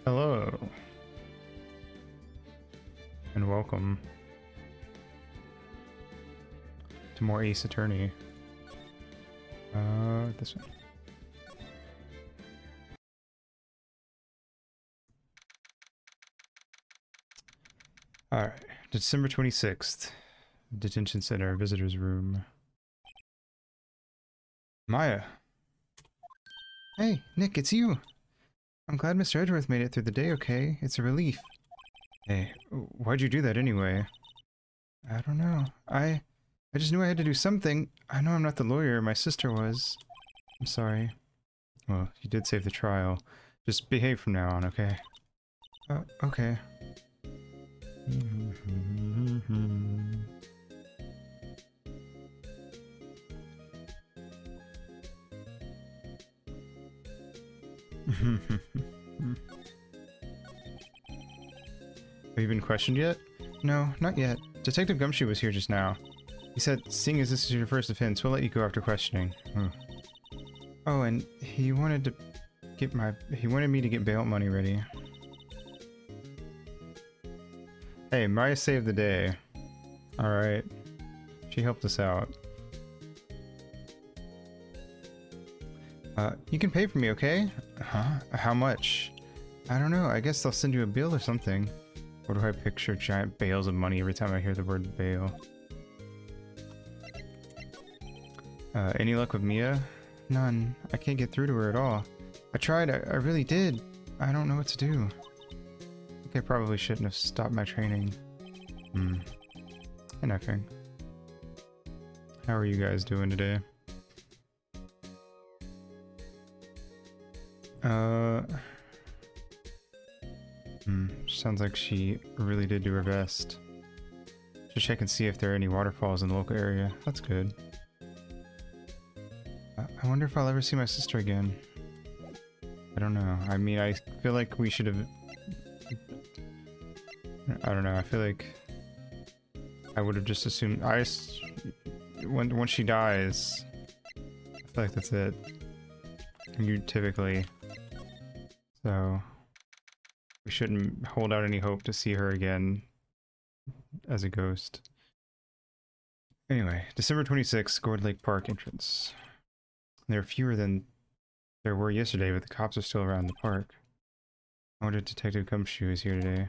Hello and welcome to more Ace Attorney. This one. Alright, December 26th, Detention Center, Visitor's Room. Maya. Hey, Nick, it's you. I'm glad Mr. Edgeworth made it through the day okay. It's a relief. Hey, why'd you do that anyway? I don't know. I just knew I had to do something. I know I'm not the lawyer, my sister was. I'm sorry. Well, you did save the trial. Just behave from now on, okay? Okay. Have you been questioned yet? No, not yet. Detective Gumshoe was here just now. He said, seeing as this is your first offense, we'll let you go after questioning. Oh, and he wanted me to get bail money ready. Hey, Maya saved the day. Alright. She helped us out. You can pay for me, okay? Huh? How much? I don't know, I guess they'll send you a bill or something. Or do I picture giant bales of money every time I hear the word bail? Any luck with Mia? None. I can't get through to her at all. I tried, I really did. I don't know what to do. I think I probably shouldn't have stopped my training. Nothing. How are you guys doing today? Sounds like she really did do her best. Should check and see if there are any waterfalls in the local area. That's good. I wonder if I'll ever see my sister again. I don't know. I mean, I feel like we should have... I don't know. I feel like I would have just assumed... Once she dies, I feel like that's it. You typically... So... We shouldn't hold out any hope to see her again as a ghost. Anyway, December 26th, Gourd Lake Park entrance. There are fewer than there were yesterday, but the cops are still around the park. I wonder if Detective Gumshoe is here today.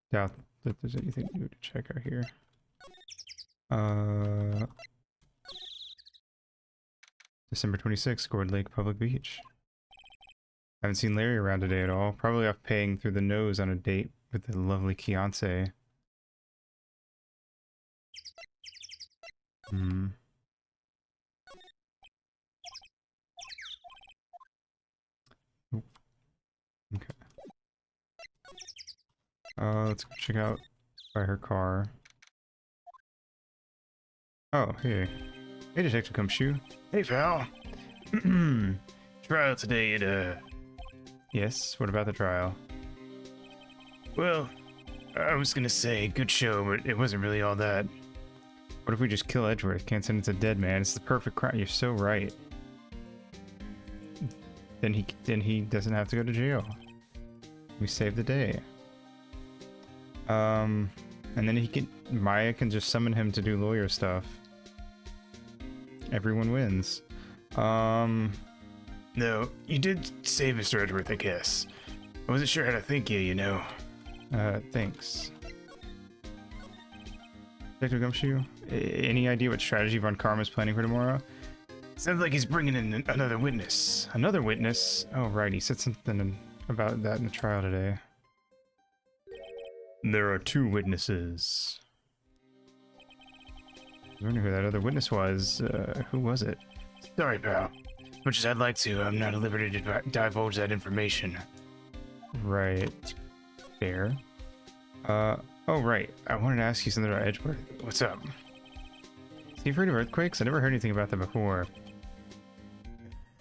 Doubt that there's anything new to check out here. December 26th, Gourd Lake Public Beach. Haven't seen Larry around today at all. Probably off paying through the nose on a date with the lovely Kiance. Okay. Let's go check out by her car. Oh, hey. Hey, Detective Gumshoe. Hey, pal. Trial today at, Yes, what about the trial? Well, I was gonna say good show, but it wasn't really all that. What if we just kill Edgeworth? Can't sentence a dead man. It's the perfect crime. You're so right. Then he doesn't have to go to jail. We save the day. And then Maya can just summon him to do lawyer stuff. Everyone wins. No, you did save Mr. Edgeworth, I guess. I wasn't sure how to thank you, you know. Thanks. Detective Gumshoe, any idea what strategy Von Karma's planning for tomorrow? Sounds like he's bringing in another witness. Another witness? Oh, right, he said something about that in the trial today. There are 2 witnesses. I wonder who that other witness was. Who was it? Sorry, pal. As much as I'd like to, I'm not at liberty to divulge that information. Right. Fair. Oh, right. I wanted to ask you something about Edgeworth. What's up? Is he afraid of earthquakes? I never heard anything about that before.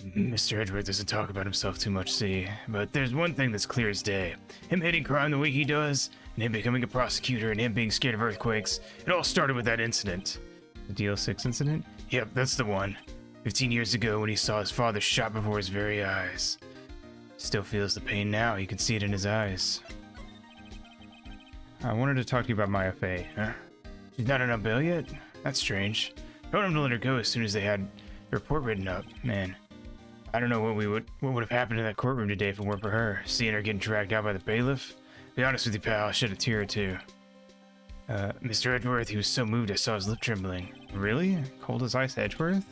Mr. Edgeworth doesn't talk about himself too much, see? But there's one thing that's clear as day. Him hating crime the way he does, and him becoming a prosecutor and him being scared of earthquakes. It all started with that incident. The DL6 incident? Yep, that's the one. 15 years ago when he saw his father shot before his very eyes. Still feels the pain now. You can see it in his eyes. I wanted to talk to you about my FA. Huh? She's not on bail yet? That's strange. Told him to let her go as soon as they had the report written up. Man, I don't know what would have happened in that courtroom today if it weren't for her. Seeing her getting dragged out by the bailiff. Be honest with you, pal, I shed a tear or two. Mr. Edgeworth, he was so moved I saw his lip trembling. Really? Cold as ice Edgeworth?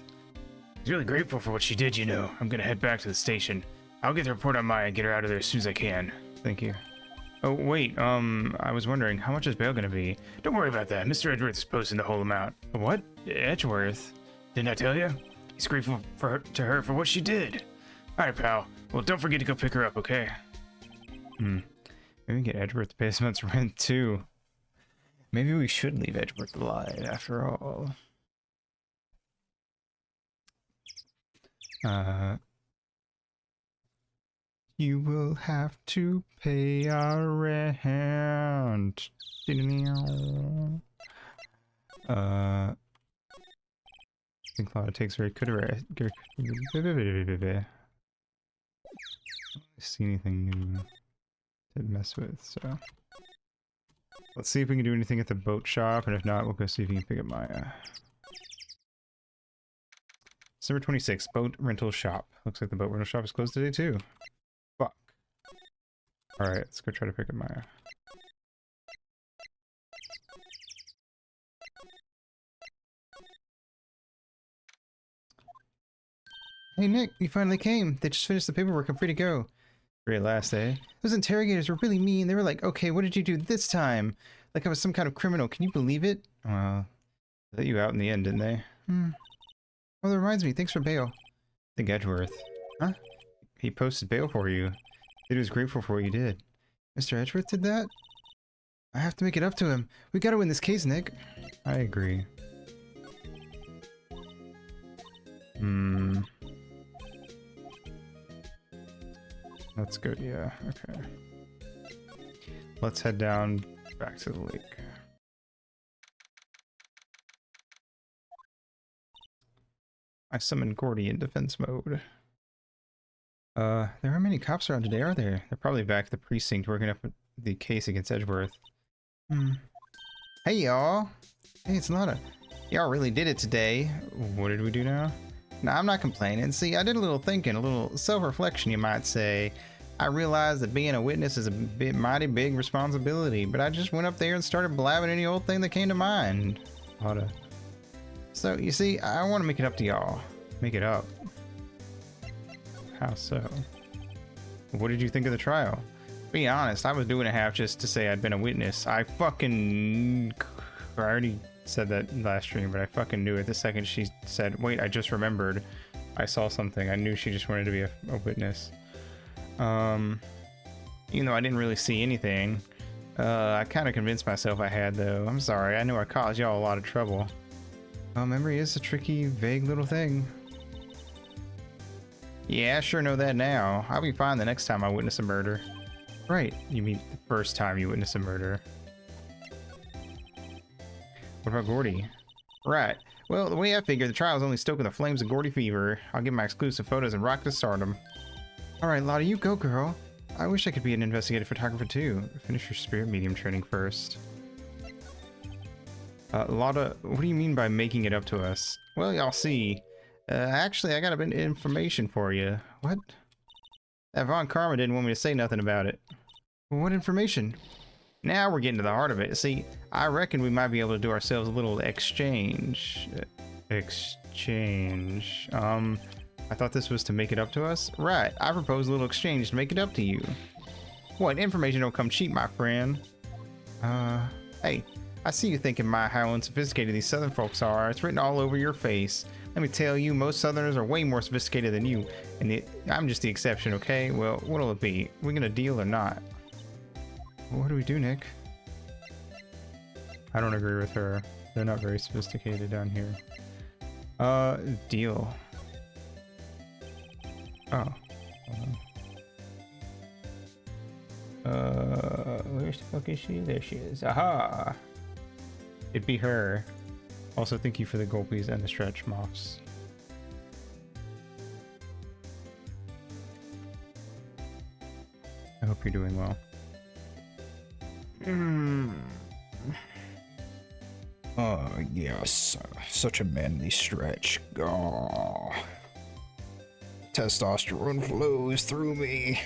He's really grateful for what she did, you know. I'm gonna head back to the station. I'll get the report on Maya and get her out of there as soon as I can. Thank you. Oh, wait, I was wondering, how much is bail gonna be? Don't worry about that. Mr. Edgeworth is posting the whole amount. What? Edgeworth? Didn't I tell you? He's grateful to her for what she did. Alright, pal. Well, don't forget to go pick her up, okay? Maybe we can get Edgeworth to pay this month's rent, too. Maybe we should leave Edgeworth alive, after all. You will have to pay our rent. I think Claudia takes very good. See anything new to mess with, so let's see if we can do anything at the boat shop, and if not, we'll go see if we can pick up Maya. December 26th, boat rental shop. Looks like the boat rental shop is closed today too. Fuck. Alright, let's go try to pick up Maya. Hey Nick, you finally came. They just finished the paperwork. I'm free to go. Free at last, eh? Those interrogators were really mean. They were like, okay, what did you do this time? Like I was some kind of criminal. Can you believe it? Well, they let you out in the end, didn't they? Oh, that reminds me. Thanks for bail. I think Edgeworth. Huh? He posted bail for you. He was grateful for what you did. Mr. Edgeworth did that? I have to make it up to him. We gotta win this case, Nick. I agree. Let's go, yeah, okay. Let's head down back to the lake. I summoned Gordy in defense mode. There aren't many cops around today, are there? They're probably back at the precinct working up the case against Edgeworth. Hey, y'all. Hey, it's Lana. Y'all really did it today. What did we do now? Nah, I'm not complaining. See, I did a little thinking, a little self-reflection, you might say. I realized that being a witness is a mighty big responsibility, but I just went up there and started blabbing any old thing that came to mind. So, you see, I want to make it up to y'all. Make it up. How so? What did you think of the trial? Be honest, I was doing a half just to say I'd been a witness. I already said that last stream, but I fucking knew it the second she said, wait, I just remembered. I saw something. I knew she just wanted to be a witness. Even though I didn't really see anything. I kind of convinced myself I had, though. I'm sorry. I know I caused y'all a lot of trouble. Well, memory is a tricky, vague little thing. Yeah, I sure know that now. I'll be fine the next time I witness a murder. Right. You mean the first time you witness a murder. What about Gordy? Right. Well, the way I figure, the trial is only stoking the flames of Gordy fever. I'll get my exclusive photos and rock to stardom. Alright, Lotta, you go, girl. I wish I could be an investigative photographer, too. Finish your spirit medium training first. Lotta, what do you mean by making it up to us? Well, y'all see. Actually, I got a bit of information for you. What? That Von Karma didn't want me to say nothing about it. What information? Now we're getting to the heart of it. See, I reckon we might be able to do ourselves a little exchange. I thought this was to make it up to us? Right, I propose a little exchange to make it up to you. What, information don't come cheap, my friend. Hey, I see you thinking how unsophisticated these southern folks are. It's written all over your face. Let me tell you, most southerners are way more sophisticated than you, and I'm just the exception, okay? Well, what'll it be? We gonna deal or not? What do we do, Nick? I don't agree with her. They're not very sophisticated down here. Deal. Oh. Hold on. Where the fuck is she? There she is. Aha! It'd be her. Also, thank you for the gulpies and the stretch moths. I hope you're doing well. Oh, yes. Such a manly stretch. Oh. Testosterone flows through me.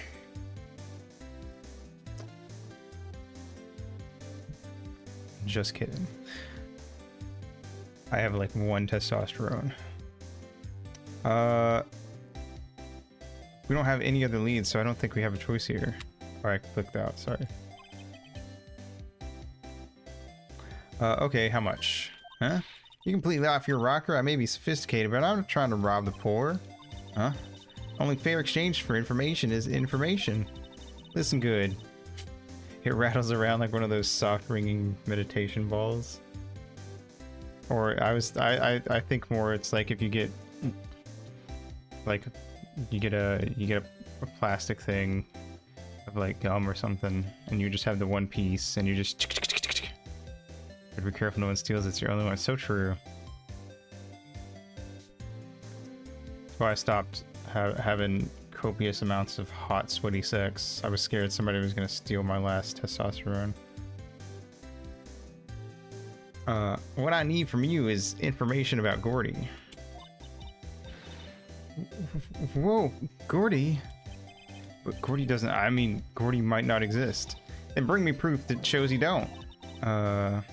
Just kidding. I have like 1 testosterone. We don't have any other leads, so I don't think we have a choice here. Oh, I clicked out, sorry. Okay, how much? Huh? You completely off your rocker? I may be sophisticated, but I'm not trying to rob the poor. Huh? Only fair exchange for information is information. Listen good. It rattles around like one of those soft ringing meditation balls. Or I think more it's like if you get like you get a plastic thing of like gum or something, and you just have the one piece and you just but be careful no one steals, it's your only one. It's so true. That's why I stopped having copious amounts of hot, sweaty sex. I was scared somebody was gonna steal my last testosterone. What I need from you is information about Gordy. Whoa, Gordy? But Gordy doesn't, I mean, Gordy might not exist. Then bring me proof that shows he don't. I've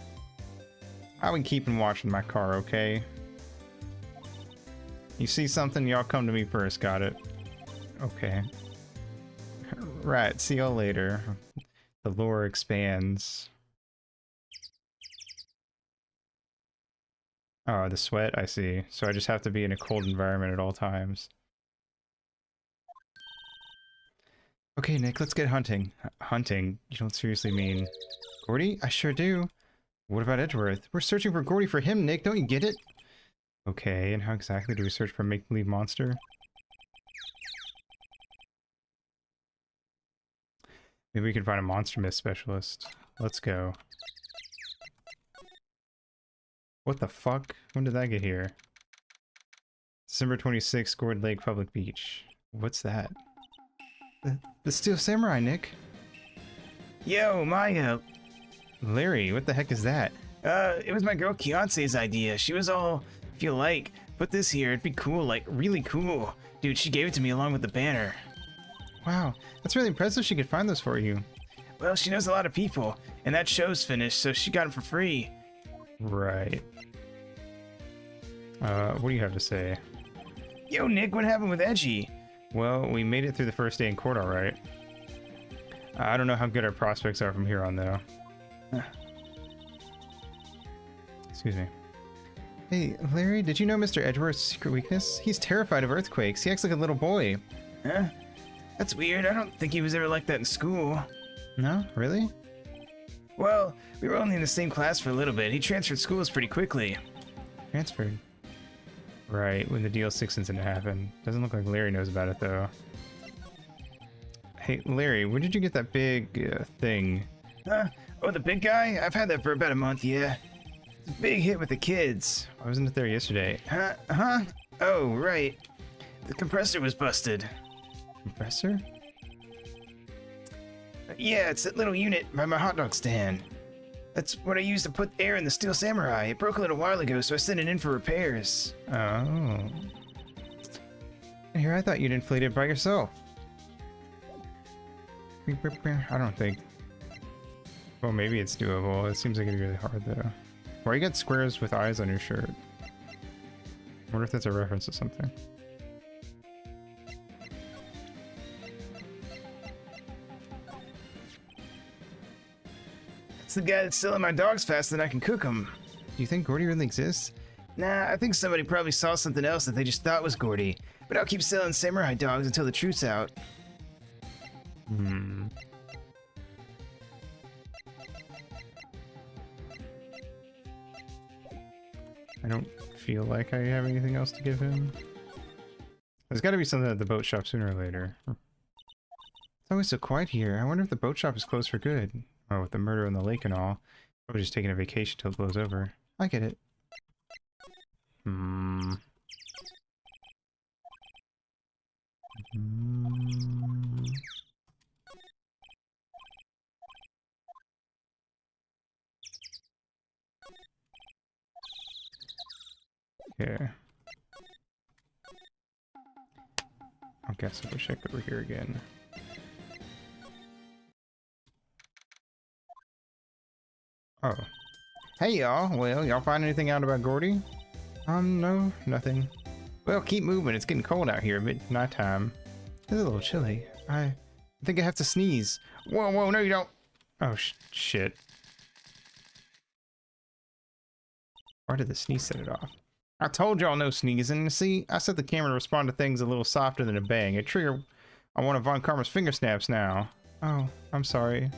been keeping watch in my car, okay? You see something, y'all come to me first, got it? Okay. Right, see y'all later. The lore expands. Oh, the sweat, I see. So I just have to be in a cold environment at all times. Okay, Nick, let's get hunting. Hunting? You don't seriously mean... Gordy? I sure do. What about Edgeworth? We're searching for Gordy for him, Nick, don't you get it? Okay, and how exactly do we search for a make-believe monster? Maybe we can find a monster myth specialist. Let's go. What the fuck? When did that get here? December 26th, Gord Lake Public Beach. What's that? The Steel Samurai, Nick. Yo, Maya. Larry, what the heck is that? It was my girl Keonce's idea. She was all, if you like, put this here, it'd be cool, like, really cool. Dude, she gave it to me along with the banner. Wow, that's really impressive she could find those for you. Well, she knows a lot of people, and that show's finished, so she got them for free. Right. What do you have to say? Yo, Nick, what happened with Edgy? Well, we made it through the first day in court, alright. I don't know how good our prospects are from here on, though. Excuse me. Hey, Larry, did you know Mr. Edgeworth's secret weakness? He's terrified of earthquakes. He acts like a little boy. Huh? That's weird. I don't think he was ever like that in school. No? Really? Well, we were only in the same class for a little bit. He transferred schools pretty quickly. Transferred? Right, when the DL6 incident happened. Doesn't look like Larry knows about it, though. Hey, Larry, where did you get that big thing? Huh? Oh, the big guy? I've had that for about a month, yeah. It's a big hit with the kids. Why wasn't it there yesterday? Huh? Oh, right. The compressor was busted. Compressor? Yeah, it's that little unit by my hot dog stand. That's what I used to put air in the Steel Samurai. It broke a little while ago, so I sent it in for repairs. Oh. And here I thought you'd inflate it by yourself. I don't think. Well, maybe it's doable. It seems like it'd be really hard, though. Why you got squares with eyes on your shirt? I wonder if that's a reference to something. It's the guy that's selling my dogs faster than I can cook them. Do you think Gordy really exists? Nah, I think somebody probably saw something else that they just thought was Gordy. But I'll keep selling samurai dogs until the truth's out. Hmm. I don't feel like I have anything else to give him. There's got to be something at the boat shop sooner or later. It's always so quiet here. I wonder if the boat shop is closed for good. Oh, with the murder in the lake and all. Probably just taking a vacation till it blows over. I get it. Hmm. Okay. I guess I'll check over here again. Oh. Hey y'all, well, y'all find anything out about Gordy? No, nothing. Well, keep moving, it's getting cold out here, but nighttime. It's a little chilly. I think I have to sneeze. Whoa, whoa, no you don't. Oh, shit. Why did the sneeze set it off? I told y'all no sneezing. See, I set the camera to respond to things a little softer than a bang. A trigger on one of Von Karma's finger snaps now. Oh, I'm sorry.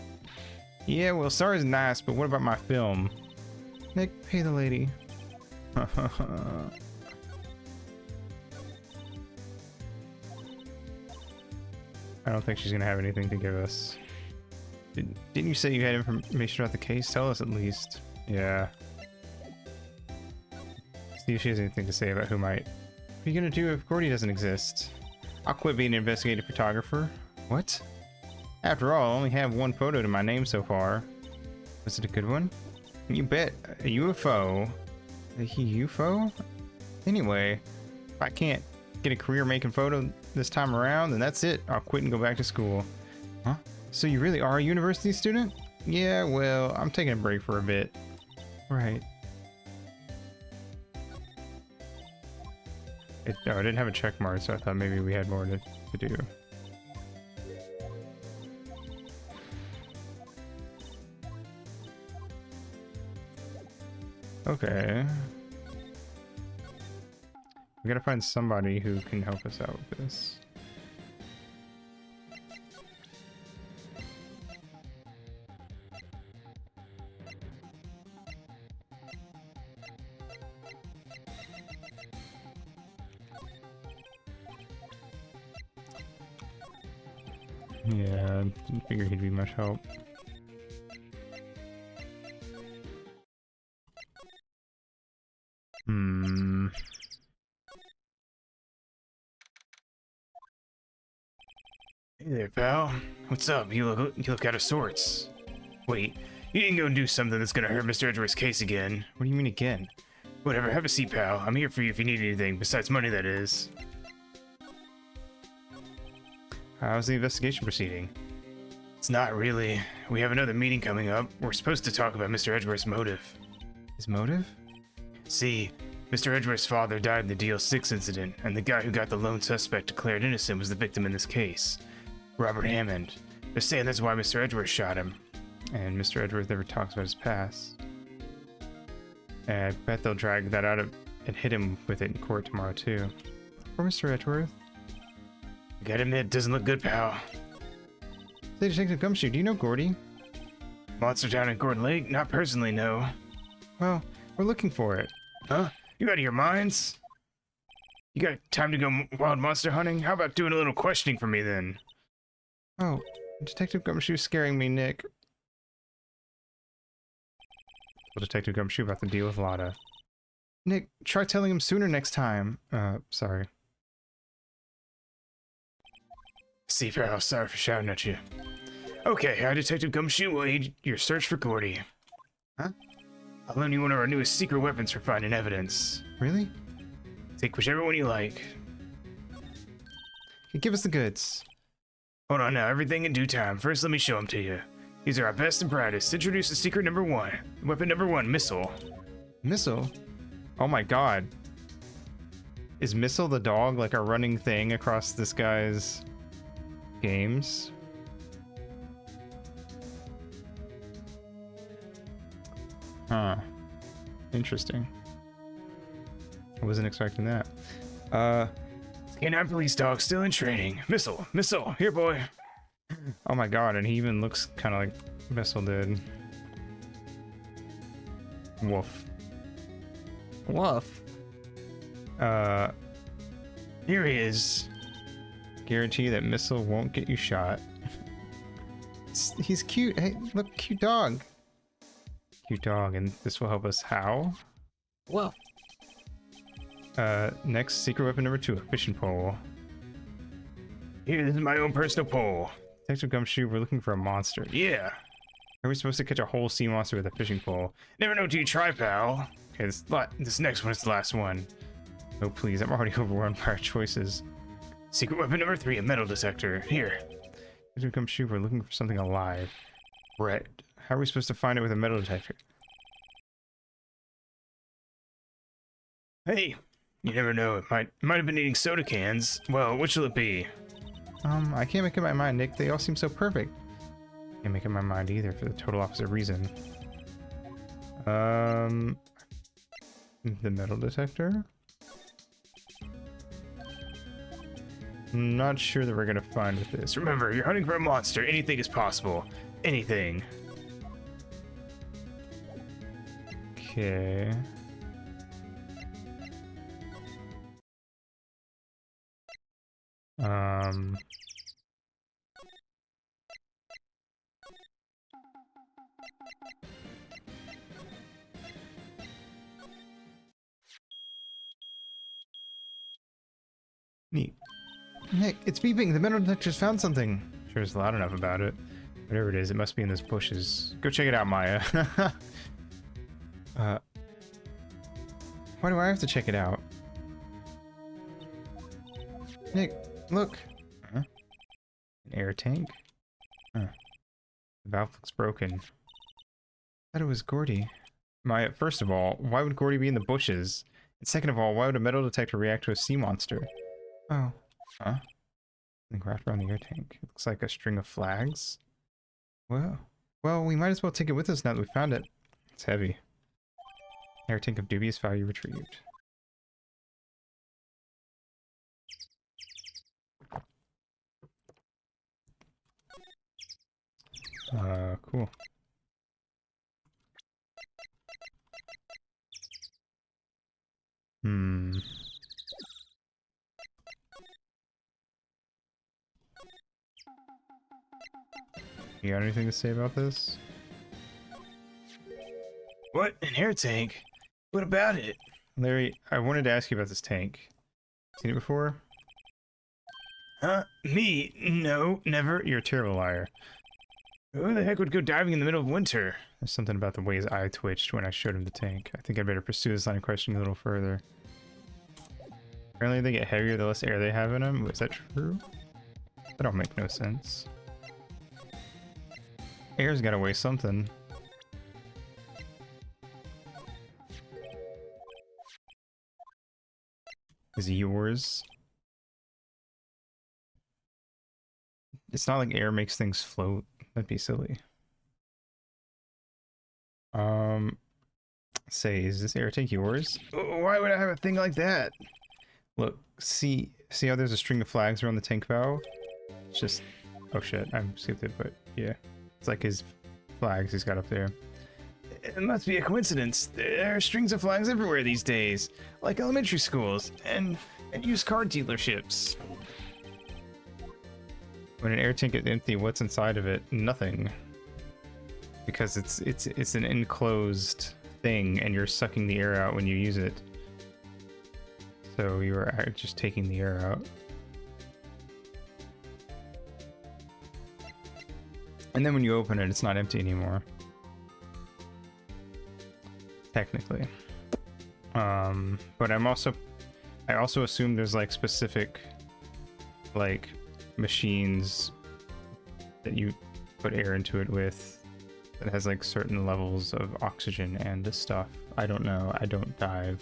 Yeah, well, sorry's nice, but what about my film? Nick, pay the lady. I don't think she's gonna have anything to give us. Didn't you say you had information about the case? Tell us at least. Yeah. See if she has anything to say about who might. What are you gonna do if Gordy doesn't exist? I'll quit being an investigative photographer. What? After all, I only have one photo to my name so far. Was it a good one? You bet. A UFO. A UFO? Anyway, if I can't get a career making photo this time around, then that's it. I'll quit and go back to school. Huh? So you really are a university student? Yeah, well, I'm taking a break for a bit. Right. I didn't have a check mark, so I thought maybe we had more to do. Okay. We gotta find somebody who can help us out with this. Yeah, didn't figure he'd be much help. Hey there, pal. What's up? You look out of sorts. Wait, you didn't go and do something that's gonna hurt Mr. Edgeworth's case again. What do you mean again? Whatever, have a seat, pal. I'm here for you if you need anything, besides money, that is. How's the investigation proceeding? It's not really. We have another meeting coming up. We're supposed to talk about Mr. Edgeworth's motive. His motive? See, Mr. Edgeworth's father died in the DL6 incident, and the guy who got the lone suspect declared innocent was the victim in this case. Robert Hammond. They're saying that's why Mr. Edgeworth shot him. And Mr. Edgeworth never talks about his past. And I bet they'll drag that out and hit him with it in court tomorrow too. Poor Mr. Edgeworth. I gotta admit, doesn't look good, pal. Say, Detective Gumshoe, do you know Gordy? Monster down in Gordon Lake? Not personally, no. Well, we're looking for it. Huh? You out of your minds? You got time to go wild monster hunting? How about doing a little questioning for me then? Oh, Detective Gumshoe's scaring me, Nick. Well, Detective Gumshoe about to deal with Lotta. Nick, try telling him sooner next time. Sorry. See, pal, sorry for shouting at you. Okay, I, Detective Gumshoe, will aid your search for Gordy. Huh? I'll loan you one of our newest secret weapons for finding evidence. Really? Take whichever one you like. Okay, give us the goods. Hold on now, everything in due time. First, let me show them to you. These are our best and brightest. Introduce the secret number 1. Weapon number 1, Missile. Missile? Oh my god. Is Missile the dog like a running thing across this guy's games? Huh. Interesting. I wasn't expecting that. Canine police dog still in training. Missile, Missile, here boy. Oh my god, and he even looks kind of like Missile did. Woof. Woof. Here he is. Guarantee that Missile won't get you shot. He's cute. Hey, look, cute dog. Cute dog, and this will help us how? Well, Next, secret weapon number 2, a fishing pole. here, this is my own personal pole. Detective Gumshoe, we're looking for a monster. Yeah. Are we supposed to catch a whole sea monster with a fishing pole? Never know till you try, pal. Okay, This next one is the last one. oh please, I'm already overwhelmed by our choices. Secret weapon number 3, a metal detector. Here. Detective Gumshoe, we're looking for something alive. Right. How are we supposed to find it with a metal detector? Hey, you never know. It might have been eating soda cans. Well, which will it be? I can't make up my mind, Nick. They all seem so perfect. Can't make up my mind either for the total opposite reason. The metal detector? I'm not sure that we're gonna find with this. Remember, you're hunting for a monster. Anything is possible. Anything. Okay. Neat. Nick, it's beeping. The metal detector's found something. Sure is loud enough about it. Whatever it is, it must be in those bushes. Go check it out, Maya. Why do I have to check it out? Nick, look. Huh? An air tank? Huh. The valve looks broken. I thought it was Gordy. Maya, first of all, why would Gordy be in the bushes? And second of all, why would a metal detector react to a sea monster? Oh. Huh? Something wrapped around the air tank. It looks like a string of flags. Well, we might as well take it with us now that we found it. It's heavy. Air tank of dubious value retrieved. Cool. Hmm. You got anything to say about this? What? An air tank? What about it? Larry, I wanted to ask you about this tank. Seen it before? Huh? Me? No, never. You're a terrible liar. Who the heck would go diving in the middle of winter? There's something about the way his eye twitched when I showed him the tank. I think I'd better pursue this line of questioning a little further. Apparently they get heavier the less air they have in them. Is that true? That don't make no sense. Air's gotta weigh something. Is it yours? It's not like air makes things float. That'd be silly. Say, is this air tank yours? Why would I have a thing like that? Look, see how there's a string of flags around the tank valve? It's just, oh shit, I'm stupid, but yeah. It's like his flags he's got up there. It must be a coincidence. There are strings of flags everywhere these days, like elementary schools and used car dealerships. When an air tank is empty, what's inside of it? Nothing. Because it's an enclosed thing, and you're sucking the air out when you use it. So you are just taking the air out. And then when you open it, it's not empty anymore. Technically. But I also assume there's like specific like machines that you put air into it with that has like certain levels of oxygen and stuff. I don't know. I don't dive.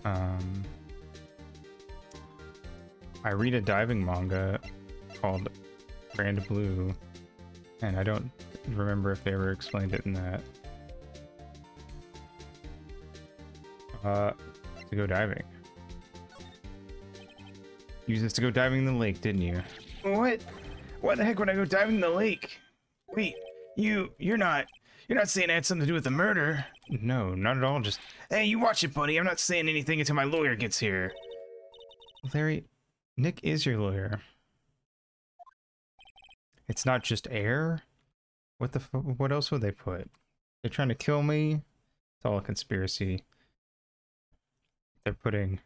I read a diving manga called Grand Blue, and I don't remember if they ever explained it in that. To go diving. Use this to go diving in the lake, didn't you? What? Why the heck would I go diving in the lake? Wait, you're not saying it had something to do with the murder? No, not at all. Just, Hey, you watch it, buddy. I'm not saying anything until my lawyer gets here. Larry, Nick is your lawyer. It's not just air? What the what else would they put? They're trying to kill me? It's all a conspiracy. They're putting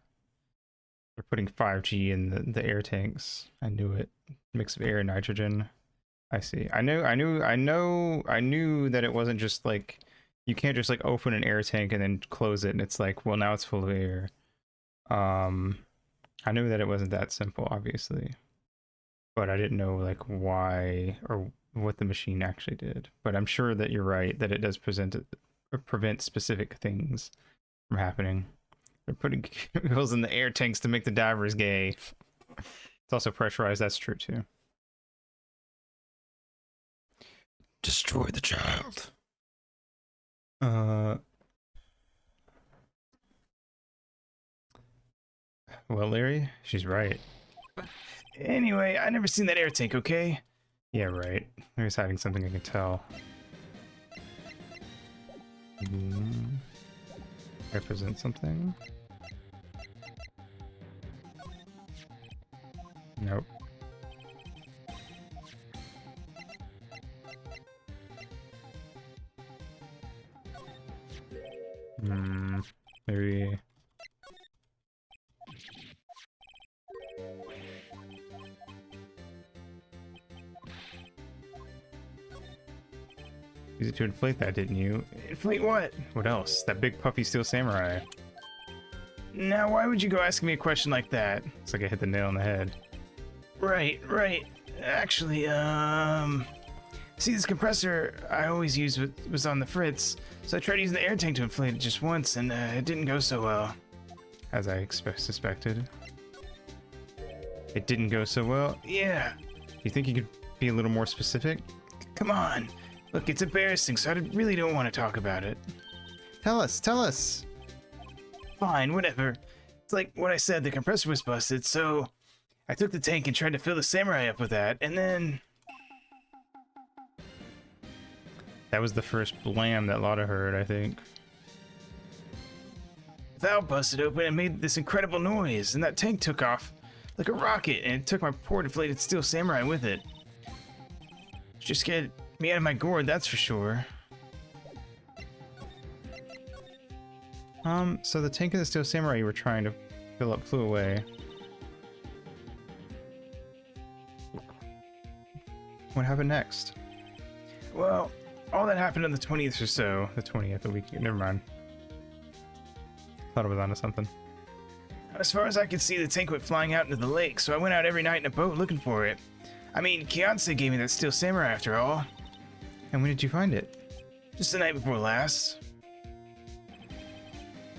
5G in the air tanks. I knew it. Mix of air and nitrogen. I see. I knew that it wasn't just like, you can't just like open an air tank and then close it and it's like, well, now it's full of air. I knew that it wasn't that simple, obviously, but I didn't know like why or what the machine actually did. But I'm sure that you're right that it does prevent specific things from happening. They're putting chemicals in the air tanks to make the divers gay. It's also pressurized. That's true too. Destroy the child. Well, Larry, she's right. Anyway, I never seen that air tank, okay? Yeah, right. Larry's hiding something I can tell. Represent something? Nope. Maybe. Use it to inflate that, didn't you? Inflate what? What else? That big puffy steel samurai. Now, why would you go asking me a question like that? It's like I hit the nail on the head. Right. Actually, see, this compressor I always use was on the fritz, so I tried using the air tank to inflate it just once, and it didn't go so well. As I suspected. It didn't go so well? Yeah. You think you could be a little more specific? Come on. Look, it's embarrassing, so I really don't want to talk about it. Tell us! Fine, whatever. It's like what I said, the compressor was busted, so I took the tank and tried to fill the samurai up with that, and then... That was the first blam that Lotta heard, I think. The valve busted open and made this incredible noise, and that tank took off like a rocket, and it took my poor deflated steel samurai with it. Just scared me out of my gourd, that's for sure. So the tank of the steel samurai you were trying to fill up flew away. What happened next? Well, all that happened on the 20th or so. The 20th, the week. Never mind. Thought it was onto something. As far as I could see, the tank went flying out into the lake, so I went out every night in a boat looking for it. I mean, Kianse gave me that steel samurai after all. And when did you find it? Just the night before last.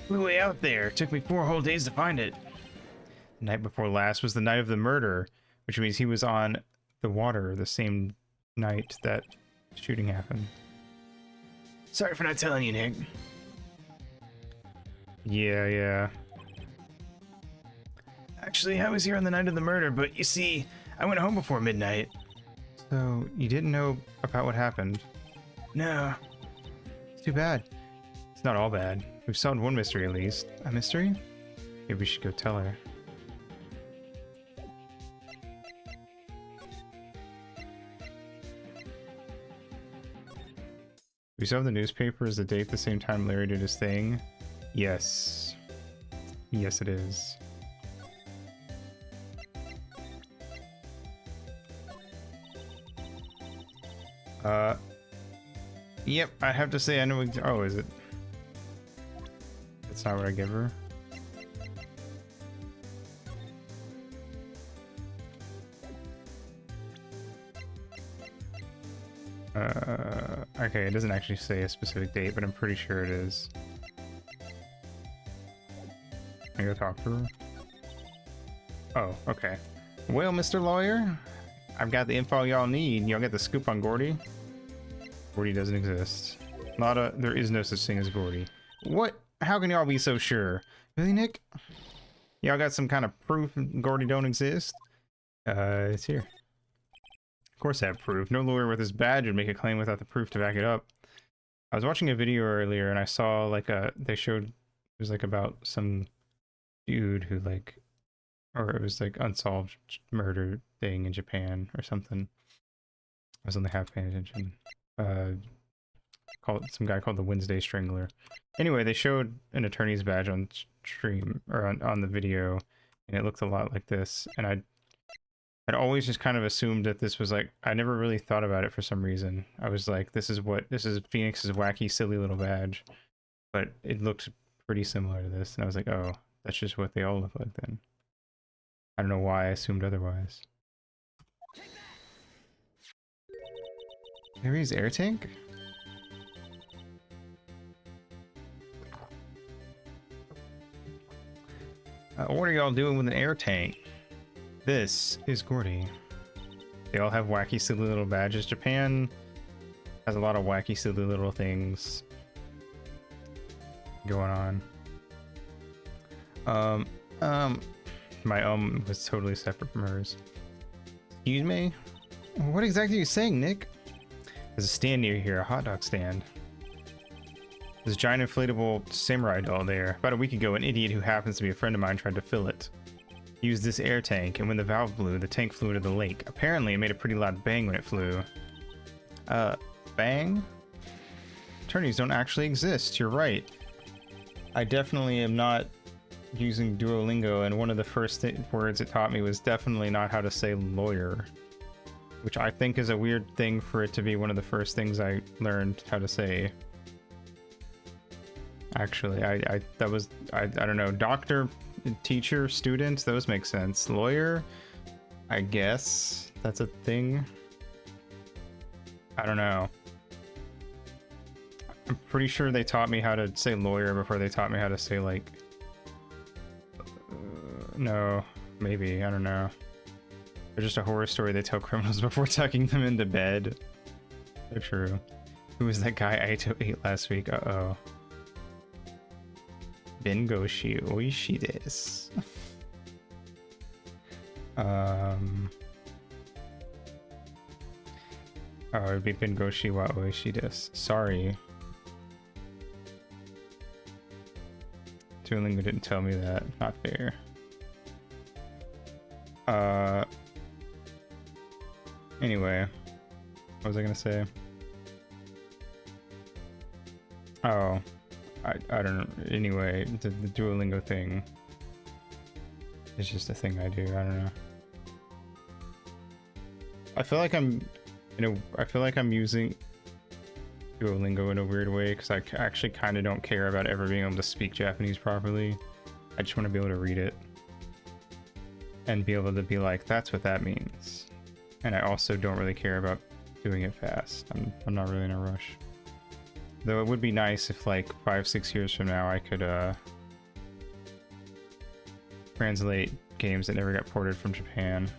Flew way out there. Took me 4 whole days to find it. The night before last was the night of the murder, which means he was on the water the same night that shooting happened. Sorry for not telling you, Nick. Yeah. Actually, I was here on the night of the murder, but you see, I went home before midnight. So, you didn't know about what happened? No. It's too bad. It's not all bad. We've solved one mystery at least. A mystery? Maybe we should go tell her. We saw the newspaper as the date the same time Larry did his thing. Yes. Yes, it is. Yep, I have to say I know. Oh, is it? That's not what I give her. Okay, it doesn't actually say a specific date, but I'm pretty sure it is. I go talk to her. Oh, okay. Well, Mr. Lawyer, I've got the info y'all need. Y'all get the scoop on Gordy? Gordy doesn't exist. There is no such thing as Gordy. What? How can y'all be so sure? Really, Nick? Y'all got some kind of proof Gordy don't exist? It's here. Of course I have proof. No lawyer with his badge would make a claim without the proof to back it up. I was watching a video earlier and I saw like they showed, it was like about some dude who like, or it was like unsolved murder thing in Japan or something. was only half paying attention. Called some guy called the Wednesday Strangler. Anyway, they showed an attorney's badge on stream or on the video, and it looked a lot like this. And I'd always just kind of assumed that this was like, I never really thought about it for some reason. I was like, this is Phoenix's wacky, silly little badge, but it looked pretty similar to this, and I was like, oh, that's just what they all look like then. I don't know why I assumed otherwise. Maybe he's air tank? What are y'all doing with an air tank? This is Gordy. They all have wacky, silly little badges. Japan has a lot of wacky, silly little things going on. My was totally separate from hers. Excuse me? What exactly are you saying, Nick? There's a stand near here, a hot dog stand. There's a giant inflatable samurai doll there. About a week ago, an idiot who happens to be a friend of mine tried to fill it. He used this air tank, and when the valve blew, the tank flew into the lake. Apparently, it made a pretty loud bang when it flew. Bang? Attorneys don't actually exist, you're right. I definitely am not using Duolingo, and one of the first words it taught me was definitely not how to say lawyer. Which I think is a weird thing for it to be one of the first things I learned how to say. Actually, I don't know, doctor, teacher, student, those make sense. Lawyer, I guess that's a thing. I don't know. I'm pretty sure they taught me how to say lawyer before they taught me how to say like... no, maybe, I don't know. They're just a horror story they tell criminals before tucking them into bed. They're true. Who was that guy I ate last week? Uh-oh. Bengoshi oishi desu. Oh, it'd be Bengoshi wa oishi desu. Sorry. Duolingo didn't tell me that. Not fair. Anyway. What was I gonna say? Oh. I don't know. Anyway, the Duolingo thing is just a thing I do. I don't know. I feel like I'm, I feel like I'm using Duolingo in a weird way because I actually kind of don't care about ever being able to speak Japanese properly. I just want to be able to read it and be able to be like, that's what that means. And I also don't really care about doing it fast. I'm not really in a rush. Though it would be nice if like 5-6 years from now I could translate games that never got ported from Japan.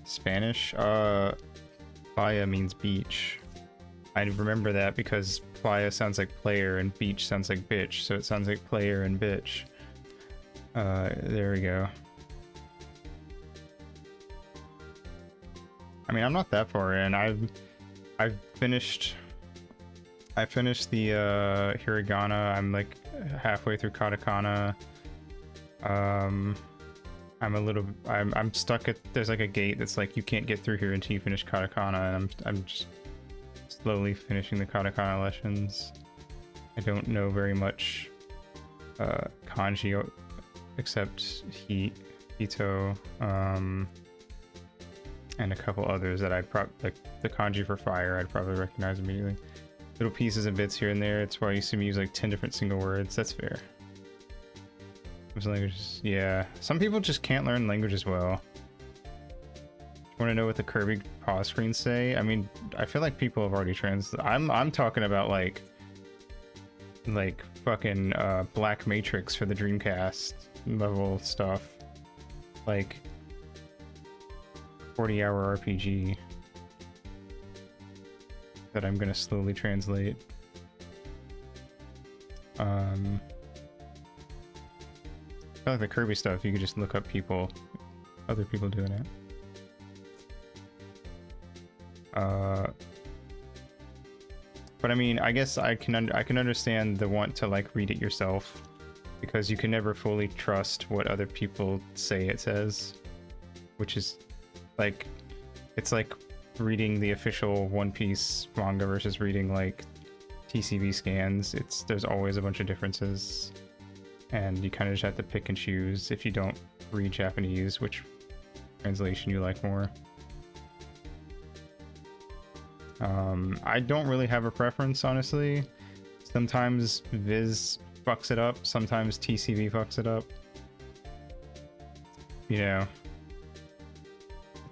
Spanish? Playa means beach. I remember that because playa sounds like player and beach sounds like bitch, so it sounds like player and bitch. There we go. I mean, I'm not that far in. I've finished the hiragana. I'm like halfway through katakana. I'm stuck at, there's like a gate that's like you can't get through here until you finish katakana, and I'm just slowly finishing the katakana lessons. I don't know very much kanji except hito, and a couple others that I'd like the kanji for fire I'd probably recognize immediately. Little pieces and bits here and there. It's why you see me use like 10 different single words. That's fair. Those languages, yeah. Some people just can't learn languages well. Want to know what the Kirby pause screens say? I mean, I feel like people have already I'm talking about like fucking Black Matrix for the Dreamcast level stuff. Like 40-hour RPG that I'm gonna slowly translate. I feel like the Kirby stuff, you could just look up other people doing it. But I mean, I guess I can understand the want to like read it yourself, because you can never fully trust what other people say it says, which is like, It's like reading the official One Piece manga versus reading like TCV scans. There's always a bunch of differences, and you kind of just have to pick and choose if you don't read Japanese, which translation you like more. I don't really have a preference, honestly. Sometimes Viz fucks it up, sometimes TCV fucks it up. You know,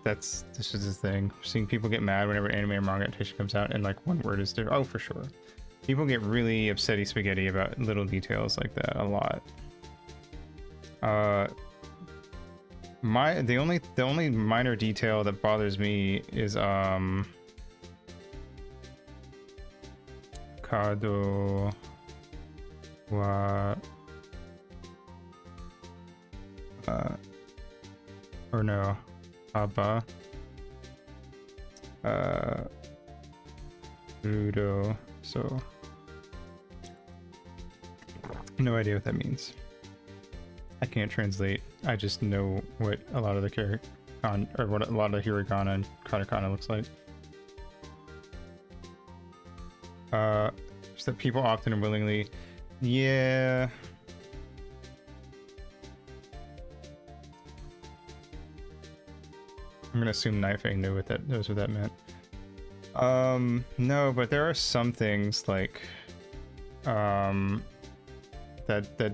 this is the thing. Seeing people get mad whenever anime or manga adaptation comes out and like one word is different. Oh, for sure. People get really upsetty spaghetti about little details like that a lot. The only minor detail that bothers me is Kado wa or no, Aba Rudo. So no idea what that means. I can't translate. I just know what a lot of the what a lot of the hiragana and katakana looks like. Just that people often and willingly, yeah. I'm gonna assume Knifing knows what that meant. No, but there are some things like, that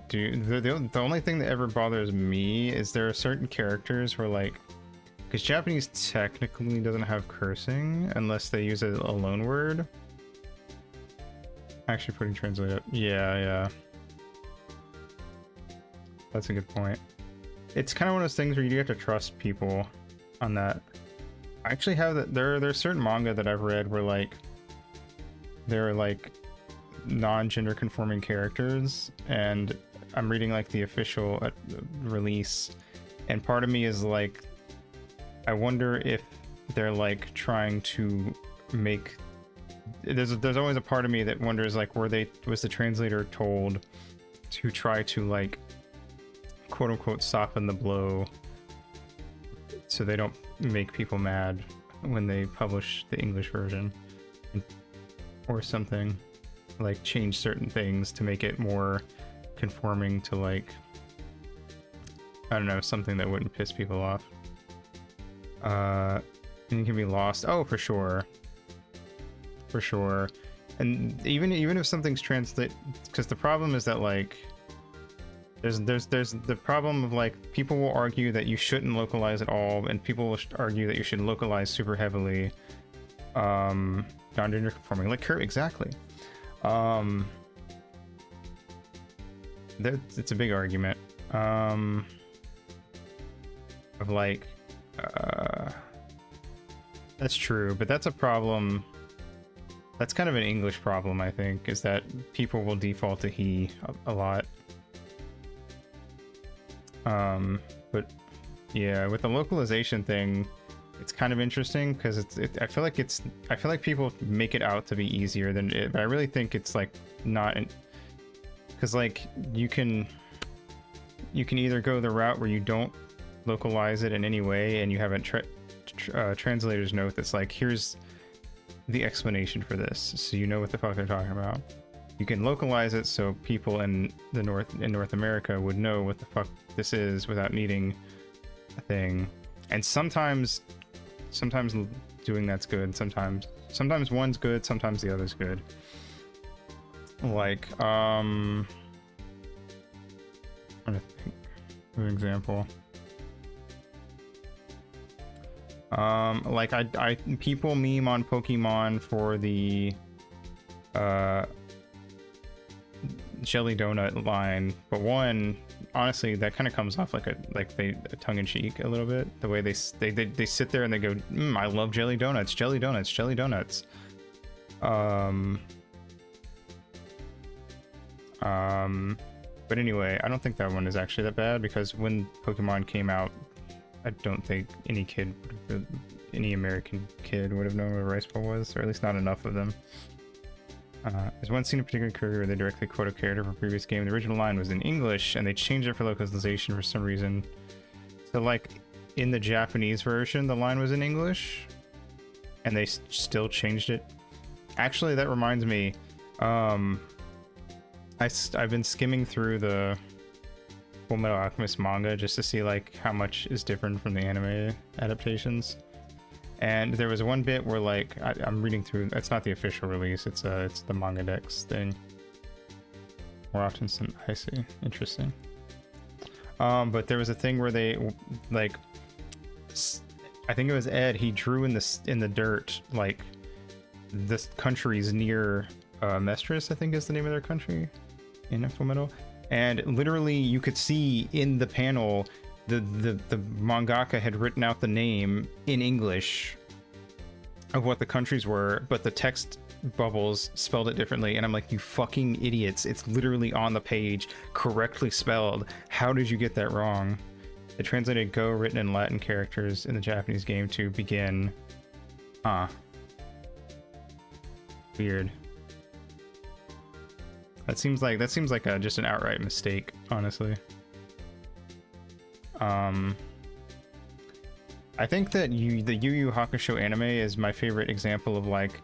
do the only thing that ever bothers me is there are certain characters where like, because Japanese technically doesn't have cursing unless they use a loan word. Actually putting translate up. Yeah. That's a good point. It's kind of one of those things where you have to trust people on that. I actually have that. There's certain manga that I've read where like they're like non-gender conforming characters, and I'm reading like the official release, and part of me is like, I wonder if they're like trying to make. There's always a part of me that wonders like, was the translator told to try to like quote unquote soften the blow so they don't make people mad when they publish the English version, or something, like change certain things to make it more conforming to like, I don't know, something that wouldn't piss people off. And you can be lost. Oh, for sure. And even if something's translate, because the problem is that like there's the problem of like, people will argue that you shouldn't localize at all, and people will argue that you should localize super heavily. Non-gender conforming, like exactly. It's a big argument of like, that's true, but that's a problem. That's kind of an English problem, I think, is that people will default to he a lot. But yeah, with the localization thing, it's kind of interesting because I feel like people make it out to be easier than it, but I really think it's like not, because like you can either go the route where you don't localize it in any way and you have a translator's note that's like, here's the explanation for this, so you know what the fuck they're talking about. You can localize it so people in North America would know what the fuck this is without needing a thing. And sometimes doing that's good. Sometimes one's good, sometimes the other's good. Like I'm trying to think of an example. Like people meme on Pokemon for the jelly donut line, but one, honestly, that kind of comes off like a tongue-in-cheek a little bit, the way they sit there and they go, I love jelly donuts. But anyway, I don't think that one is actually that bad, because when Pokemon came out, I don't think any American kid would have known what a rice bowl was, or at least not enough of them. There's one scene in particular where they directly quote a character from a previous game. The original line was in English, and they changed it for localization for some reason. So, like, in the Japanese version, the line was in English, and they still changed it. Actually, that reminds me, I've been skimming through the Full Metal Alchemist manga just to see like how much is different from the anime adaptations. And there was one bit where like I'm reading through. It's not the official release. It's the manga dex thing. More often than I see. Interesting. But there was a thing where they like, I think it was Ed. He drew in the dirt like this country's near Mestris, I think is the name of their country in Fullmetal. And literally you could see in the panel the mangaka had written out the name in English of what the countries were, but the text bubbles spelled it differently. And I'm like, you fucking idiots, it's literally on the page correctly spelled. How did you get that wrong? They translated Go written in Latin characters in the Japanese game to begin. Huh. Weird. That seems like just an outright mistake, honestly. I think that the Yu Yu Hakusho anime is my favorite example of like,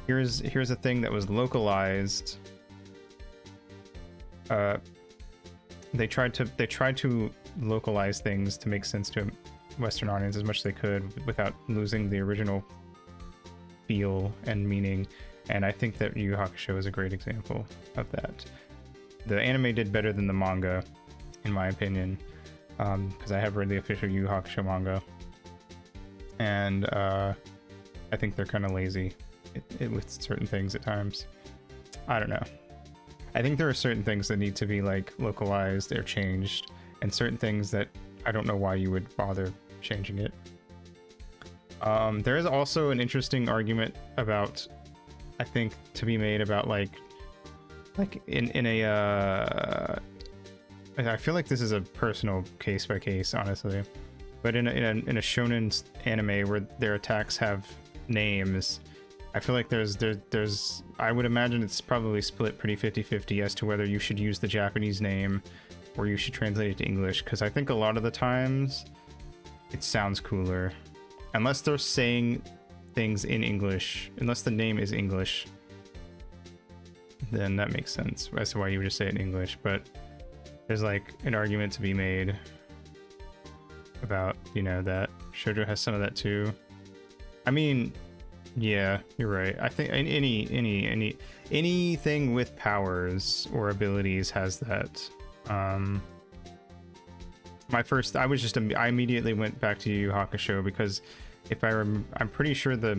here's a thing that was localized. They tried to localize things to make sense to a Western audience as much as they could without losing the original feel and meaning. And I think that Yu Yu Hakusho is a great example of that. The anime did better than the manga, in my opinion, because I have read the official Yu Yu Hakusho manga, and I think they're kind of lazy with certain things at times. I don't know. I think there are certain things that need to be like localized or changed, and certain things that I don't know why you would bother changing it. There is also an interesting argument about, I think, to be made about like in a I feel like this is a personal case by case, honestly, but in a shonen anime where their attacks have names, I feel like there's I would imagine it's probably split pretty 50-50 as to whether you should use the Japanese name or you should translate it to English, because I think a lot of the times it sounds cooler unless they're saying things in English. Unless the name is English, then that makes sense as to why you would just say it in English. But there's like an argument to be made about, you know, that shoujo has some of that too. I mean, yeah, you're right. I think anything with powers or abilities has that. I immediately went back to Yu Yu Hakusho because if I'm pretty sure the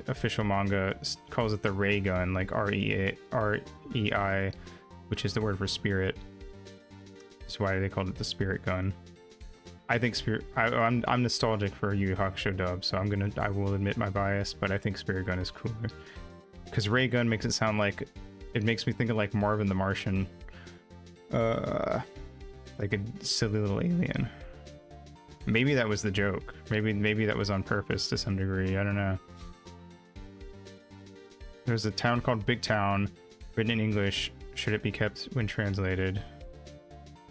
official manga calls it the ray gun, like R-E-I, which is the word for spirit. That's why they called it the spirit gun. I think I'm nostalgic for Yu Yu Hakusho dub, so I will admit my bias, but I think spirit gun is cooler. Because ray gun makes it sound like, it makes me think of like Marvin the Martian. Like a silly little alien. Maybe that was the joke. Maybe that was on purpose to some degree. I don't know. There's a town called Big Town, written in English. Should it be kept when translated?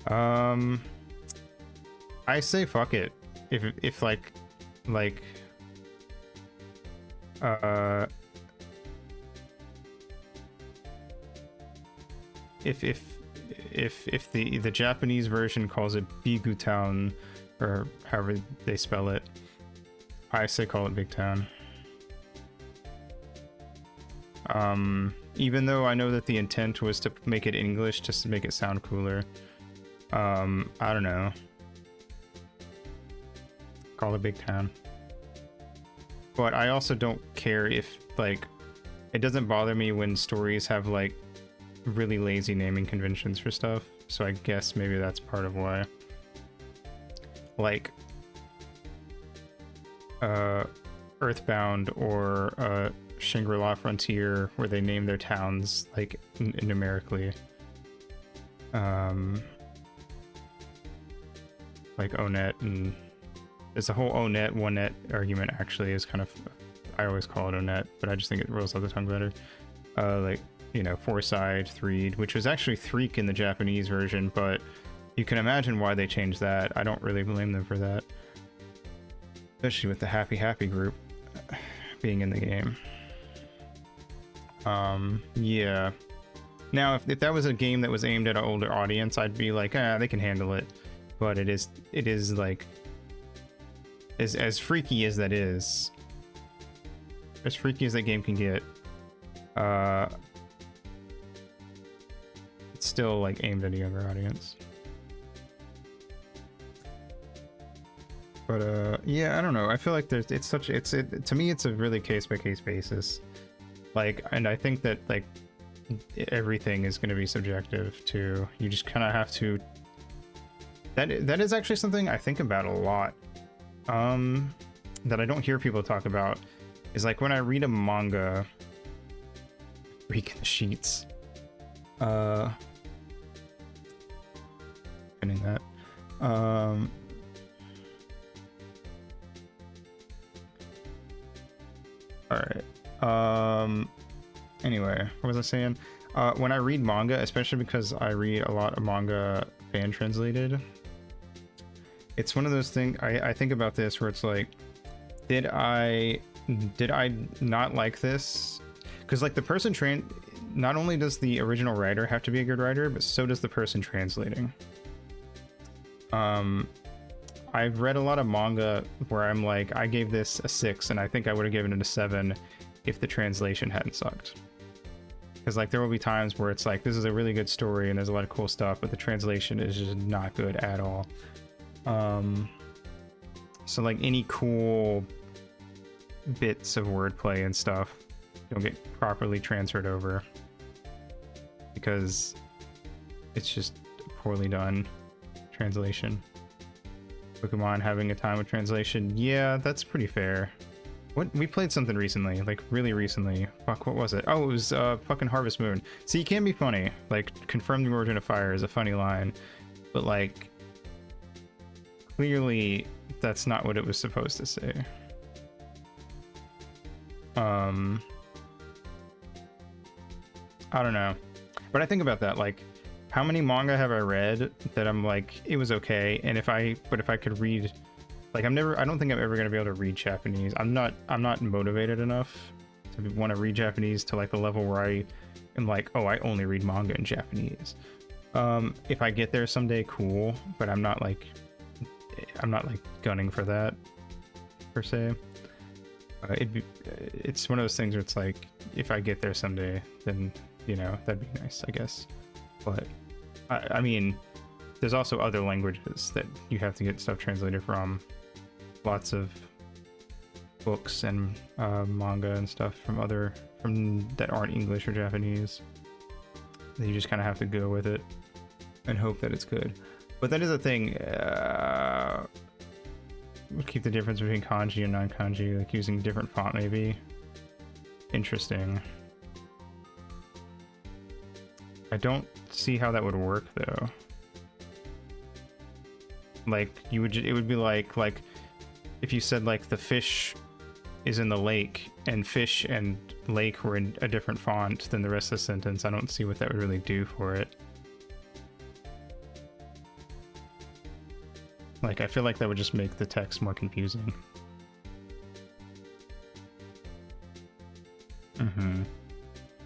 I say fuck it. If the Japanese version calls it Bigu Town, or however they spell it, I say call it Big Town. Even though I know that the intent was to make it English just to make it sound cooler. I don't know. Call it Big Town. But I also don't care if, like, it doesn't bother me when stories have, like, really lazy naming conventions for stuff. So I guess maybe that's part of why. Like, Earthbound or Shangri-La Frontier, where they name their towns, like, numerically. Like Onet, and there's a whole Onet, One-Net argument, actually, is kind of, I always call it Onet, but I just think it rolls off the tongue better. Like, you know, Foreside, Threed, which was actually Threek in the Japanese version, but you can imagine why they changed that. I don't really blame them for that. Especially with the Happy Happy group. being in the game. Yeah. Now, if that was a game that was aimed at an older audience, I'd be like, they can handle it. But it is like, as freaky as that is, as freaky as that game can get, it's still like aimed at a younger audience. But yeah, I don't know. I feel like to me it's a really case by case basis. Like, and I think that like everything is going to be subjective too. You just kind of have to. That is actually something I think about a lot. That I don't hear people talk about is like when I read a manga. Freaking the sheets. Finding that. Alright. Anyway, what was I saying? When I read manga, especially because I read a lot of manga fan translated, it's one of those things I think about this where it's like, did I not like this? Because like the person not only does the original writer have to be a good writer, but so does the person translating. I've read a lot of manga where I'm like, I gave this a 6 and I think I would have given it a 7 if the translation hadn't sucked. Because like there will be times where it's like, this is a really good story and there's a lot of cool stuff, but the translation is just not good at all. So like any cool bits of wordplay and stuff don't get properly transferred over because it's just poorly done translation. Pokemon having a time with translation, yeah, that's pretty fair. We played something recently, like really recently. Fuck, what was it? Oh, it was fucking Harvest Moon. See, you can be funny. Like, confirm the origin of fire is a funny line, but like, clearly that's not what it was supposed to say. I don't know, but I think about that, like, how many manga have I read that I'm like, it was okay, and if I could read, like, I don't think I'm ever gonna be able to read Japanese. I'm not motivated enough to want to read Japanese to like the level where I am like, oh, I only read manga in Japanese. If I get there someday, cool, but I'm not like gunning for that per se. It's one of those things where it's like, if I get there someday, then you know, that'd be nice, I guess. But I mean, there's also other languages that you have to get stuff translated from. Lots of books and manga and stuff from that aren't English or Japanese. Then you just kind of have to go with it and hope that it's good. But that is a thing. We'll keep the difference between kanji and non-kanji, like using different font maybe. Interesting. I don't see how that would work though. Like it would be like if you said like the fish is in the lake and fish and lake were in a different font than the rest of the sentence. I don't see what that would really do for it. Like, I feel like that would just make the text more confusing.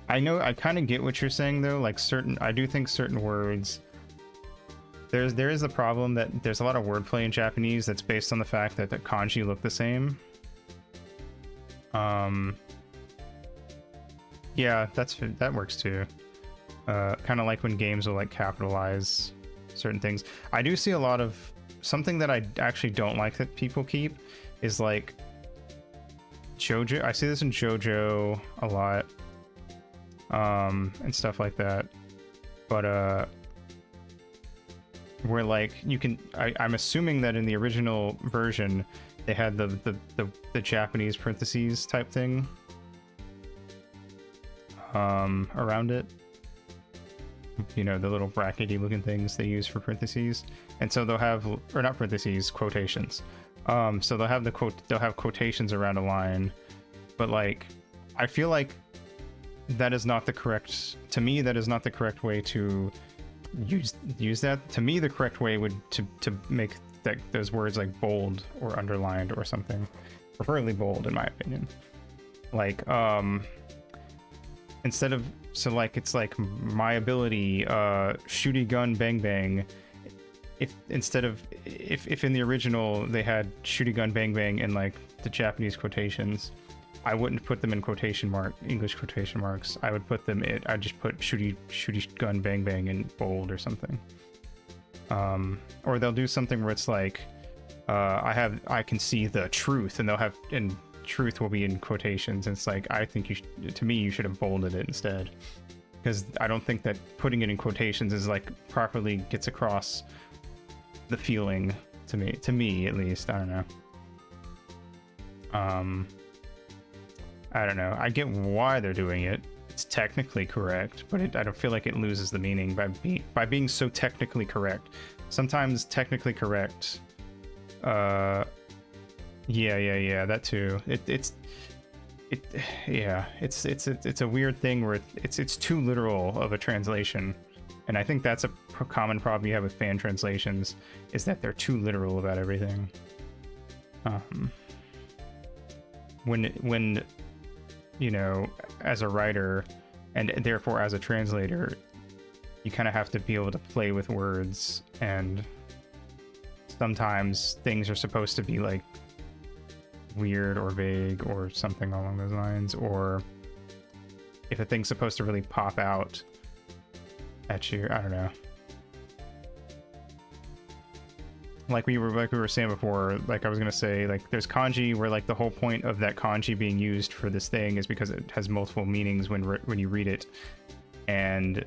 I know, I kind of get what you're saying though, like I do think certain words, there is a problem that there's a lot of wordplay in Japanese that's based on the fact that the kanji look the same. Yeah, that works too. Kind of like when games will like capitalize certain things. I do see a lot of, something that I actually don't like that people keep is like JoJo. I see this in JoJo a lot. And stuff like that, but where like you can, I'm assuming that in the original version they had the Japanese parentheses type thing around it, you know, the little brackety looking things they use for parentheses, and so they'll have, or not parentheses, quotations. So they'll have quotations around a line, but like I feel like that is not the correct, to me that is not the correct way to use that. To me the correct way would to make those words like bold or underlined or something, preferably bold in my opinion. Like, instead of, so like, it's like my ability, shooty gun bang bang. If instead of, if in the original they had shooty gun bang bang in like the Japanese quotations, I wouldn't put them in English quotation marks. I would put them in, I'd just put shooty gun bang bang in bold or something. Or they'll do something where it's like, I can see the truth, and they'll have, and truth will be in quotations, and it's like, I think to me you should have bolded it instead, because I don't think that putting it in quotations is like properly gets across the feeling to me at least. I don't know. I don't know. I get why they're doing it. It's technically correct, but I don't feel like it loses the meaning by being so technically correct. Sometimes technically correct, yeah, that too. It's a weird thing where it's too literal of a translation, and I think that's a common problem you have with fan translations, is that they're too literal about everything. When you know, as a writer and therefore as a translator, you kind of have to be able to play with words, and sometimes things are supposed to be like weird or vague or something along those lines, or if a thing's supposed to really pop out at you, I don't know. Like we were saying before, like I was gonna say, like there's kanji where like the whole point of that kanji being used for this thing is because it has multiple meanings when you read it, and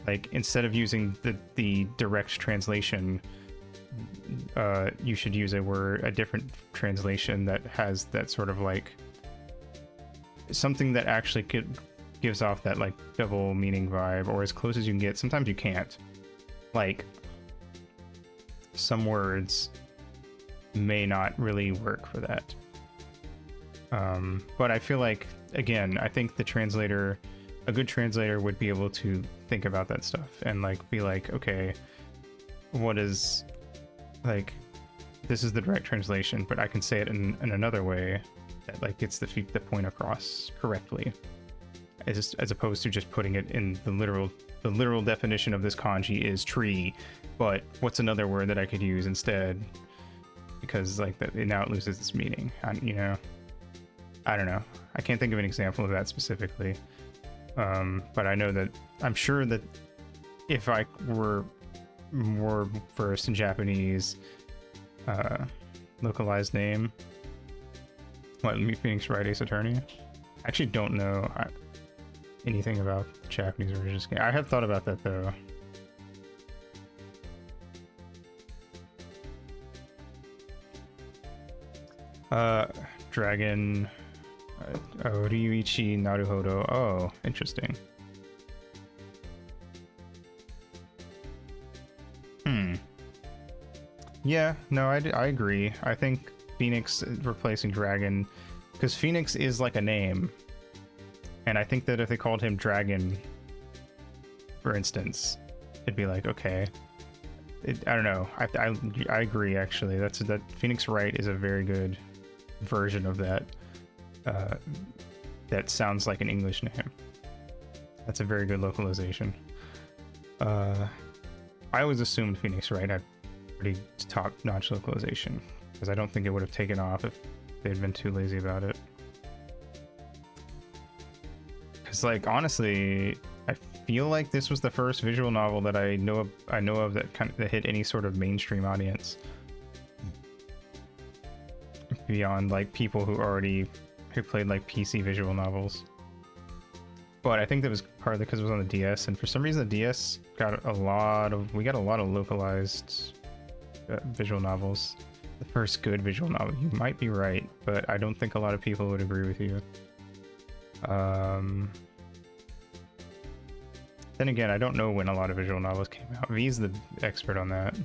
like instead of using the direct translation, you should use a different translation that has that sort of like something that actually gives off that like double meaning vibe, or as close as you can get. Sometimes you can't. Like some words may not really work for that. But I feel like, again, I think a good translator would be able to think about that stuff and like be like, okay, what is, like, this is the direct translation, but I can say it in another way that like gets the point across correctly, as opposed to just putting it in the literal definition of this kanji is tree, but what's another word that I could use instead? Because like that, now it loses its meaning. You know, I don't know. I can't think of an example of that specifically. But I know that I'm sure that if I were more versed in Japanese, localized name, what, Phoenix Wright Ace Attorney? I actually don't know anything about Japanese versions. I have thought about that though. Dragon, Ryuichi Naruhodo. Oh, interesting. Yeah, no, I agree. I think Phoenix replacing Dragon, because Phoenix is like a name, and I think that if they called him Dragon, for instance, it'd be like, okay. I don't know. I agree, actually. That Phoenix Wright is a very good version of that. That sounds like an English name. That's a very good localization. I always assumed Phoenix Wright had pretty top-notch localization, because I don't think it would have taken off if they'd been too lazy about it. Because, like, honestly, I feel like this was the first visual novel that I know of that hit any sort of mainstream audience beyond like people who played like PC visual novels. But I think that was partly because it was on the DS, and for some reason the DS got a lot of localized visual novels. The first good visual novel. You might be right, but I don't think a lot of people would agree with you. Then again, I don't know when a lot of visual novels came out. V's the expert on that.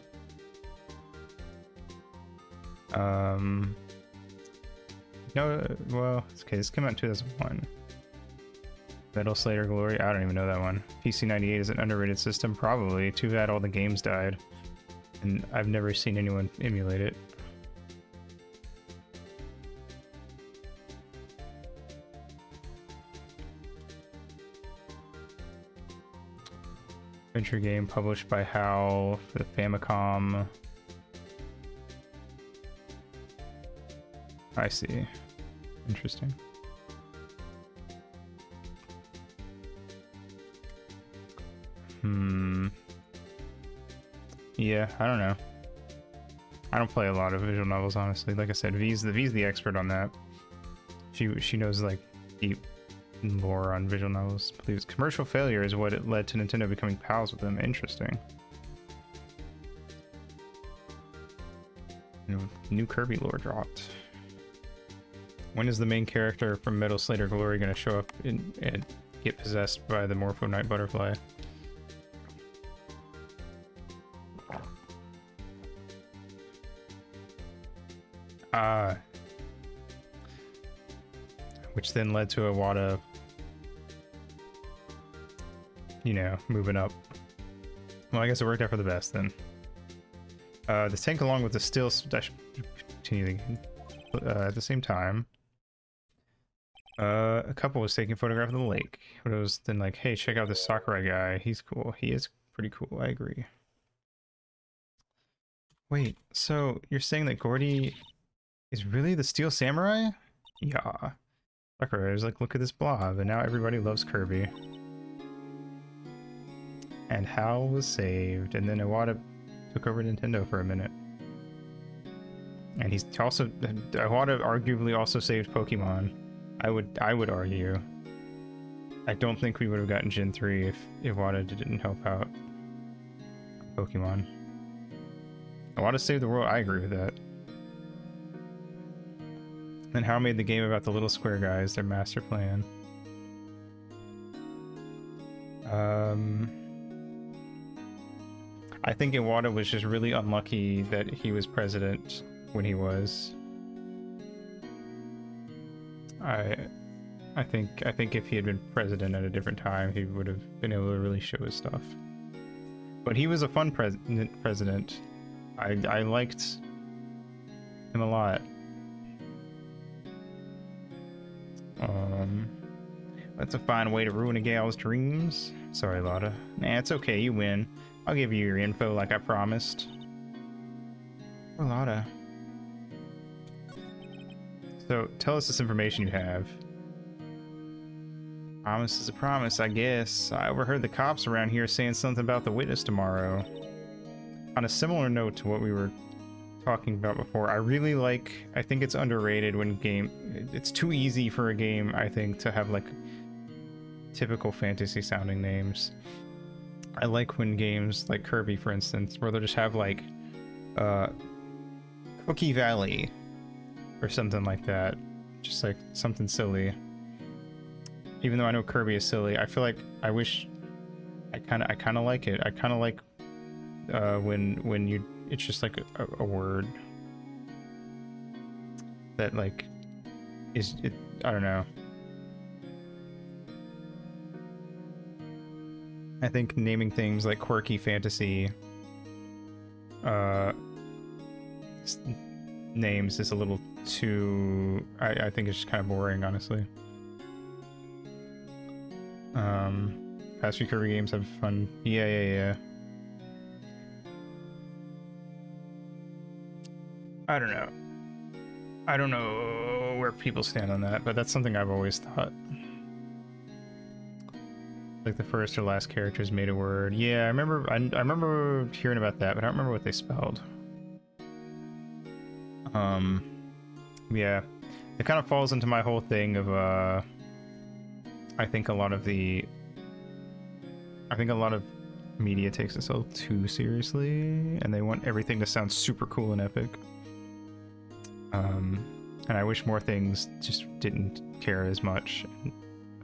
No, well, okay, this came out in 2001. Metal Slayer Glory, I don't even know that one. PC 98 is an underrated system, probably. Too bad all the games died. And I've never seen anyone emulate it. Adventure game published by HAL for the Famicom. I see. Interesting. Yeah, I don't know. I don't play a lot of visual novels, honestly. Like I said, V's the expert on that. She knows like deep lore on visual novels. Believes commercial failure is what it led to Nintendo becoming pals with them. Interesting. New Kirby lore dropped. When is the main character from Metal Slayer Glory going to show up and get possessed by the Morpho Knight Butterfly? Which then led to Iwata, you know, moving up. Well, I guess it worked out for the best then. The tank along with the still continuing at the same time. A couple was taking a photograph of the lake, but it was then like, hey, check out this Sakurai guy. He's cool. He is pretty cool. I agree. Wait, so you're saying that Gordy is really the Steel Samurai? Yeah. Sakurai was like, look at this blob, and now everybody loves Kirby. And Hal was saved, and then Iwata took over Nintendo for a minute. And he's also, Iwata arguably also saved Pokemon. I would argue. I don't think we would have gotten Gen 3 if Iwata didn't help out Pokemon. Iwata saved the world, I agree with that. And Hal made the game about the little square guys, their master plan. I think Iwata was just really unlucky that he was president when he was. I think if he had been president at a different time, he would have been able to really show his stuff. But he was a fun president. I liked him a lot. That's a fine way to ruin a gal's dreams. Sorry, Lotta. Nah, it's okay, you win. I'll give you your info like I promised. Poor Lotta. So, tell us this information you have. Promise is a promise, I guess. I overheard the cops around here saying something about the witness tomorrow. On a similar note to what we were talking about before, I think it's underrated when it's too easy for a game, I think, to have like typical fantasy sounding names. I like when games like Kirby, for instance, where they'll just have like Cookie Valley or something like that, just like something silly. Even though I know Kirby is silly, I feel like I kind of like it. I kind of like when it's just like a word that like I don't know. I think naming things like quirky fantasy names is a little too, I think it's just kind of boring, honestly. Past few Kirby games have fun. Yeah. I don't know where people stand on that, but that's something I've always thought. Like the first or last characters made a word. Yeah, I remember hearing about that, but I don't remember what they spelled. Yeah. It kind of falls into my whole thing of I think a lot of media takes itself too seriously, and they want everything to sound super cool and epic. And I wish more things just didn't care as much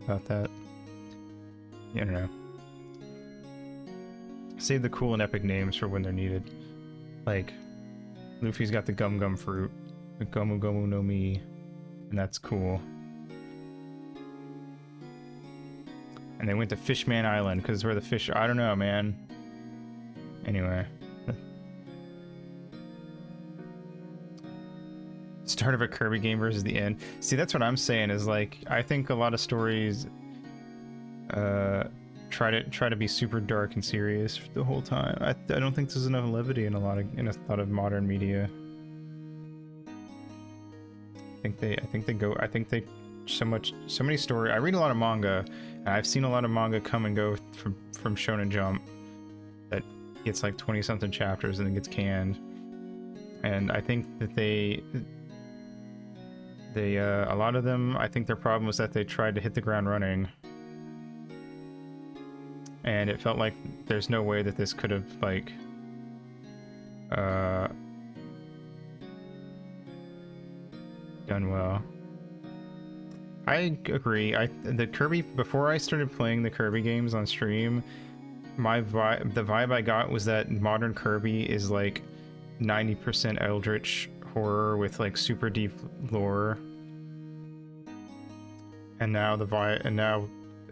about that. I don't know. Save the cool and epic names for when they're needed. Like, Luffy's got the Gum Gum fruit, the Gomu Gomu no Mi, and that's cool. And they went to Fishman Island because where the fish. I don't know, man. Anyway. Start of a Kirby game versus the end. See, that's what I'm saying is like, I think a lot of stories try to be super dark and serious the whole time. I don't think there's enough levity in a lot of modern media. I think they so many story. I read a lot of manga, and I've seen a lot of manga come and go from Shonen Jump that gets like 20 something chapters and then gets canned. And I think that they a lot of them, I think their problem was that they tried to hit the ground running. And it felt like there's no way that this could have like done well. I agree. The Kirby, before I started playing the Kirby games on stream, the vibe I got was that modern Kirby is like 90% eldritch horror with like super deep lore. And now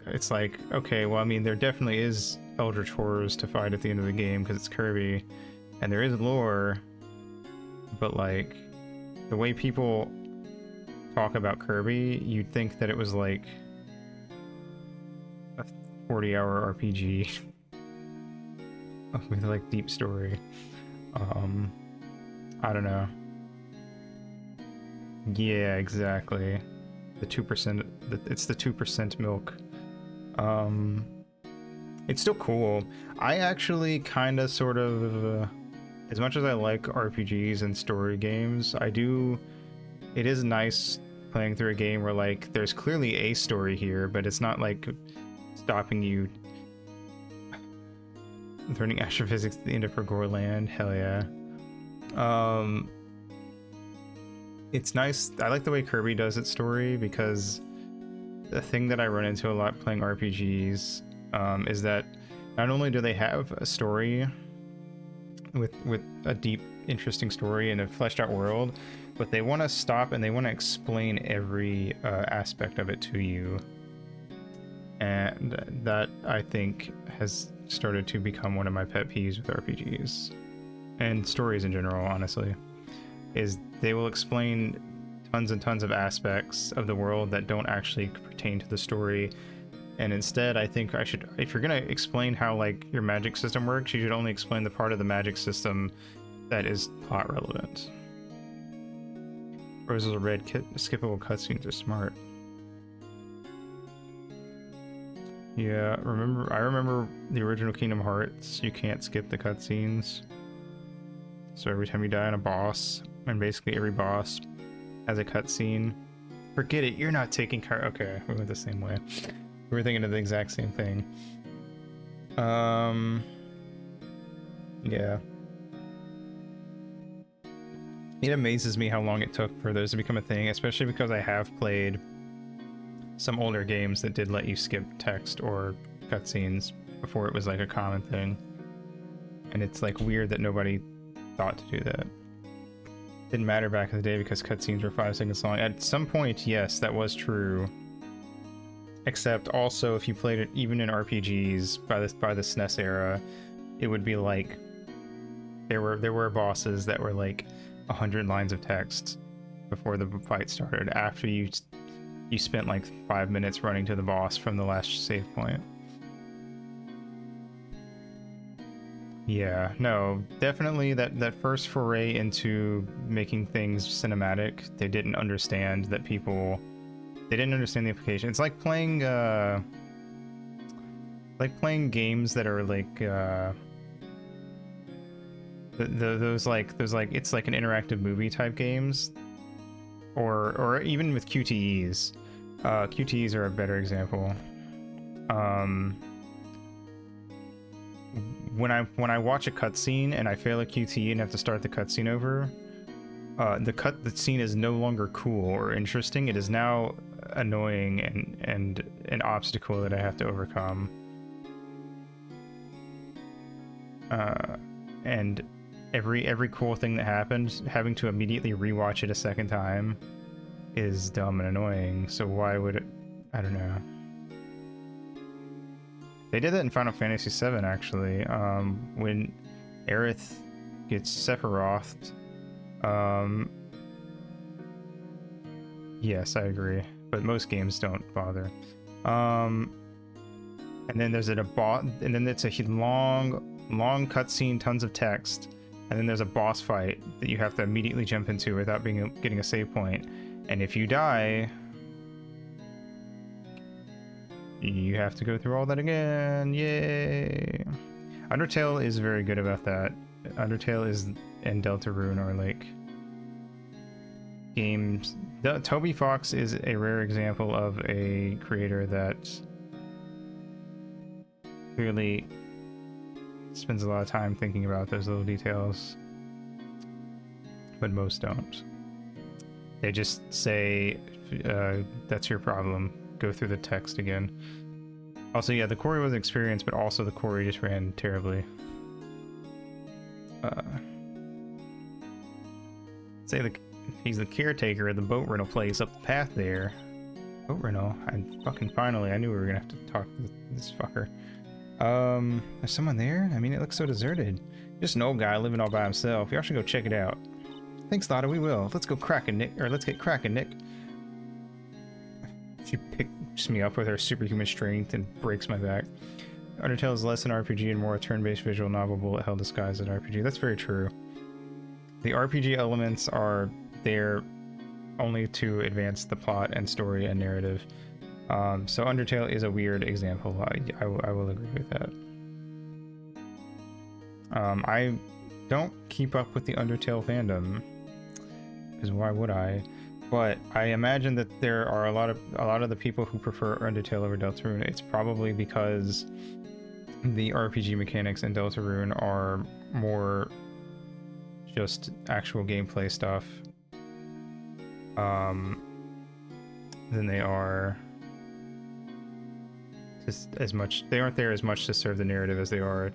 it's like, okay, well, I mean, there definitely is eldritch horrors to fight at the end of the game because it's Kirby, and there is lore, but like the way people talk about Kirby, you'd think that it was like a 40-hour RPG with like deep story. I don't know. Yeah, exactly. The 2%, it's the 2% milk. It's still cool. I actually kind of sort of, as much as I like RPGs and story games, it is nice playing through a game where like there's clearly a story here, but it's not like stopping you learning astrophysics at the end of Gorland. Hell yeah. It's nice. I like the way Kirby does its story, because the thing that I run into a lot playing RPGs is that not only do they have a story with a deep, interesting story and a fleshed out world, but they want to stop and they want to explain every aspect of it to you. And that, I think, has started to become one of my pet peeves with RPGs and stories in general, honestly, is they will explain tons and tons of aspects of the world that don't actually pertain to the story. And instead, I think if you're gonna explain how like your magic system works, you should only explain the part of the magic system that is plot relevant. Roses are red, skippable cutscenes are smart. Yeah, I remember the original Kingdom Hearts, you can't skip the cutscenes. So every time you die on a boss, and basically every boss has a cutscene. Forget it, you're not taking care. Okay, we went the same way. We were thinking of the exact same thing. Yeah. It amazes me how long it took for those to become a thing, especially because I have played some older games that did let you skip text or cutscenes before it was like a common thing. And it's like weird that nobody thought to do that. Didn't matter back in the day because cutscenes were 5 seconds long. At some point, yes, that was true. Except also, if you played it even in RPGs by the SNES era, it would be like there were bosses that were like 100 lines of text before the fight started. After you spent like 5 minutes running to the boss from the last save point. Yeah, no, definitely that first foray into making things cinematic, they didn't understand that they didn't understand the implication. It's like playing games that are like those it's like an interactive movie type games, or even with QTEs. QTEs are a better example. When I watch a cutscene and I fail a QTE and have to start the cutscene over, the scene is no longer cool or interesting. It is now annoying and an obstacle that I have to overcome. And every cool thing that happened, having to immediately rewatch it a second time is dumb and annoying. So why would it? I don't know. They did that in Final Fantasy VII, actually. When Aerith gets Sephiroth. Yes, I agree. But most games don't bother. and then there's a boss, and then it's a long cutscene, tons of text, and then there's a boss fight that you have to immediately jump into without getting a save point. And if you die, you have to go through all that again. Yay! Undertale is very good about that. Undertale and Deltarune are like games. Toby Fox is a rare example of a creator that clearly spends a lot of time thinking about those little details, but most don't. They just say, that's your problem. Go through the text again. Also, yeah, the quarry was an experience, but also the quarry just ran terribly. He's the caretaker of the boat rental place up the path there. Boat rental? Finally, I knew we were gonna have to talk to this fucker. There's someone there? I mean, it looks so deserted. Just an old guy living all by himself. Y'all should go check it out. Thanks, Lotta, we will. Let's get cracking, Nick. She picks me up with her superhuman strength and breaks my back. Undertale is less an RPG and more a turn-based visual novel bullet hell disguised as an RPG. That's very true. The RPG elements are there only to advance the plot and story and narrative. So Undertale is a weird example. I will agree with that. I don't keep up with the Undertale fandom, because why would I? But I imagine that there are a lot of the people who prefer Undertale over Deltarune. It's probably because the RPG mechanics in Deltarune are more just actual gameplay stuff than they are just as much. They aren't there as much to serve the narrative as they are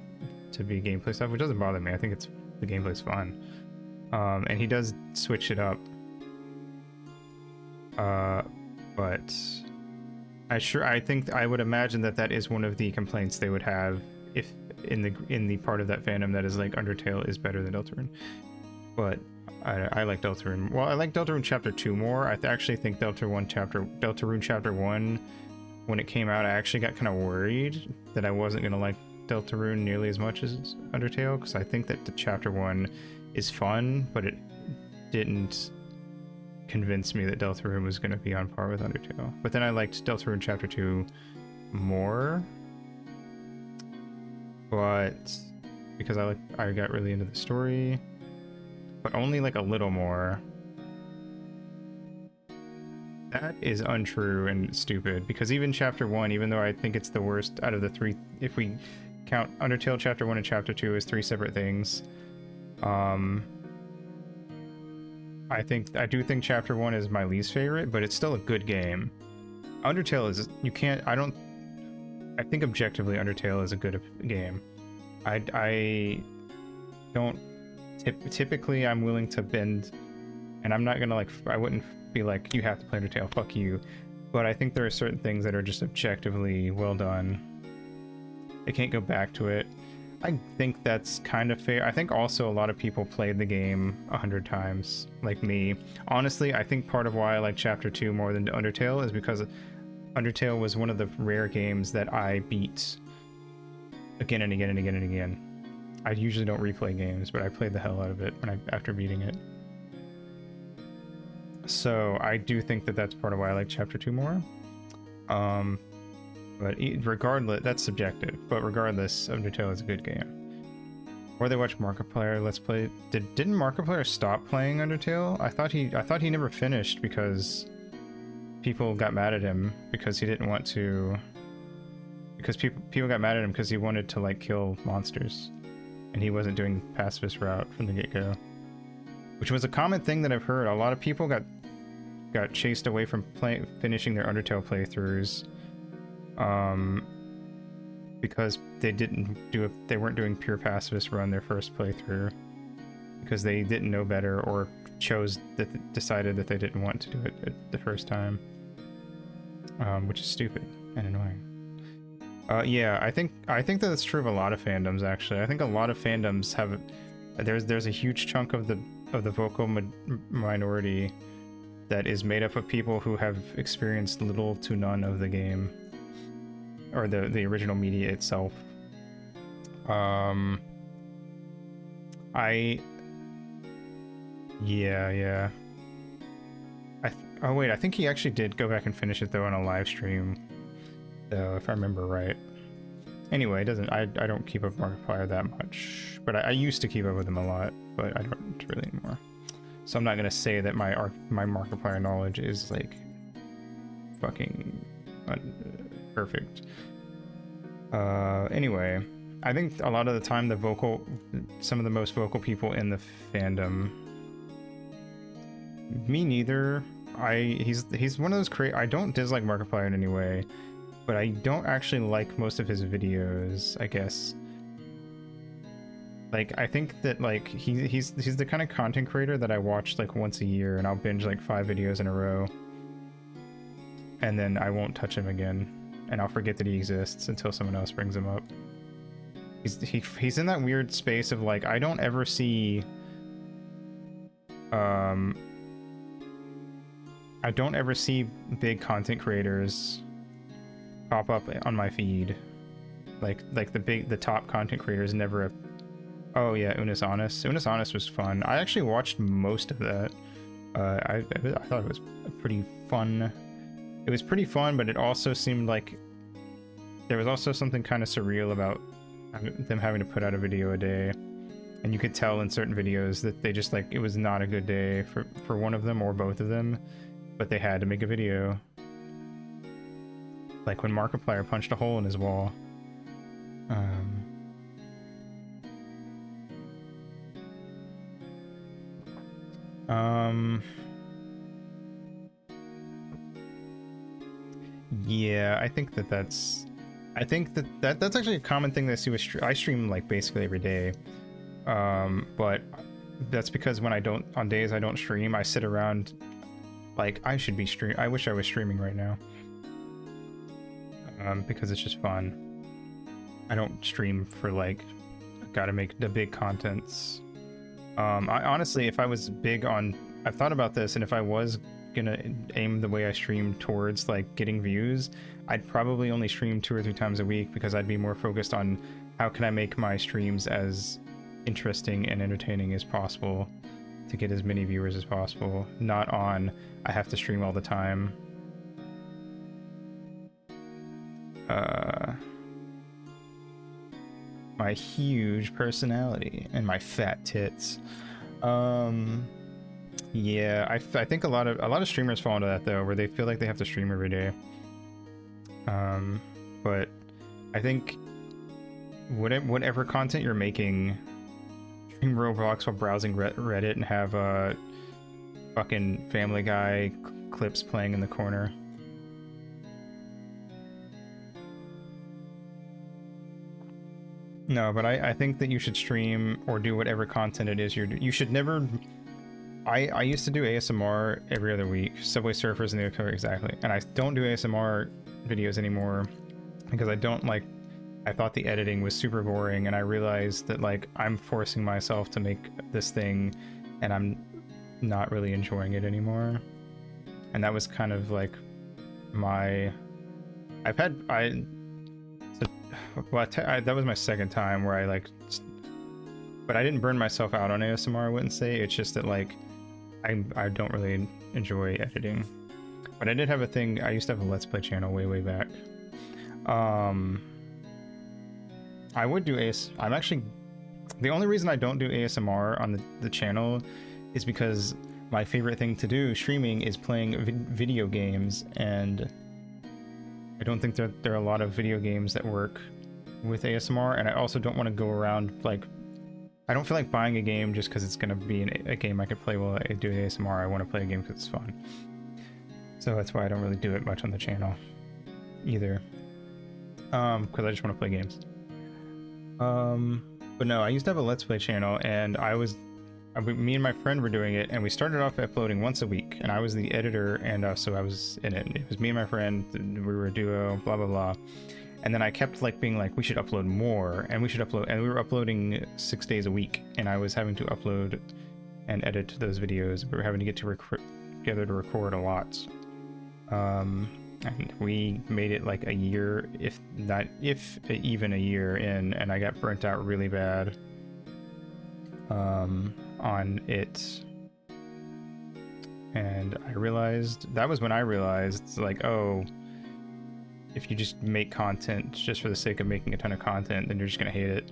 to be gameplay stuff, which doesn't bother me. I think the gameplay's fun, and he does switch it up. But I think I would imagine that is one of the complaints they would have if in the part of that fandom that is like Undertale is better than Deltarune. But I like Deltarune. Well, I like Deltarune Chapter 2 more. I actually think Deltarune Chapter 1, when it came out, I actually got kind of worried that I wasn't gonna like Deltarune nearly as much as Undertale, because I think that the Chapter 1 is fun, but it didn't convince me that Deltarune was going to be on par with Undertale. But then I liked Deltarune Chapter 2 more, but because I got really into the story, but only like a little more. That is untrue and stupid, because even Chapter 1, even though I think it's the worst out of the three, if we count Undertale Chapter 1 and Chapter 2 as three separate things, I do think Chapter 1 is my least favorite, but it's still a good game. Undertale is, I think objectively Undertale is a good game. I don't, typically I'm willing to bend, and I'm not gonna I wouldn't be like, you have to play Undertale, fuck you. But I think there are certain things that are just objectively well done. I can't go back to it. I think that's kind of fair. I think also a lot of people played the game 100 times, like me. Honestly, I think part of why I like Chapter 2 more than Undertale is because Undertale was one of the rare games that I beat again and again and again and again. I usually don't replay games, but I played the hell out of it after beating it. So I do think that that's part of why I like Chapter 2 more. But regardless, that's subjective. But regardless, Undertale is a good game. Or they watch Markiplier Let's Play. Didn't Markiplier stop playing Undertale? I thought he never finished because people got mad at him because he didn't want to. Because people got mad at him because he wanted to like kill monsters, and he wasn't doing pacifist route from the get-go, which was a common thing that I've heard. A lot of people got chased away from finishing their Undertale playthroughs. Because they weren't doing pure pacifist run their first playthrough, because they didn't know better or decided that they didn't want to do it the first time, which is stupid and annoying. Yeah, I think that it's true of a lot of fandoms. Actually, I think a lot of fandoms have there's a huge chunk of the vocal minority that is made up of people who have experienced little to none of the game. or the original media itself. Yeah. Oh wait, I think he actually did go back and finish it though on a live stream, though, if I remember right. Anyway, it doesn't. I don't keep up with Markiplier that much, but I used to keep up with him a lot, but I don't really anymore. So I'm not gonna say that my Markiplier knowledge is like fucking perfect. Anyway, I think a lot of the time some of the most vocal people in the fandom. Me neither. He's one of those I don't dislike Markiplier in any way, but I don't actually like most of his videos, I guess. Like, I think that like he's the kind of content creator that I watch like once a year, and I'll binge like 5 videos in a row, and then I won't touch him again, and I'll forget that he exists until someone else brings him up. He's in that weird space of like, I don't ever see I don't ever see big content creators pop up on my feed. Like the top content creators never. Oh yeah, Unis Honest. Unis Honest was fun. I actually watched most of that. I thought it was pretty fun. It was pretty fun, but it also seemed like there was also something kind of surreal about them having to put out a video a day. And you could tell in certain videos that they just like, it was not a good day for one of them or both of them, but they had to make a video. Like when Markiplier punched a hole in his wall. Yeah, I think that's actually a common thing that I see with I stream like basically every day. But that's because when on days I don't stream, I sit around like I wish I was streaming right now. Because it's just fun. I don't stream for like, gotta make the big contents. I honestly, if I was big on, I've thought about this, and if I was gonna aim the way I stream towards like getting views, I'd probably only stream 2 or 3 times a week, because I'd be more focused on how can I make my streams as interesting and entertaining as possible to get as many viewers as possible, not on I have to stream all the time. My huge personality and my fat tits. Yeah, I think a lot of streamers fall into that though, where they feel like they have to stream every day. But I think whatever content you're making, stream Roblox while browsing Reddit and have fucking Family Guy clips playing in the corner. No, but I think that you should stream or do whatever content it is you should never. I used to do ASMR every other week, Subway Surfers and the other exactly, and I don't do ASMR videos anymore because I thought the editing was super boring, and I realized that like I'm forcing myself to make this thing and I'm not really enjoying it anymore. And that was kind of like that was my second time where I like, but I didn't burn myself out on ASMR, I wouldn't say. It's just that like I don't really enjoy editing. But I did have a thing, I used to have a Let's Play channel way back. I would do I'm actually, the only reason I don't do ASMR on the channel is because my favorite thing to do streaming is playing video games, and I don't think there are a lot of video games that work with ASMR, and I also don't want to go around like, I don't feel like buying a game just because it's going to be a game I could play while I do ASMR. I want to play a game because it's fun. So that's why I don't really do it much on the channel either. Because I just want to play games. But no, I used to have a Let's Play channel, and me and my friend were doing it, and we started off uploading once a week, and I was the editor, and so I was in it. It was me and my friend, we were a duo, blah blah blah. And then I kept like being like, we should upload more, and we should upload, and we were uploading 6 days a week, and I was having to upload and edit those videos. We were having to get together to record a lot. And And we made it like a year, if even a year in, and I got burnt out really bad on it. And I realized, that was when I realized, like, oh, if you just make content just for the sake of making a ton of content, then you're just gonna hate it.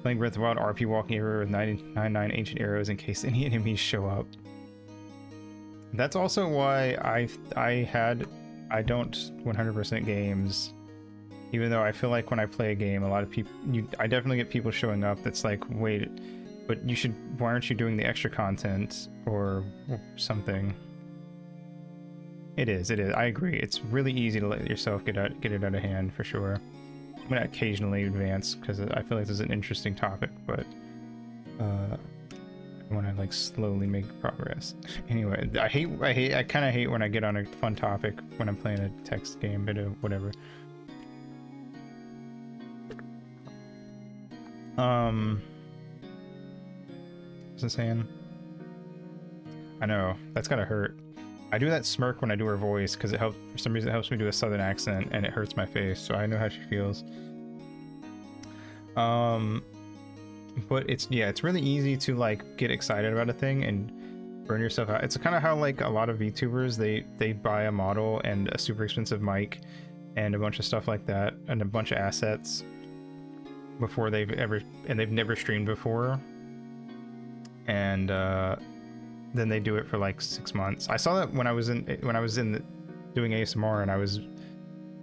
Playing Breath of the Wild, RP walking everywhere with 99 ancient arrows in case any enemies show up. That's also why I don't 100% games, even though I feel like when I play a game, a lot of people, I definitely get people showing up that's like, wait, but why aren't you doing the extra content or something? It is, I agree. It's really easy to let yourself get it out of hand, for sure. I'm gonna occasionally advance because I feel like this is an interesting topic, but I want to like slowly make progress. Anyway, I kind of hate when I get on a fun topic when I'm playing a text game, but whatever. What's it saying? I know, that's gotta hurt. I do that smirk when I do her voice because for some reason it helps me do a southern accent and it hurts my face, so I know how she feels. But it's really easy to like get excited about a thing and burn yourself out. It's kind of how like a lot of VTubers, they buy a model and a super expensive mic and a bunch of stuff like that and a bunch of assets before they've never streamed before, and then they do it for like 6 months. I saw that when I was doing ASMR, and I was,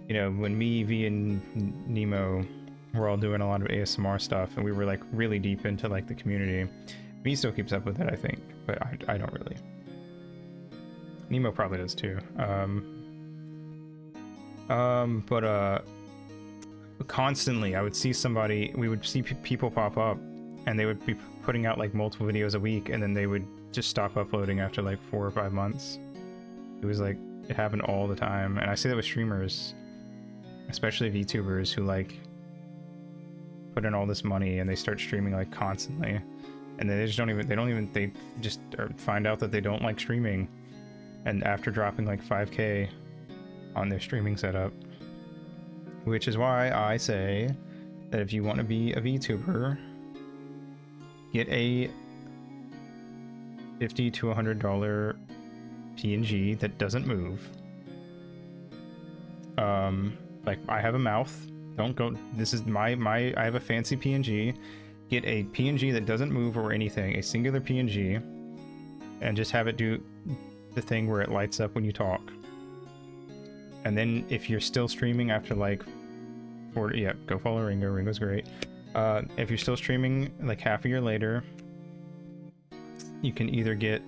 when me, V, and Nemo were all doing a lot of ASMR stuff, and we were like really deep into like the community. V still keeps up with it, I think, but I don't really. Nemo probably does too. But constantly I would see we would see people pop up, and they would be putting out like multiple videos a week, and then they would just stop uploading after like 4 or 5 months. It was like, it happened all the time, and I see that with streamers, especially VTubers who like put in all this money and they start streaming like constantly, and they just find out that they don't like streaming, and after dropping like 5K on their streaming setup, which is why I say that if you want to be a VTuber, get a $50 to $100 PNG that doesn't move. Like, I have a mouth. Don't go. This is I have a fancy PNG. Get a PNG that doesn't move or anything, a singular PNG, and just have it do the thing where it lights up when you talk. And then if you're still streaming after like, go follow Ringo. Ringo's great. If you're still streaming like half a year later, you can either get,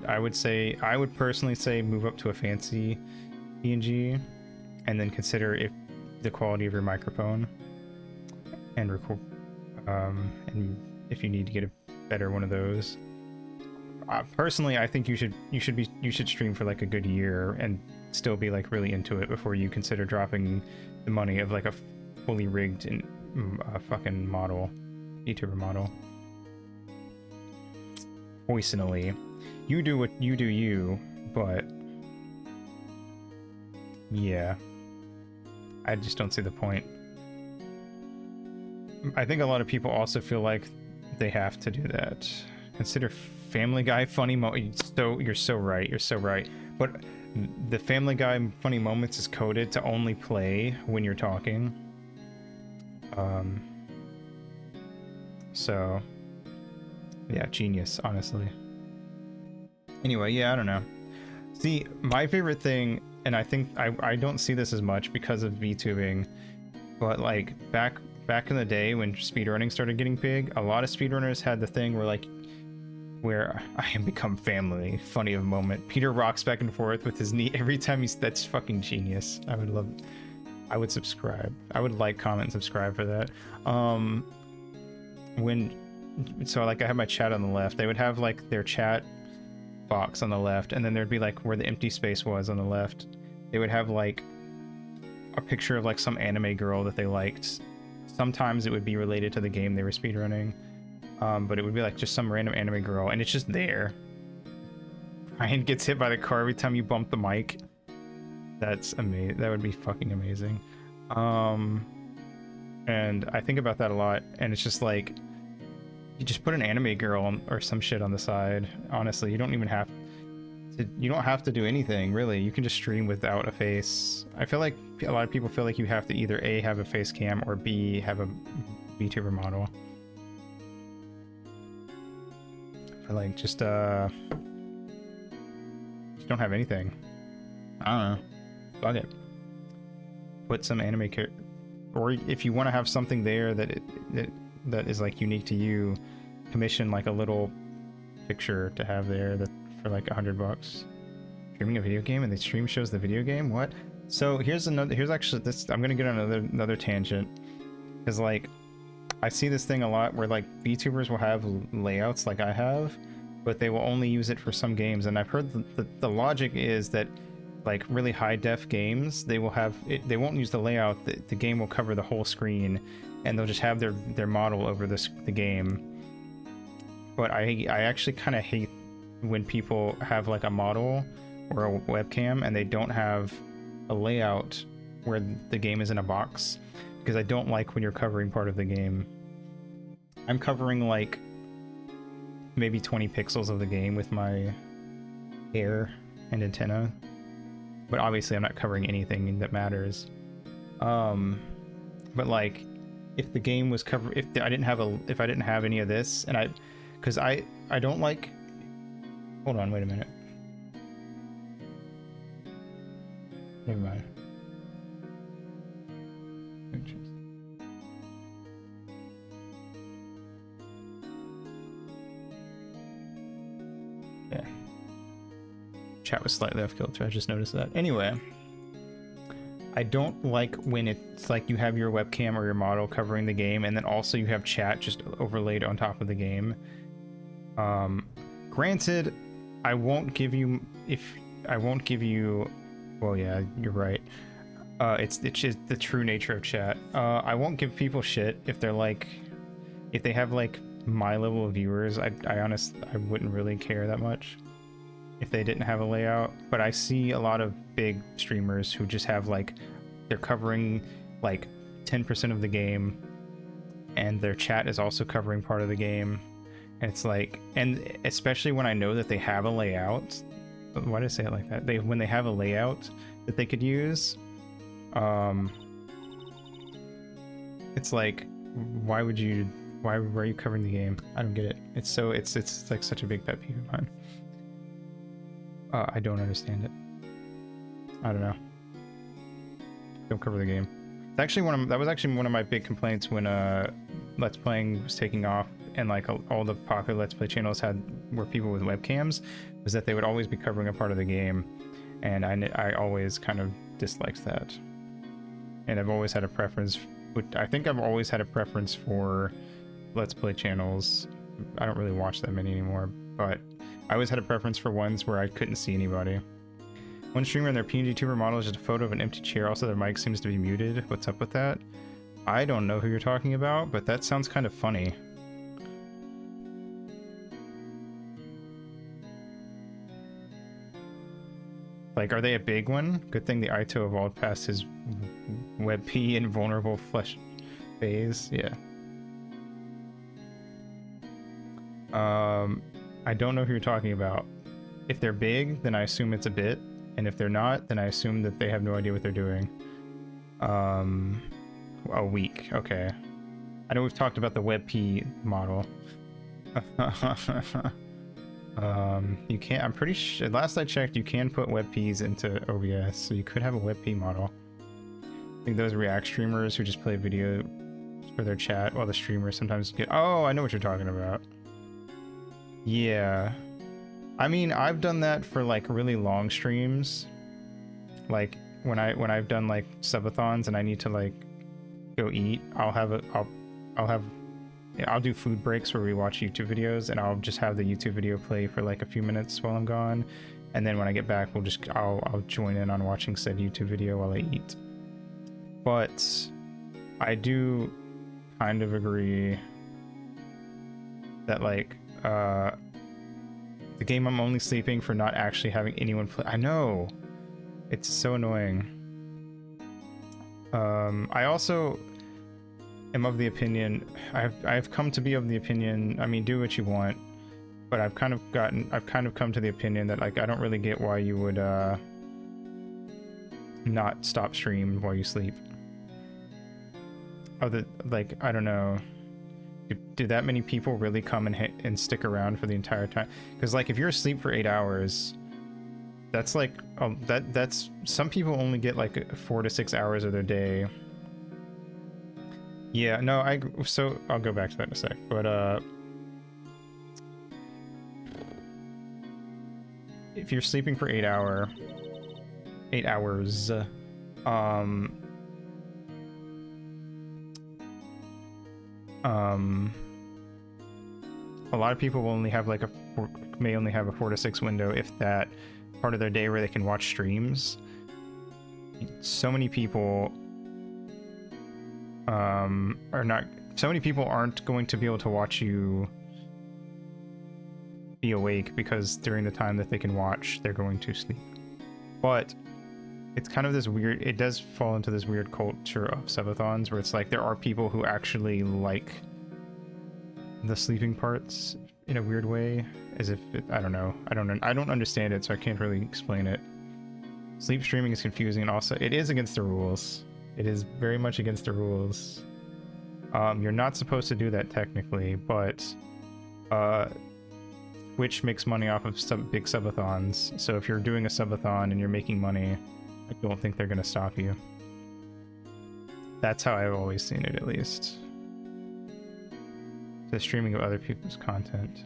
I would personally say move up to a fancy PNG, and then consider if the quality of your microphone and record, and if you need to get a better one of those. Personally, I think you should stream for like a good year and still be like really into it before you consider dropping the money of like a fully rigged and fucking model, YouTuber model. Poisonally, you do what you do, but yeah, I just don't see the point. I think a lot of people also feel like they have to do that. Consider Family Guy funny moments. You're so right. But the Family Guy funny moments is coded to only play when you're talking. So yeah, genius, honestly. Anyway, yeah, I don't know. See, my favorite thing, and I think I don't see this as much because of VTubing, but like back in the day when speedrunning started getting big, a lot of speedrunners had the thing where I am become family, funny of a moment. Peter rocks back and forth with his knee every time that's fucking genius. I would subscribe. I would like, comment, and subscribe for that. So like I have my chat on the left, they would have like their chat box on the left, and then there'd be like where the empty space was on the left, they would have like a picture of like some anime girl that they liked. Sometimes it would be related to the game they were speedrunning, but it would be like just some random anime girl, and it's just there. Ryan gets hit by the car every time you bump the mic. That's amazing. That would be fucking amazing. And I think about that a lot, and it's just like, you just put an anime girl or some shit on the side. Honestly, you don't even have to, you don't have to do anything really. You can just stream without a face. I feel like a lot of people feel like you have to either A, have a face cam, or B, have a VTuber model. Or like just don't have anything. I don't know. Fuck it. Put some anime character, or if you want to have something there that that is like unique to you, commission like a little picture to have there that for like $100. Streaming a video game and the stream shows the video game. What? So here's actually this. I'm gonna get on another tangent, because like I see this thing a lot where like VTubers will have layouts like I have, but they will only use it for some games. And I've heard the logic is that like really high def games, they will have it, they won't use the layout. The game will cover the whole screen, and they'll just have their model over the game. But I actually kind of hate when people have like a model or a webcam and they don't have a layout where the game is in a box, because I don't like when you're covering part of the game. I'm covering like maybe 20 pixels of the game with my hair and antenna, but obviously I'm not covering anything that matters. But like if the game was covered, if I didn't have any of this, and because I don't like, hold on, wait a minute, never mind. Yeah, chat was slightly off kilter, I just noticed that. Anyway, I don't like when it's like you have your webcam or your model covering the game, and then also you have chat just overlaid on top of the game. Granted, I won't give you, well, yeah, you're right. It's just the true nature of chat. I won't give people shit if they're like, if they have like my level of viewers. I wouldn't really care that much if they didn't have a layout. But I see a lot of big streamers who just have like, they're covering like 10% of the game, and their chat is also covering part of the game. And it's like, and especially when I know that they have a layout. Why did I say it like that? When they have a layout that they could use, it's like, why are you covering the game? I don't get it. It's like such a big pet peeve of mine. I don't understand it. I don't know. Don't cover the game. It's actually that was actually one of my big complaints when Let's Playing was taking off, and like all the popular Let's Play channels were people with webcams, was that they would always be covering a part of the game, and I always kind of disliked that. And I've always had a preference. I think I've always had a preference for Let's Play channels. I don't really watch that many anymore, but I always had a preference for ones where I couldn't see anybody. One streamer and their PNG tuber model is just a photo of an empty chair. Also, their mic seems to be muted. What's up with that? I don't know who you're talking about, but that sounds kind of funny. Like, are they a big one? Good thing the Aito evolved past his WebP and vulnerable flesh phase. Yeah. I don't know who you're talking about. If they're big, then I assume it's a bit. And if they're not, then I assume that they have no idea what they're doing. A week. Okay. I know we've talked about the WebP model. You can't, I'm pretty sure, last I checked, you can put WebPs into OBS, so you could have a WebP model. I think those React streamers who just play video for their chat while the streamers sometimes get, oh, I know what you're talking about. Yeah. I mean, I've done that for like really long streams. Like when I've done like subathons and I need to like go eat, I'll do food breaks where we watch YouTube videos, and I'll just have the YouTube video play for like a few minutes while I'm gone, and then when I get back, I'll join in on watching said YouTube video while I eat. But I do kind of agree that like the game I'm only sleeping for not actually having anyone play. I know. It's so annoying. I also am of the opinion, I've come to be of the opinion, I mean, do what you want, but I've kind of come to the opinion that, like, I don't really get why you would not stop stream while you sleep. Like, I don't know, do that many people really come and stick around for the entire time? Because, like, if you're asleep for 8 hours, that's like that's some people only get like 4 to 6 hours of their day. Yeah, no, so I'll go back to that in a sec, but if you're sleeping for 8 hours, a lot of people will only have like may only have a 4 to 6 window, if that, part of their day where they can watch streams. So many people aren't going to be able to watch you be awake, because during the time that they can watch, they're going to sleep. But it's kind of this weird, it does fall into this weird culture of subathons where it's like there are people who actually like the sleeping parts in a weird way, as if I don't know, I don't understand it, so I can't really explain it. Sleep streaming is confusing, and also it is against the rules. It is very much against the rules. You're not supposed to do that technically, but Twitch makes money off of big subathons, so if you're doing a subathon and you're making money, I don't think they're gonna stop you. That's how I've always seen it, at least. The streaming of other people's content.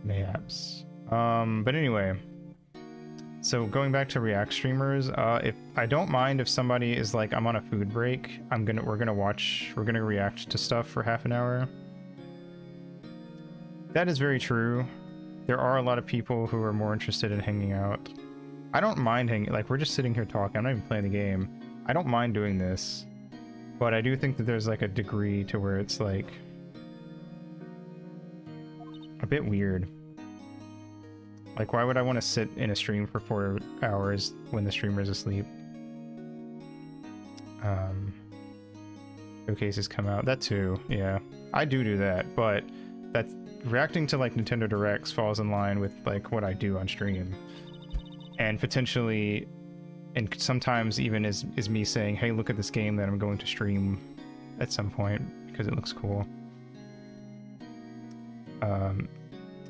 Mayhaps. But anyway, so going back to React streamers, if I don't mind if somebody is like, I'm on a food break, we're gonna react to stuff for half an hour. That is very true. There are a lot of people who are more interested in hanging out. I don't mind like, we're just sitting here talking, I'm not even playing the game. I don't mind doing this, but I do think that there's like a degree to where it's like a bit weird. Like, why would I want to sit in a stream for 4 hours when the streamer's asleep? Showcases come out, that too, yeah. I do that, but that's reacting to like Nintendo Directs falls in line with like what I do on stream. And potentially, and sometimes even is me saying, hey, look at this game that I'm going to stream at some point because it looks cool.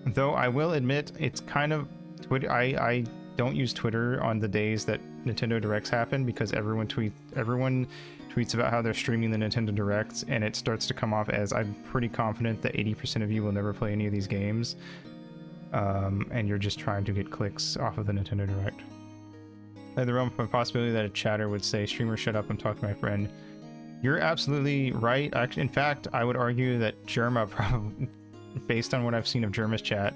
Though I will admit, it's kind of I don't use Twitter on the days that Nintendo Directs happen, because everyone tweets about how they're streaming the Nintendo Directs, and it starts to come off as, I'm pretty confident that 80% of you will never play any of these games, and you're just trying to get clicks off of the Nintendo Direct. Like the realm of possibility that a chatter would say, streamer shut up, I'm talking to my friend. You're absolutely right. Actually, in fact, I would argue that Jerma probably, based on what I've seen of Jerma's chat,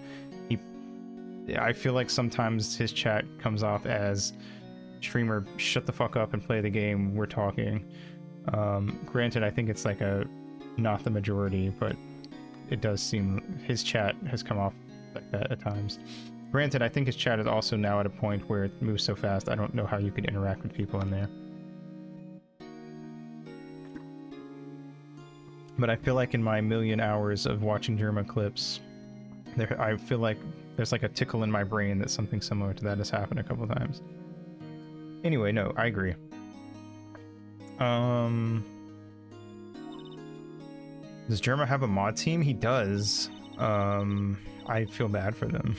I feel like sometimes his chat comes off as, streamer, shut the fuck up and play the game, we're talking. Granted, I think it's like not the majority, but it does seem his chat has come off like that at times. Granted, I think his chat is also now at a point where it moves so fast, I don't know how you could interact with people in there. But I feel like in my million hours of watching Germa clips, I feel like there's like a tickle in my brain that something similar to that has happened a couple times. Anyway, no, I agree. Does Germa have a mod team? He does. I feel bad for them.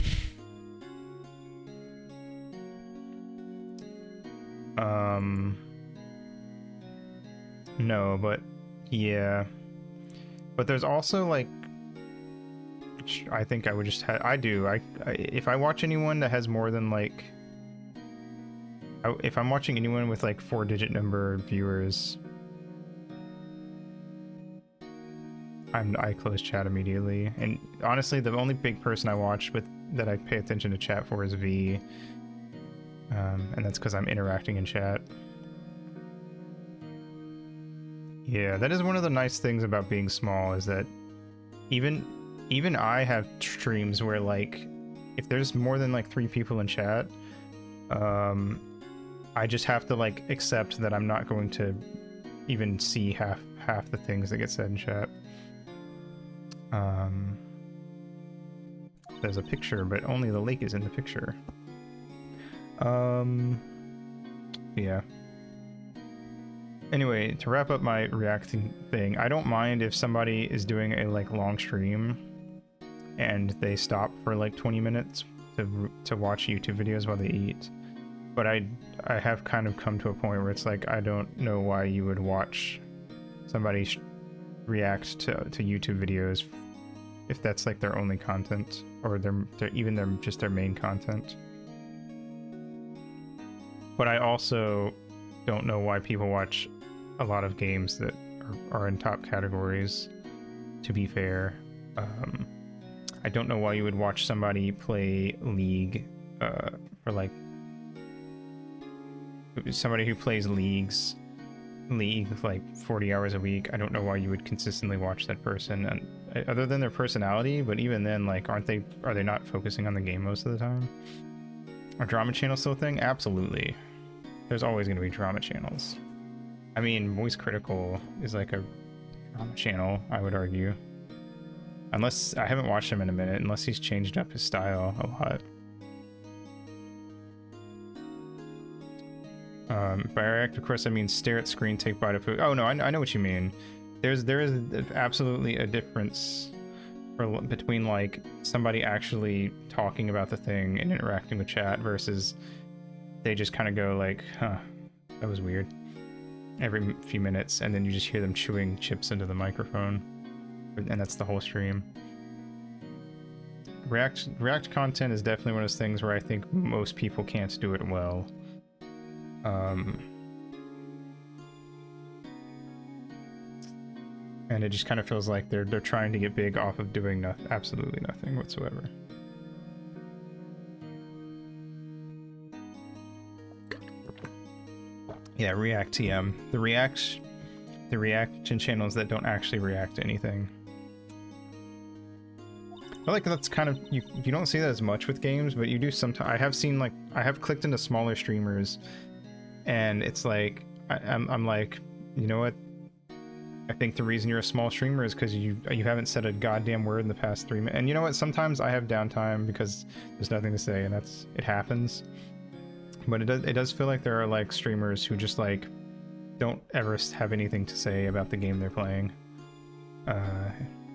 No, but yeah. But there's also like, I think I would just have, if I watch anyone that has more than like, if I'm watching anyone with like 4-digit number viewers, I close chat immediately. And honestly, the only big person I watch with that I pay attention to chat for is V, and that's because I'm interacting in chat. Yeah, that is one of the nice things about being small, is that even I have streams where like, if there's more than like 3 people in chat, I just have to like accept that I'm not going to even see half the things that get said in chat. There's a picture, but only the lake is in the picture. Yeah. Anyway, to wrap up my reacting thing, I don't mind if somebody is doing a like long stream and they stop for like 20 minutes to watch YouTube videos while they eat. But I have kind of come to a point where it's like, I don't know why you would watch somebody react to YouTube videos if that's like their only content, or just their main content. But I also don't know why people watch a lot of games that are in top categories, to be fair. I don't know why you would watch somebody play League for like somebody who plays League like 40 hours a week. I don't know why you would consistently watch that person, and other than their personality, but even then, like, are they not focusing on the game most of the time? Are drama channels still a thing? Absolutely. There's always going to be drama channels. I mean, Voice Critical is like a drama channel, I would argue. Unless, I haven't watched him in a minute, unless he's changed up his style a lot. By react, of course, I mean stare at screen, take bite of food. Oh no, I know what you mean. There is absolutely a difference between like somebody actually talking about the thing and interacting with chat versus they just kind of go like, huh, that was weird, every few minutes, and then you just hear them chewing chips into the microphone, and that's the whole stream. React content is definitely one of those things where I think most people can't do it well. And it just kind of feels like they're trying to get big off of doing absolutely nothing whatsoever. Yeah, React TM. The reaction channels that don't actually react to anything. I feel like that's kind of, you don't see that as much with games, but you do sometimes. I have clicked into smaller streamers, and it's like I'm like, you know what? I think the reason you're a small streamer is because you haven't said a goddamn word in the past 3 minutes. And you know what? Sometimes I have downtime because there's nothing to say, and it happens. But it does feel like there are like streamers who just like don't ever have anything to say about the game they're playing,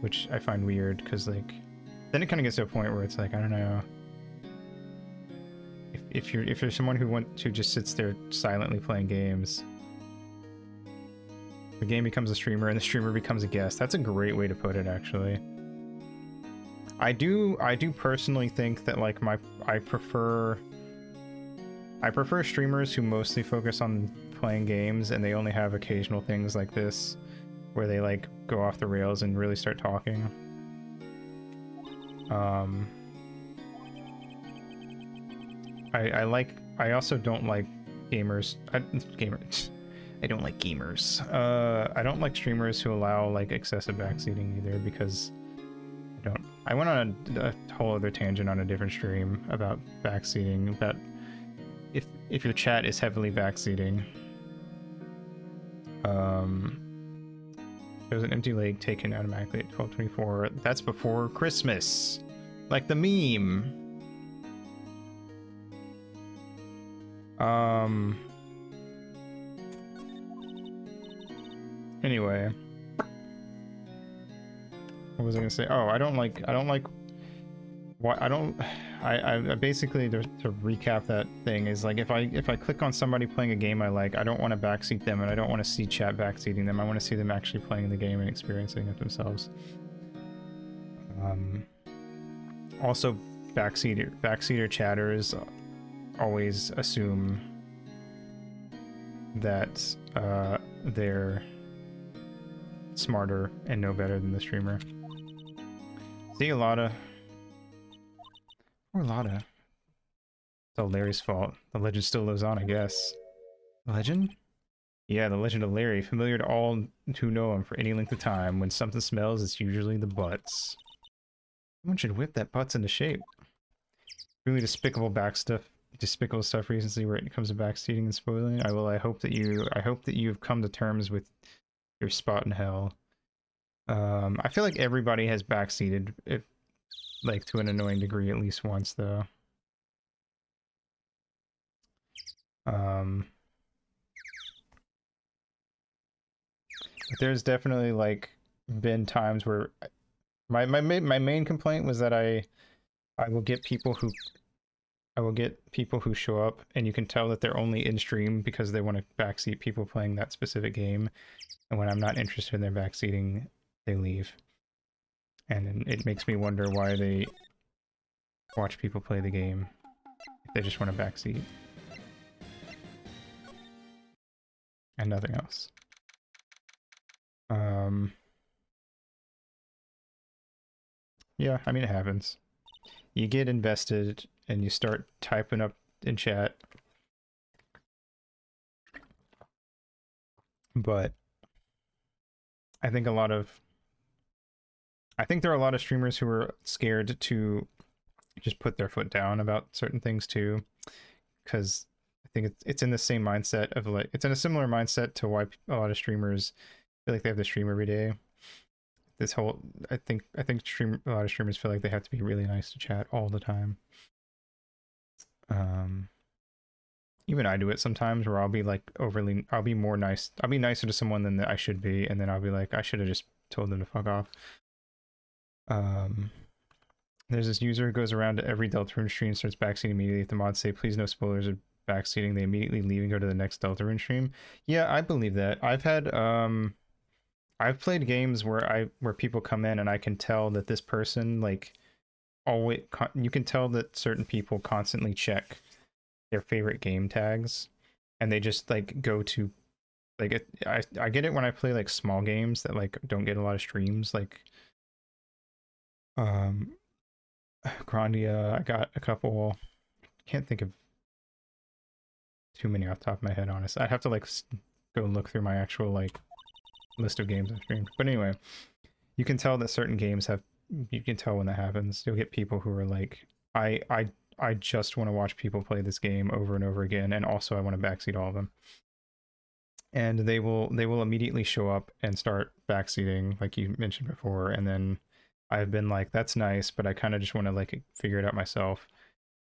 which I find weird, because like then it kind of gets to a point where it's like, I don't know, if you're someone who just sits there silently playing games, the game becomes a streamer and the streamer becomes a guest. That's a great way to put it, actually. I do personally think that like I prefer streamers who mostly focus on playing games and they only have occasional things like this where they like go off the rails and really start talking. I also don't like gamers. I don't like gamers. I don't like streamers who allow like excessive backseating either, because I went on a whole other tangent on a different stream about backseating, about if your chat is heavily backseating. There's an empty lake taken automatically at 12:24. That's before Christmas, like the meme. Anyway, what was I gonna say? Oh, I basically, to recap that thing, is like if I click on somebody playing a game I like, I don't want to backseat them, and I don't want to see chat backseating them. I want to see them actually playing the game and experiencing it themselves. Also, backseater chatters always assume that they're smarter and know better than the streamer. See, Lotta. Poor Lotta. It's all Larry's fault. The legend still lives on, I guess. The legend? Yeah, the legend of Larry, familiar to all who know him for any length of time. When something smells, it's usually the butts. Someone should whip that butts into shape. Really despicable backstuff despicable stuff recently where it comes to backseating and spoiling. I hope that you've come to terms with your spot in hell. I feel like everybody has backseated it, like to an annoying degree at least once though. But there's definitely like been times where my main complaint was that I will get people who show up and you can tell that they're only in stream because they want to backseat people playing that specific game, and when I'm not interested in their backseating, they leave. And it makes me wonder why they watch people play the game if they just want to backseat and nothing else. Yeah, I mean, it happens. You get invested and you start typing up in chat. But I think there are a lot of streamers who are scared to just put their foot down about certain things too, because I think it's in the same mindset of like, it's in a similar mindset to why a lot of streamers feel like they have to stream every day. This whole, I think a lot of streamers feel like they have to be really nice to chat all the time. Even I do it sometimes where I'll be like I'll be nicer to someone than I should be, and then I'll be like, I should have just told them to fuck off. There's this user who goes around to every Deltarune stream, starts backseating immediately. If the mods say, please no spoilers or backseating, they immediately leave and go to the next Deltarune stream. Yeah, I believe that. I've played games where people come in and I can tell that this person, like, you can tell that certain people constantly check their favorite game tags, and they just like go to like I get it when I play like small games that like don't get a lot of streams, like Grandia. I got a couple, can't think of too many off the top of my head, honest. I'd have to like go and look through my actual like list of games I've streamed. But anyway, you can tell that certain games have, you can tell when that happens. You'll get people who are like, I just want to watch people play this game over and over again, and also I want to backseat all of them. And they will immediately show up and start backseating, like you mentioned before, and then I've been like, that's nice, but I kind of just want to like figure it out myself.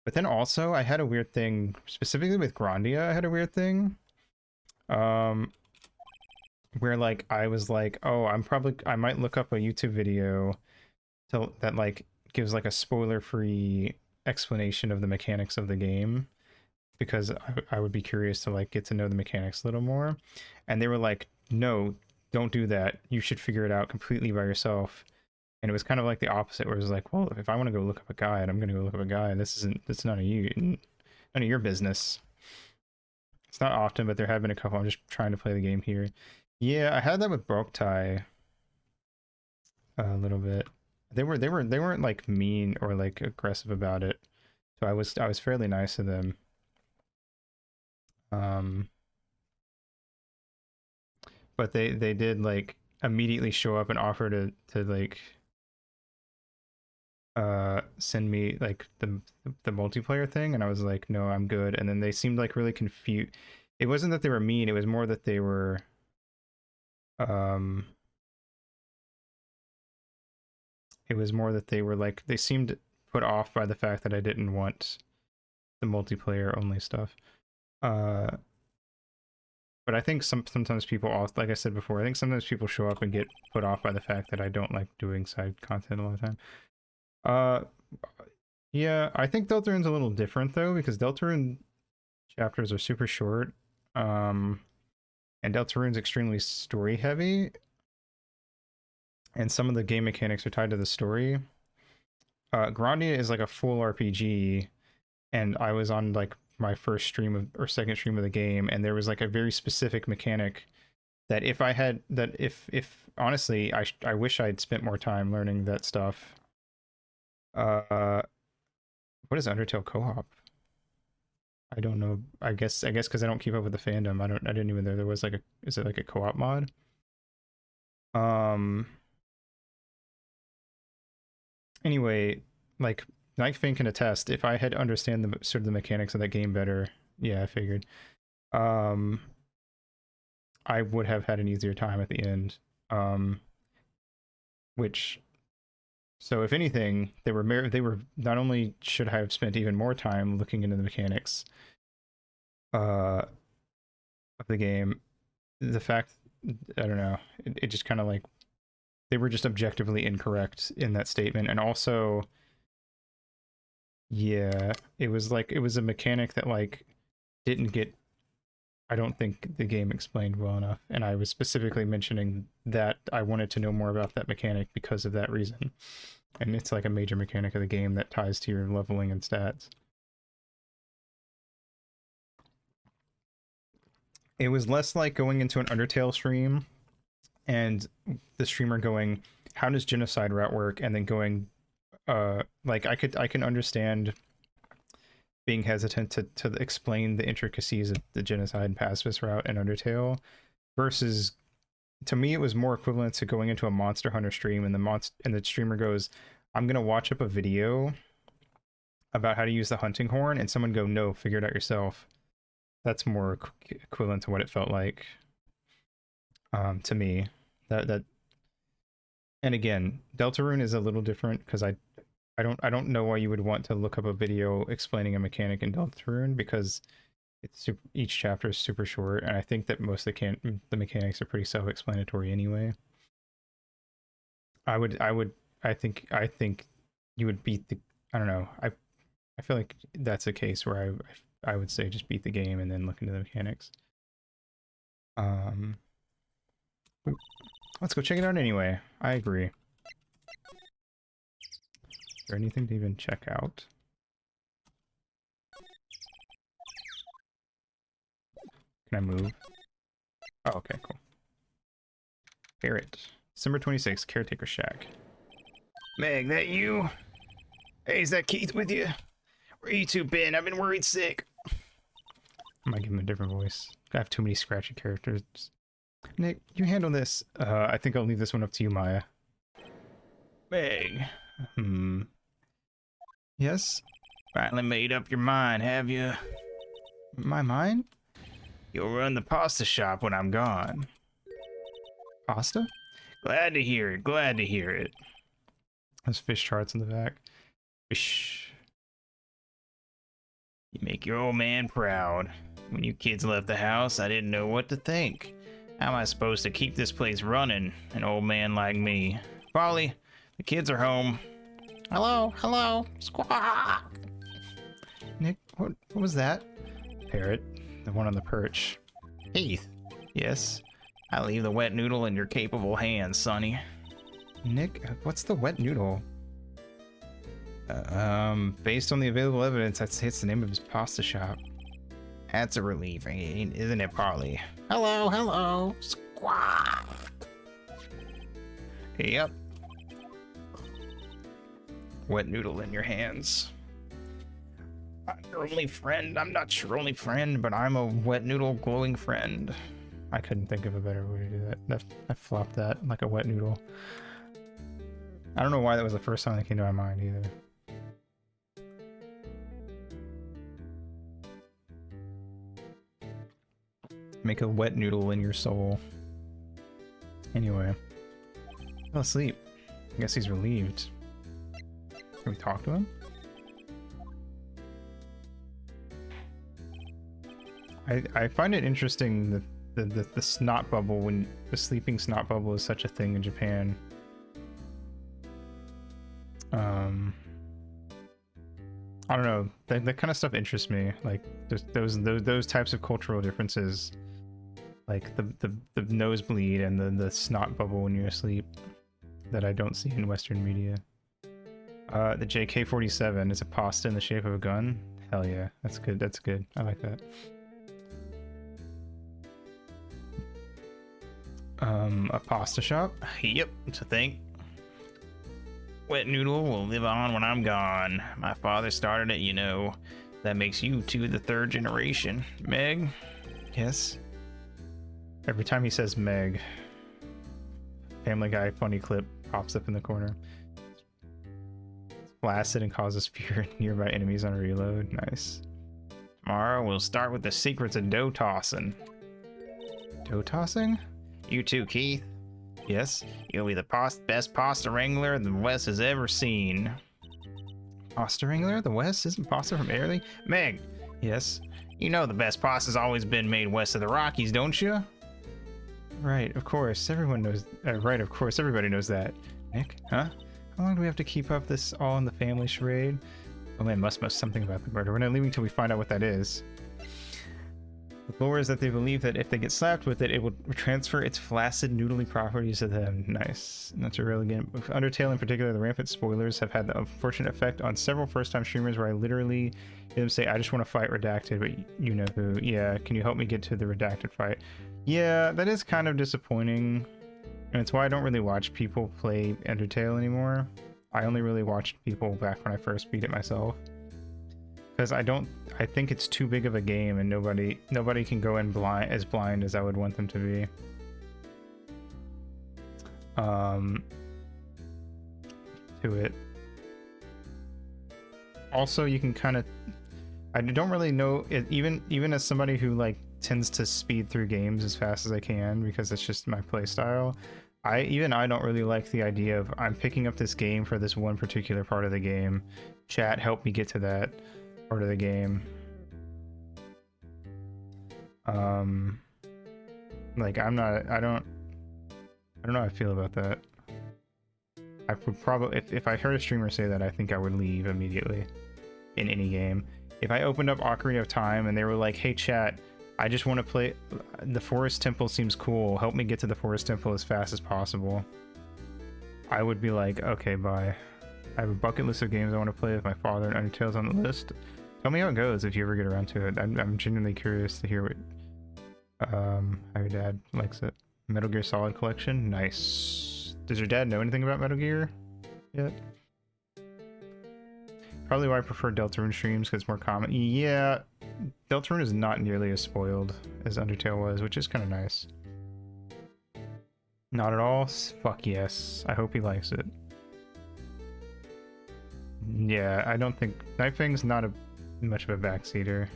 But then also I had a weird thing, specifically with Grandia, I had a weird thing. Where like I was like, oh, I might look up a YouTube video that like gives like a spoiler-free explanation of the mechanics of the game, because I would be curious to like get to know the mechanics a little more. And they were like, no, don't do that. You should figure it out completely by yourself. And it was kind of like the opposite, where it was like, well, if I want to go look up a guide, I'm going to go look up a guide. That's none of your business. It's not often, but there have been a couple. I'm just trying to play the game here. Yeah, I had that with Broktai a little bit. They weren't like mean or like aggressive about it, so I was fairly nice to them. But they did like immediately show up and offer to like send me like the multiplayer thing, and I was like, no, I'm good. And then they seemed like really confused. It wasn't that they were mean, it was more that they were like, they seemed put off by the fact that I didn't want the multiplayer only stuff. But I think sometimes people also, like I said before, I think sometimes people show up and get put off by the fact that I don't like doing side content a lot of the time. Yeah, I think Deltarune's a little different though, because Deltarune chapters are super short. And Deltarune's extremely story heavy, and some of the game mechanics are tied to the story. Grandia is like a full RPG, and I was on like my first stream or second stream of the game, and there was like a very specific mechanic that if honestly, I wish I'd spent more time learning that stuff. What is Undertale co-op? I don't know. I guess because I don't keep up with the fandom, I didn't even know there was like is it like a co-op mod? Anyway, like Night Fang can attest. If I had understand the sort of the mechanics of that game better, yeah, I figured. I would have had an easier time at the end. Which, so if anything, they were not only should I have spent even more time looking into the mechanics of the game, the fact, I don't know, it just kind of like, they were just objectively incorrect in that statement. And also, yeah, it was a mechanic that like didn't get, I don't think the game explained well enough. And I was specifically mentioning that I wanted to know more about that mechanic because of that reason. And it's like a major mechanic of the game that ties to your leveling and stats. It was less like going into an Undertale stream and the streamer going, how does genocide route work? And then going, like I can understand being hesitant to explain the intricacies of the genocide and pacifist route in Undertale, versus, to me, it was more equivalent to going into a Monster Hunter stream and the streamer goes, I'm gonna watch up a video about how to use the hunting horn, and someone go, no, figure it out yourself. That's more equivalent to what it felt like, to me. That and again, Deltarune is a little different because I don't know why you would want to look up a video explaining a mechanic in Deltarune, because it's each chapter is super short, and I think that most of the mechanics are pretty self-explanatory anyway. I think you would beat the, I don't know, I feel like that's a case where I would say just beat the game and then look into the mechanics. Let's go check it out anyway. I agree. Is there anything to even check out? Can I move? Oh, okay, cool. Barrett. December 26th, Caretaker Shack. Meg, that you? Hey, is that Keith with you? Where you two been? I've been worried sick. I might give him a different voice. I have too many scratchy characters. Nick, you handle this. I think I'll leave this one up to you, Maya. Meg. Yes? Finally made up your mind, have you? My mind? You'll run the pasta shop when I'm gone. Pasta? Glad to hear it, glad to hear it. There's fish charts in the back. Fish. You make your old man proud. When you kids left the house, I didn't know what to think. How am I supposed to keep this place running? An old man like me. Polly, the kids are home. Hello, hello, squawk. Nick, what was that? Parrot, the one on the perch. Keith, Yes? I leave the wet noodle in your capable hands, Sonny. Nick, what's the wet noodle? Based on the available evidence, I'd say it's the name of his pasta shop. That's a relief, isn't it, Polly? Hello, hello, squawk. Yep. Wet noodle in your hands. I'm your only friend. I'm not your only friend, but I'm a wet noodle glowing friend. I couldn't think of a better way to do that. I flopped that like a wet noodle. I don't know why that was the first song that came to my mind either. Make a wet noodle in your soul. Anyway. Fell asleep. I guess he's relieved. Can we talk to him? I find it interesting that the snot bubble, when the sleeping snot bubble is such a thing in Japan. I don't know, that kind of stuff interests me, like those types of cultural differences, like the nosebleed and the snot bubble when you're asleep, that I don't see in Western media. The JK-47 is a pasta in the shape of a gun. Hell yeah, that's good. That's good. I like that. A pasta shop? Yep, to think. Wet noodle will live on when I'm gone. My father started it, you know. That makes you two the third generation. Meg? Yes. Every time he says Meg, Family Guy funny clip pops up in the corner. flaccid and causes fear in nearby enemies on reload. Nice. Tomorrow we'll start with the secrets of dough tossing. Dough tossing? You too, Keith. Yes. You'll be the best pasta wrangler the West has ever seen. Pasta Wrangler? The West? Isn't pasta from Italy? Meg, Yes. you know the best pasta's always been made west of the Rockies, don't you? Right, of course. Everyone knows. Right, of course. Everybody knows that. Nick? Huh? How long do we have to keep up this all in the family charade? Oh man, must something about the murder. We're not leaving until we find out what that is. The lore is that they believe that if they get slapped with it, it will transfer its flaccid, noodly properties to them. Nice. That's a real game. With Undertale in particular, the rampant spoilers have had the unfortunate effect on several first-time streamers where I literally hear them say, I just want to fight Redacted, but you know who. Yeah, can you help me get to the Redacted fight? Yeah, that is kind of disappointing. And it's why I don't really watch people play Undertale anymore. I only really watched people back when I first beat it myself. Because I think it's too big of a game and nobody can go in blind as I would want them to be. To it. Also, you can kind of, I don't really know it, even as somebody who like tends to speed through games as fast as I can because it's just my play style. I don't really like the idea of I'm picking up this game for this one particular part of the game. Chat, help me get to that part of the game. Like I don't know how I feel about that. I would probably, if I heard a streamer say that, I think I would leave immediately in any game. If I opened up Ocarina of Time and they were like, hey chat, I just want to play, the Forest Temple seems cool, help me get to the Forest Temple as fast as possible, I would be like, okay, bye. I have a bucket list of games I want to play with my father, and Undertale's on the list. Tell me how it goes if you ever get around to it. I'm genuinely curious to hear what how your dad likes it. Metal Gear Solid Collection, nice. Does your dad know anything about Metal Gear yet? Probably why I prefer Deltarune streams, because it's more common. Yeah, Deltarune is not nearly as spoiled as Undertale was, which is kind of nice. Not at all? Fuck yes. I hope he likes it. Yeah, I don't think... Night Fang's not much of a backseater.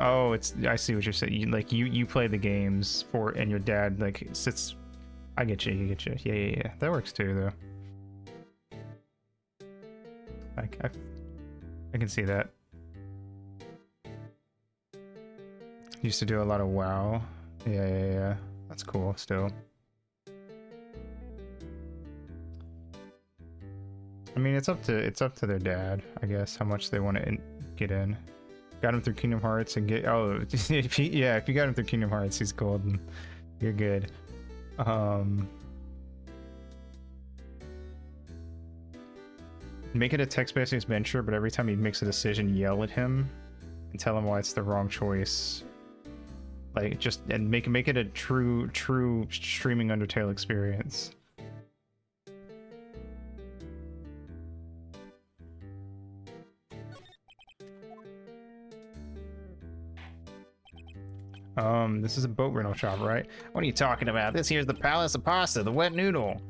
Oh, I see what you're saying. You play the games and your dad like sits. I get you. Yeah. That works too, though. I can see that. Used to do a lot of WoW. Yeah. That's cool. Still. I mean, it's up to their dad, I guess, how much they want to get in. Got him through Kingdom Hearts and if you got him through Kingdom Hearts, he's golden. You're good. Make it a text-based adventure, but every time he makes a decision, yell at him and tell him why it's the wrong choice. Like, and make it a true streaming Undertale experience. This is a boat rental shop, right? What are you talking about? This here's the Palace of Pasta, the wet noodle.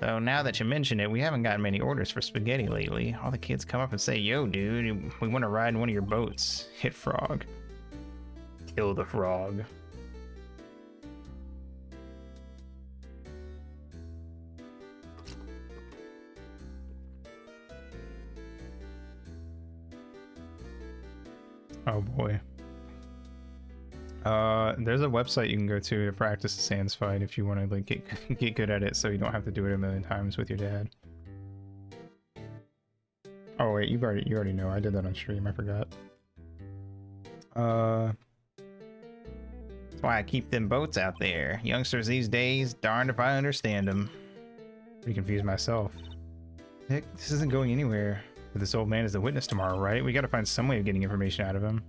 Though now that you mention it, we haven't gotten many orders for spaghetti lately. All the kids come up and say, yo, dude, we want to ride in one of your boats. Hit frog. Kill the frog. Oh boy. There's a website you can go to practice the Sans fight if you want to like get good at it, so you don't have to do it a million times with your dad. Oh wait, you already know. I did that on stream. I forgot. That's why I keep them boats out there. Youngsters these days, darned if I understand them. Pretty confused myself. Nick, this isn't going anywhere. But this old man is the witness tomorrow, right? We gotta find some way of getting information out of him.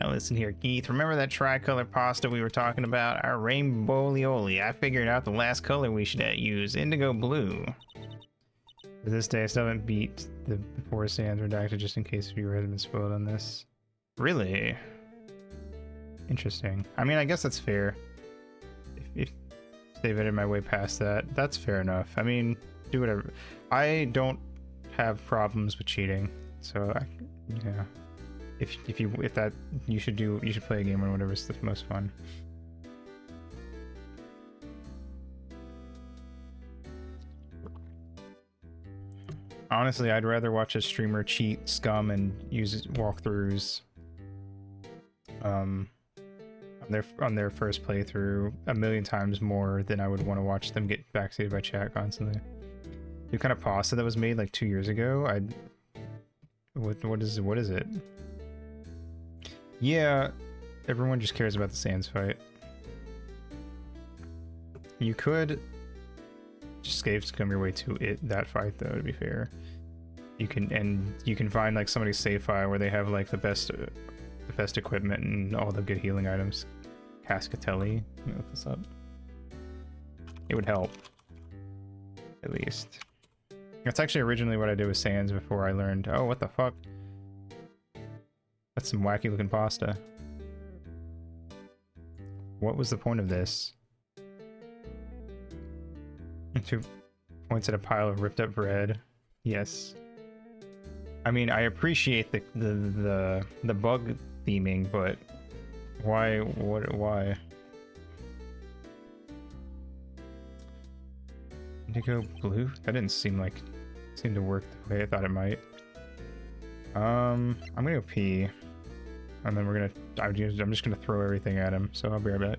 Now listen here, Keith. Remember that tricolor pasta we were talking about? Our rainbow lioli. I figured out the last color we should use, indigo blue. To this day, I still haven't beat the Forest Sands redacted just in case viewer has been spoiled on this. Really? Interesting. I mean, I guess that's fair. If they've edited my way past that, that's fair enough. I mean, do whatever. I don't have problems with cheating, so yeah. If that you should play a game or whatever's the most fun. Honestly, I'd rather watch a streamer cheat, scum, and use walkthroughs on their first playthrough a million times more than I would want to watch them get backseated by chat constantly. The kind of pasta that was made like 2 years ago, what is it? Yeah, everyone just cares about the Sands fight. You could just scum your way to that fight though, to be fair. You can find like somebody's save file where they have like the best equipment and all the good healing items. Cascatelli, let me look this up. It would help, at least. That's actually originally what I did with Sands before I learned, oh, what the fuck? That's some wacky looking pasta. What was the point of this? 2 points at a pile of ripped up bread. Yes. I mean, I appreciate the bug theming, but why? Why? Indigo blue? That didn't seem to work the way I thought it might. I'm gonna go pee, and then I'm just gonna throw everything at him. So I'll be right back.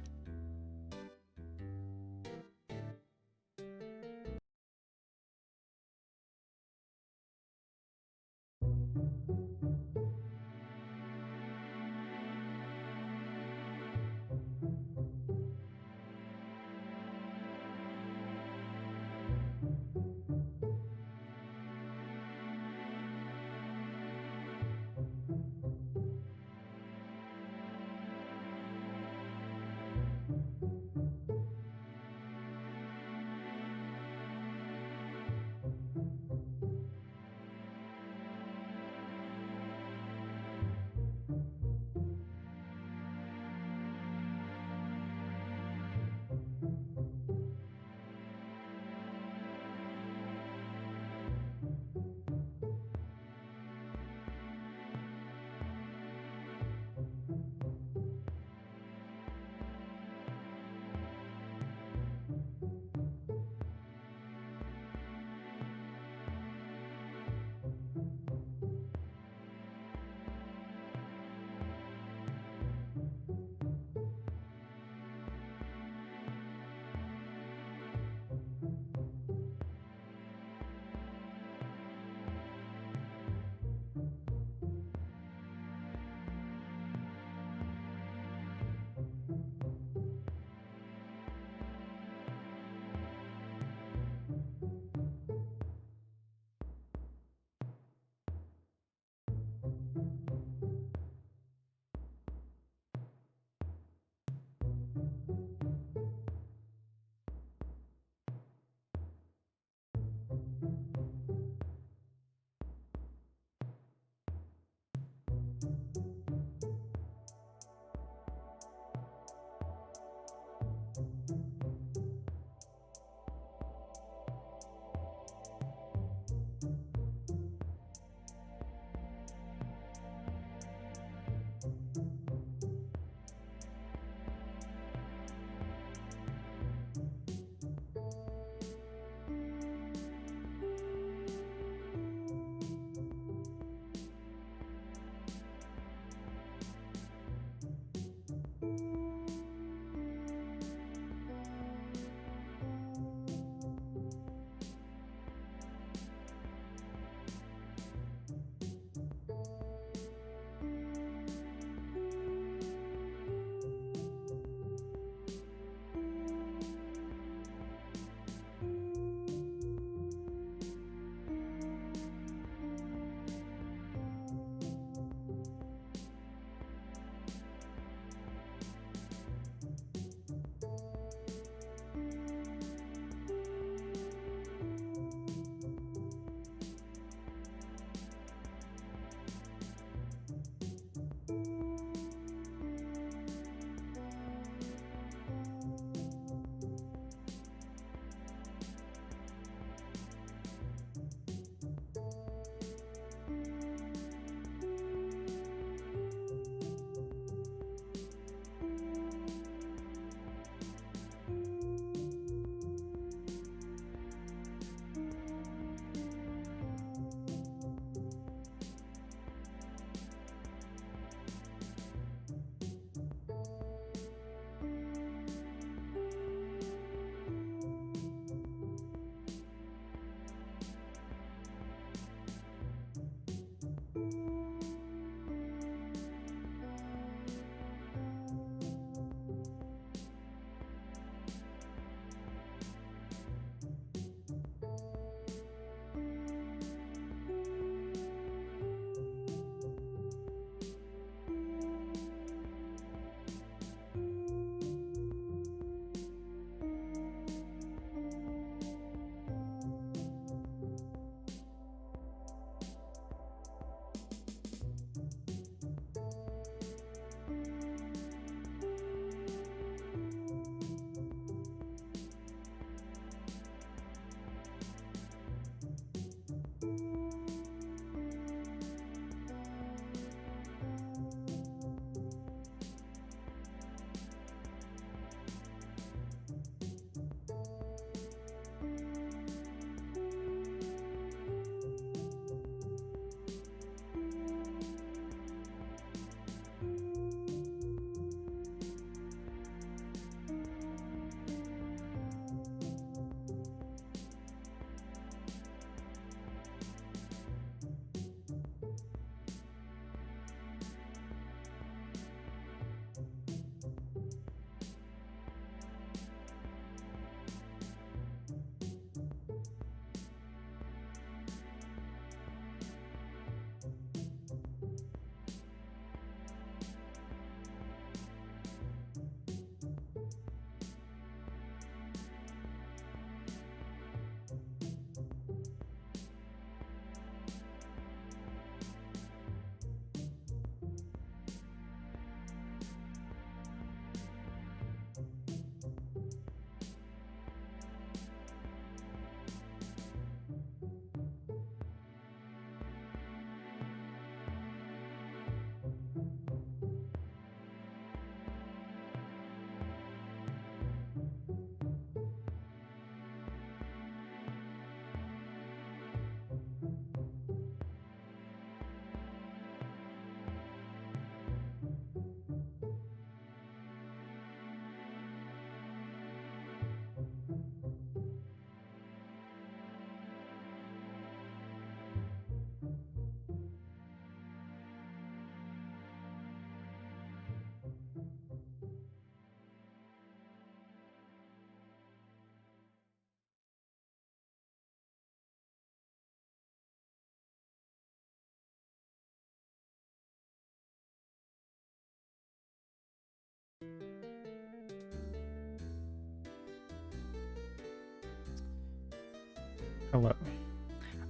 Hello.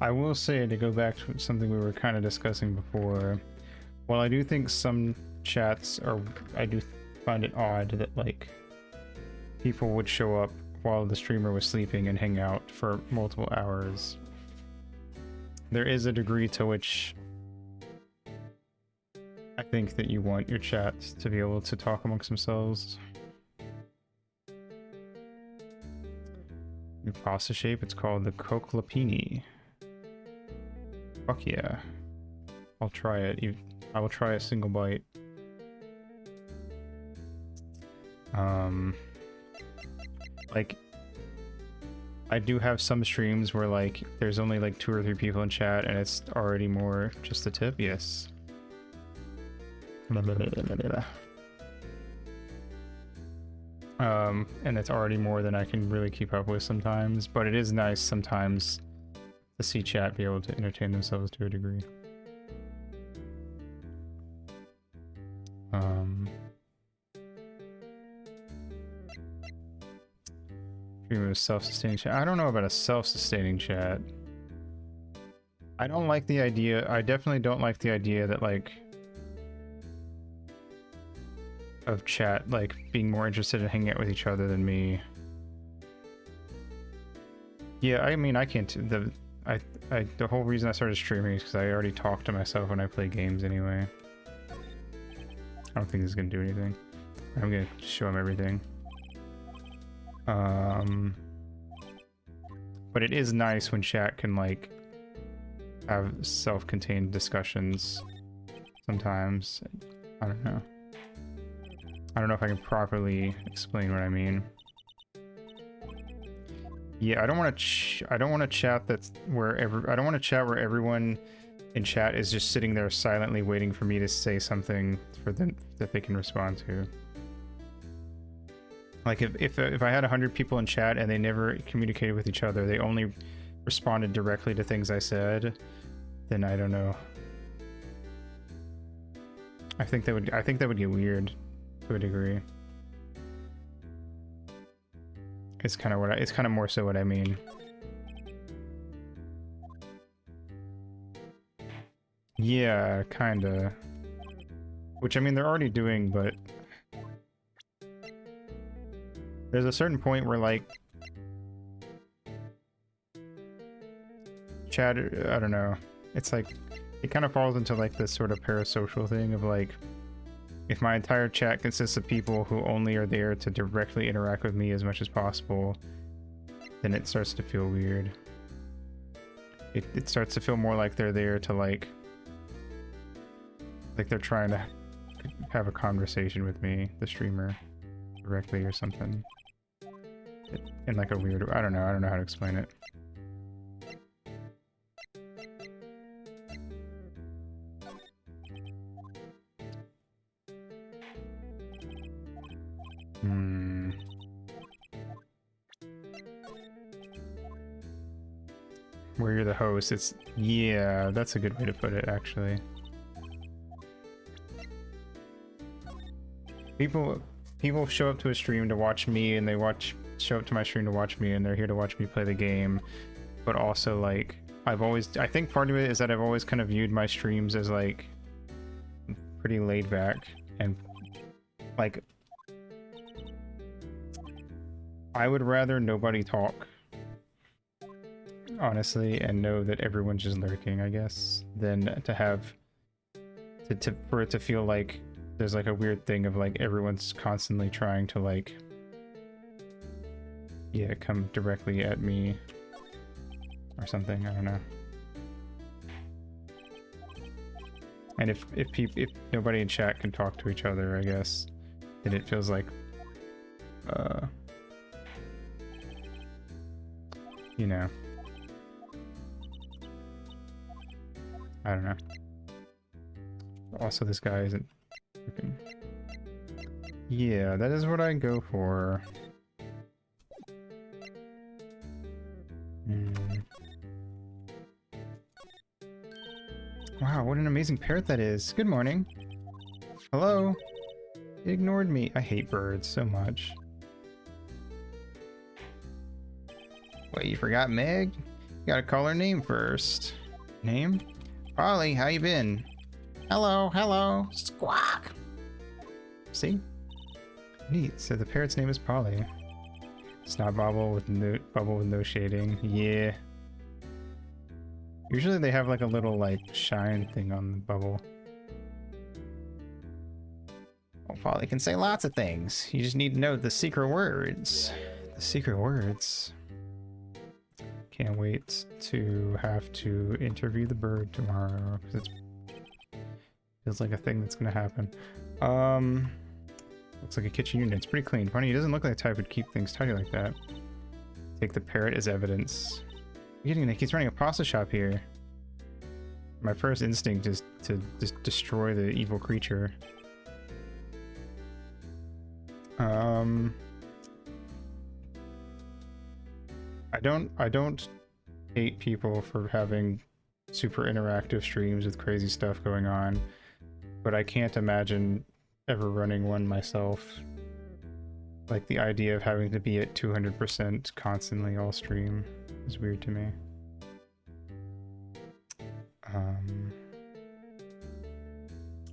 I will say, to go back to something we were kind of discussing before, while I do think some chats are, I do find it odd that like people would show up while the streamer was sleeping and hang out for multiple hours. There is a degree to which I think that you want your chats to be able to talk amongst themselves. New pasta shape, it's called the Coclapini. Fuck yeah. I'll try it. I will try a single bite. Like, I do have some streams where like there's only like 2 or 3 people in chat and it's already more just a tip. Yes. And it's already more than I can really keep up with sometimes, but it is nice sometimes to see chat be able to entertain themselves to a degree. Dream of a self-sustaining chat. I don't know about a self-sustaining chat. I don't like the idea. I definitely don't like the idea that like of chat like being more interested in hanging out with each other than me. Yeah, I mean I can't. The whole reason I started streaming is because I already talk to myself when I play games anyway. I don't think this is gonna do anything. I'm gonna show him everything. But it is nice when chat can like have self-contained discussions sometimes. I don't know. I don't know if I can properly explain what I mean. Yeah, I don't want to chat that's where I don't want to chat where everyone in chat is just sitting there silently waiting for me to say something for them that they can respond to. Like if I had 100 people in chat and they never communicated with each other, they only responded directly to things I said, then I don't know. I think that would get weird to a degree. It's kind of more so what I mean. Yeah, kinda. Which I mean they're already doing, but there's a certain point where like chat, I don't know. It's like it kind of falls into like this sort of parasocial thing of like, if my entire chat consists of people who only are there to directly interact with me as much as possible, then it starts to feel weird. It starts to feel more like they're there to like they're trying to have a conversation with me, the streamer, directly or something. In like a weird, I don't know how to explain it. Where you're the host, it's, yeah, that's a good way to put it, actually. People show up to a stream to watch me, and they show up to my stream to watch me, and they're here to watch me play the game. But also, like, I think part of it is that I've always kind of viewed my streams as, like, pretty laid back, and, like, I would rather nobody talk, honestly, and know that everyone's just lurking, I guess, than to have for it to feel like there's like a weird thing of like everyone's constantly trying to like, yeah, come directly at me or something. I don't know. And if nobody in chat can talk to each other, I guess, then it feels like you know, I don't know. Also, this guy isn't freaking... Yeah, that is what I go for. Wow, what an amazing parrot that is. Good morning. Hello. It ignored me. I hate birds so much. Wait, you forgot Meg? You gotta call her name first. Name? Polly, how you been? Hello, hello. Squawk. See? Neat. So the parrot's name is Polly. Snot bubble with no shading. Yeah. Usually they have like a little like shine thing on the bubble. Well, Polly can say lots of things. You just need to know the secret words. The secret words. Can't wait to have to interview the bird tomorrow because it feels like a thing that's gonna happen. Looks like a kitchen unit. It's pretty clean. Funny, he doesn't look like the type who'd keep things tidy like that. Take the parrot as evidence. He's running a pasta shop here. My first instinct is to just destroy the evil creature. I don't hate people for having super interactive streams with crazy stuff going on, but I can't imagine ever running one myself. Like the idea of having to be at 200% constantly all stream is weird to me.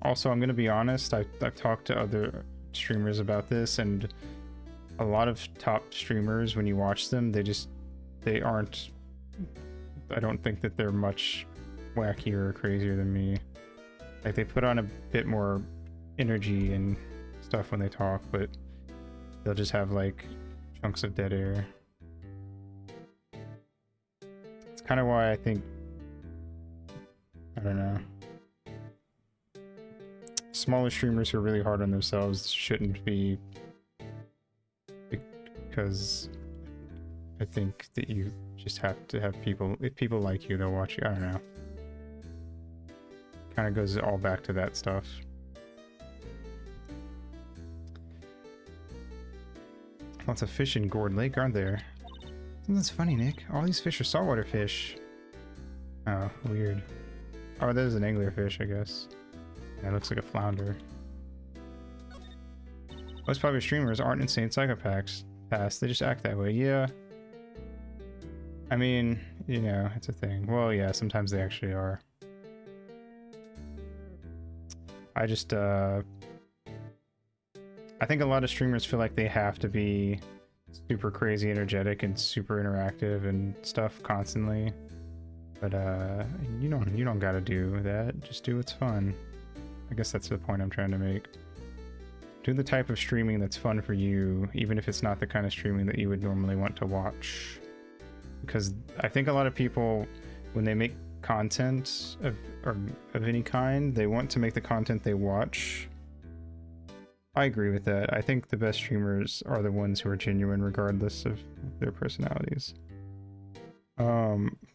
Also, I'm gonna be honest, I've talked to other streamers about this, and a lot of top streamers, when you watch them, they aren't, I don't think that they're much wackier or crazier than me. Like, they put on a bit more energy and stuff when they talk, but they'll just have like chunks of dead air. It's kind of why I think, I don't know, smaller streamers who are really hard on themselves shouldn't be, because I think that you just have to have people, if people like you, they'll watch you. I don't know. Kind of goes all back to that stuff. Lots of fish in Gourd Lake, aren't there? That's funny, Nick. All these fish are saltwater fish. Oh, weird. Oh, there's an anglerfish, I guess. Yeah, it looks like a flounder. Most popular streamers aren't insane psychopaths. They just act that way. Yeah. I mean, you know, it's a thing. Well, yeah, sometimes they actually are. I just, I think a lot of streamers feel like they have to be super crazy energetic and super interactive and stuff constantly. But you don't gotta do that. Just do what's fun. I guess that's the point I'm trying to make. Do the type of streaming that's fun for you, even if it's not the kind of streaming that you would normally want to watch. Because I think a lot of people, when they make content of any kind, they want to make the content they watch. I agree with that. I think the best streamers are the ones who are genuine regardless of their personalities.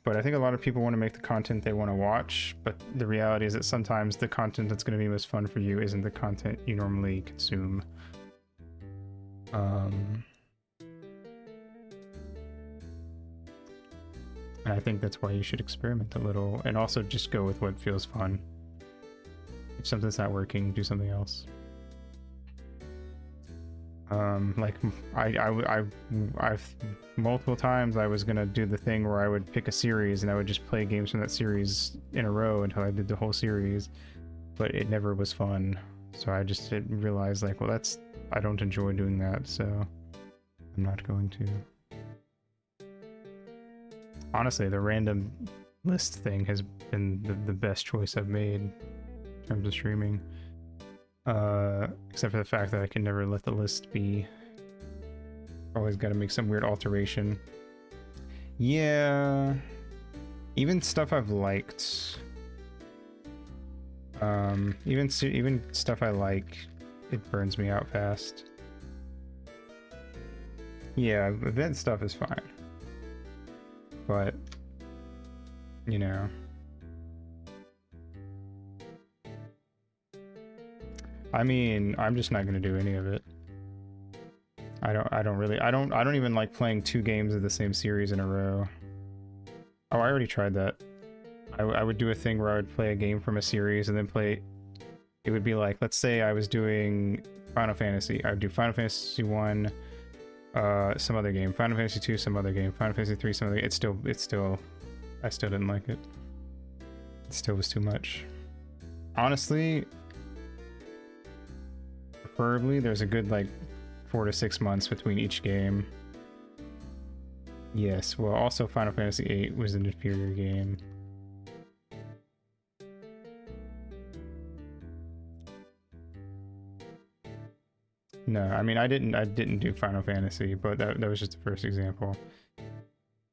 But I think a lot of people want to make the content they want to watch, but the reality is that sometimes the content that's going to be most fun for you isn't the content you normally consume. And I think that's why you should experiment a little and also just go with what feels fun. If something's not working, do something else. Like I've multiple times I was gonna do the thing where I would pick a series and I would just play games from that series in a row until I did the whole series, but it never was fun. So I just realized, like, well, I don't enjoy doing that, so I'm not going to. Honestly, the random list thing has been the best choice I've made in terms of streaming. Except for the fact that I can never let the list be. Always got to make some weird alteration. Yeah, even stuff I've liked. Even stuff I like, it burns me out fast. Yeah, event stuff is fine, but you know. I mean, I'm just not gonna do any of it. I don't even like playing 2 games of the same series in a row. Oh, I already tried that. I would do a thing where I would play a game from a series and then play it would be like, let's say I was doing Final Fantasy. I would do Final Fantasy 1, some other game, Final Fantasy 2, some other game, Final Fantasy 3, some other game. I still didn't like it. It still was too much. Honestly, preferably there's a good like 4 to 6 months between each game. Yes, well, also Final Fantasy 8 was an inferior game. No, I mean I didn't do Final Fantasy, but that was just the first example.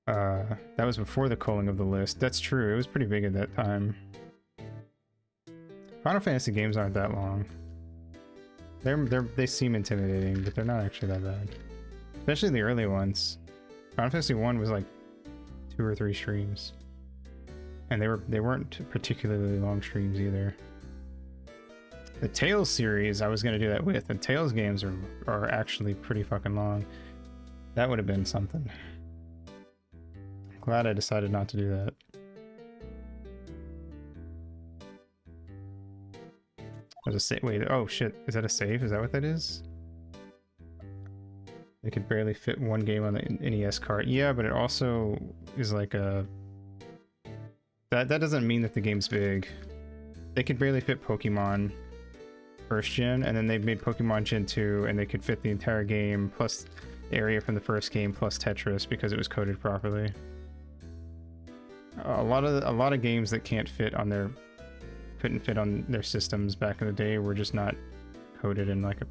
That was before the culling of the list. That's true. It was pretty big at that time. Final Fantasy games aren't that long. They seem intimidating, but they're not actually that bad. Especially the early ones. Final Fantasy 1 was like 2 or 3 streams. And they weren't particularly long streams either. The Tales series, I was gonna do that with, and Tales games are actually pretty fucking long. That would have been something. Glad I decided not to do that. There's a save. Wait, oh shit, is that a save? Is that what that is? They could barely fit one game on the NES cart. Yeah, but it also is like a... That doesn't mean that the game's big. They could barely fit Pokemon first gen, and then they made Pokemon Gen 2, and they could fit the entire game plus the area from the first game plus Tetris because it was coded properly. A lot of games that couldn't fit on their systems back in the day were just not coded in like a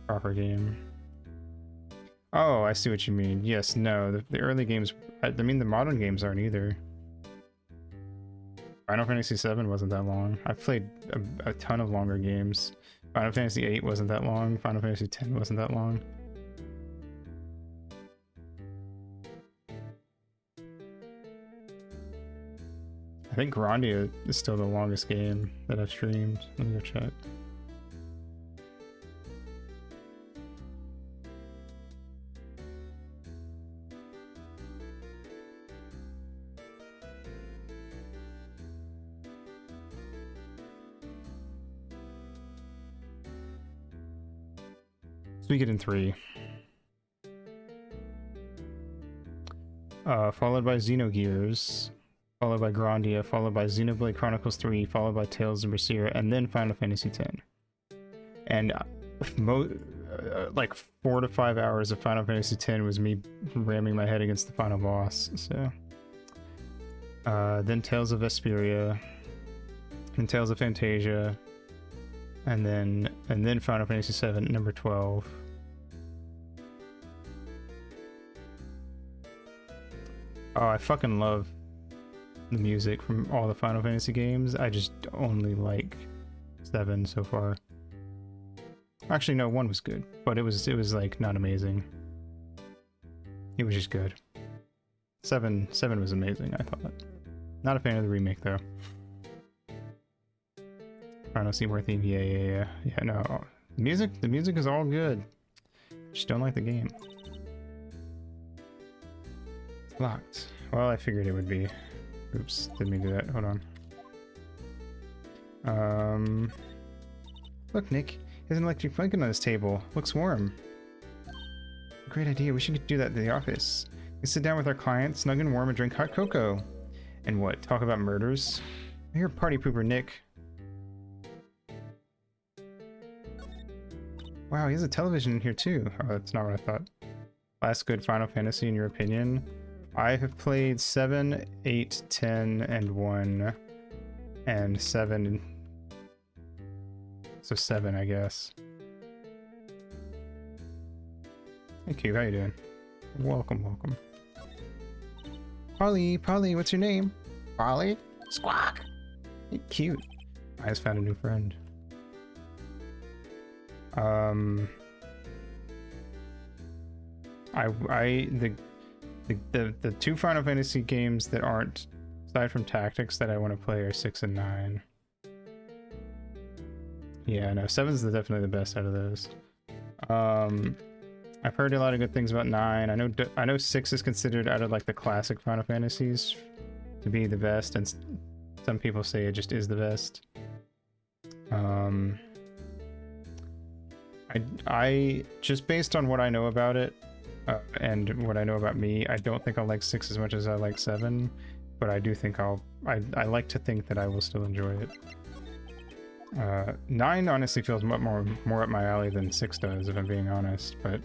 proper game. Oh, I see what you mean. Yes, no, the early games, I mean the modern games aren't either. Final Fantasy 7 wasn't that long. I've played a ton of longer games. Final Fantasy 8 wasn't that long. Final Fantasy 10 wasn't that long. I think Grandia is still the longest game that I've streamed. Let me go check. Suikoden 3. Followed by Xenogears, followed by Grandia, followed by Xenoblade Chronicles 3, followed by Tales of Berseria, and then Final Fantasy X. And like 4 to 5 hours of Final Fantasy X was me ramming my head against the final boss. So then Tales of Vesperia, and Tales of Fantasia, and then Final Fantasy VII, number 12. Oh, I fucking love the music from all the Final Fantasy games. I just only like 7 so far. Actually, no, 1 was good, but it was like not amazing. It was just good. 7 was amazing, I thought. Not a fan of the remake though. Final Seymour theme, yeah, no. The music is all good. Just don't like the game. It's locked. Well, I figured it would be. Oops, didn't mean to do that. Hold on. Look, Nick, he has an electric blanket on his table. Looks warm. Great idea. We should do that at the office. We sit down with our clients, snug and warm, and drink hot cocoa. And what? Talk about murders? You're a party pooper, Nick. Wow, he has a television in here too. Oh, that's not what I thought. Last good Final Fantasy in your opinion? I have played 7, 8, 10, and 1. And 7. So 7, I guess. Hey Cube, how you doing? Welcome. Polly, what's your name? Polly? Squawk! Hey, cute. I just found a new friend. The 2 Final Fantasy games that aren't, aside from Tactics, that I want to play are 6 and 9. Yeah, no, 7's definitely the best out of those. I've heard a lot of good things about 9. I know 6 is considered out of like the classic Final Fantasies to be the best, and some people say it just is the best. I just based on what I know about it, and what I know about me, I don't think I'll like 6 as much as I like 7, but I do think I like to think that I will still enjoy it. 9 honestly feels more up my alley than 6 does, if I'm being honest, but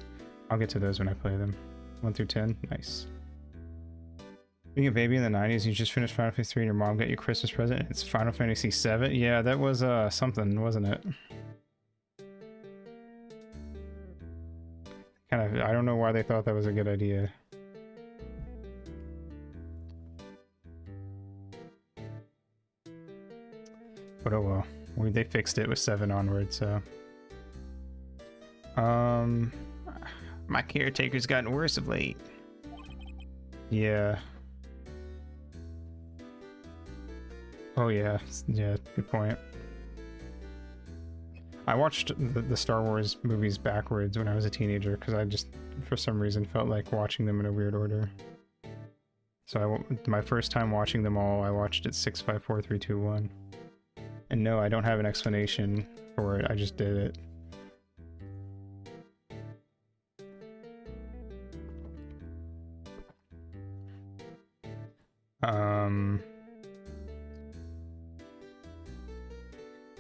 I'll get to those when I play them. 1 through 10, nice. Being a baby in the 90s, you just finished Final Fantasy 3 and your mom got you a Christmas present, it's Final Fantasy 7? Yeah, that was something, wasn't it? Kind of, I don't know why they thought that was a good idea. But oh well. They fixed it with 7 onward, so. My caretaker's gotten worse of late. Yeah. Oh yeah, yeah, good point. I watched the Star Wars movies backwards when I was a teenager because I just, for some reason, felt like watching them in a weird order. So my first time watching them all, I watched it 6, 5, 4, 3, 2, 1. And no, I don't have an explanation for it, I just did it.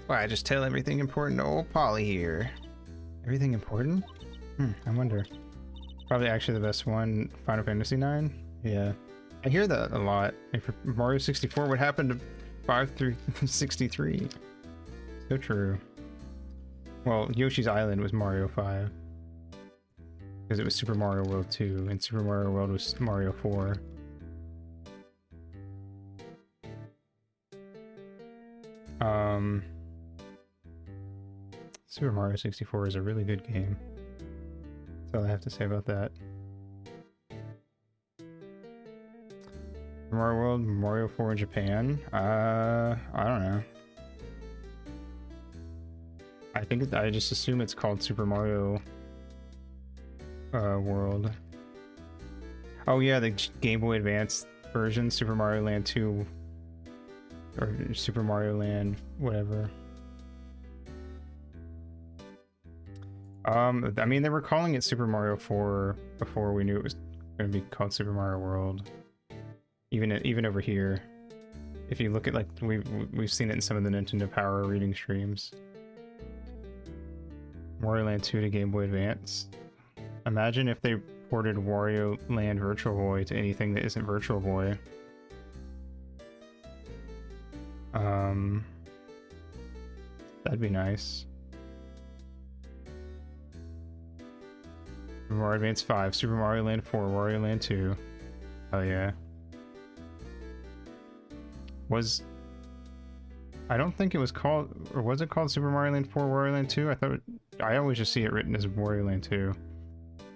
Why, I just tell everything important to old Polly here. Everything important? I wonder. Probably actually the best one, Final Fantasy 9? Yeah. I hear that a lot. If Mario 64, what happened to 5 through 63? So true. Well, Yoshi's Island was Mario 5. Because it was Super Mario World 2, and Super Mario World was Mario 4. Super Mario 64 is a really good game. That's all I have to say about that. Mario World, Mario 4 in Japan? I don't know. I just assume it's called Super Mario World. Oh yeah, the Game Boy Advance version, Super Mario Land 2, or Super Mario Land, whatever. I mean, they were calling it Super Mario 4 before we knew it was going to be called Super Mario World. Even over here, if you look at, like, we've seen it in some of the Nintendo Power reading streams. Wario Land 2 to Game Boy Advance. Imagine if they ported Wario Land Virtual Boy to anything that isn't Virtual Boy. That'd be nice. Super Mario Advance 5, Super Mario Land 4, Wario Land 2. Oh yeah. I don't think it was called, or was it called Super Mario Land 4, Wario Land 2? I always just see it written as Wario Land 2.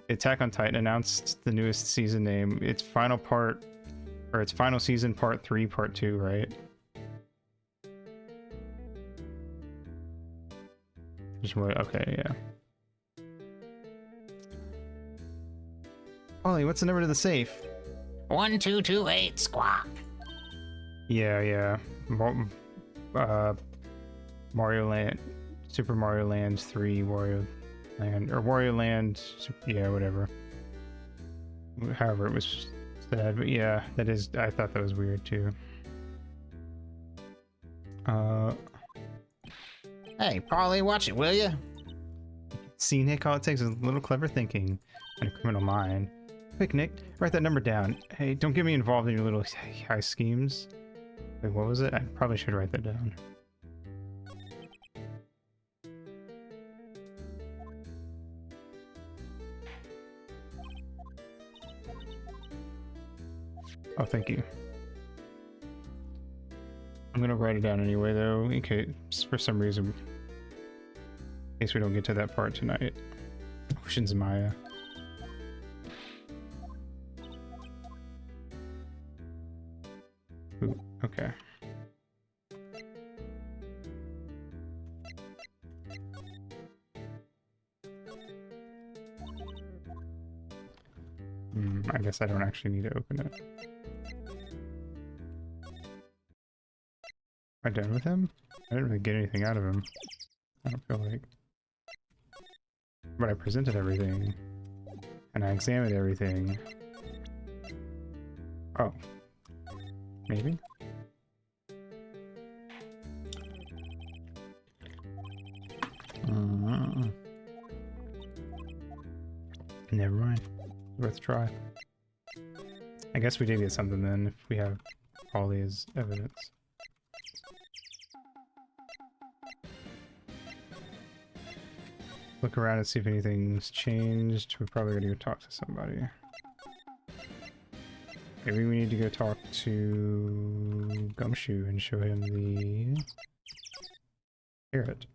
Attack on Titan announced the newest season name. Its final season, part 3, part 2, right? Okay, yeah. Ollie, what's the number to the safe? 1228 squawk. Yeah. Mario Land, Super Mario Land 3, Wario Land, or Wario Land, yeah, whatever. However it was said, but yeah, that is, I thought that was weird too. Hey, Polly, watch it, will you? See, Nick, all it takes is a little clever thinking and a criminal mind. Quick, Nick, write that number down. Hey, don't get me involved in your little high schemes. Wait, what was it? I probably should write that down. Oh, thank you. I'm gonna write it down anyway, though, in case, for some reason, in case we don't get to that part tonight. Oceans Maya. Ooh, okay. I guess I don't actually need to open it. Am I done with him? I didn't really get anything out of him. I don't feel like. But I presented everything. And I examined everything. Oh. Maybe? Never mind. Worth a try. I guess we did get something then, if we have all these evidence. Look around and see if anything's changed. We're probably gonna go talk to somebody. Maybe we need to go talk to Gumshoe and show him the carrot.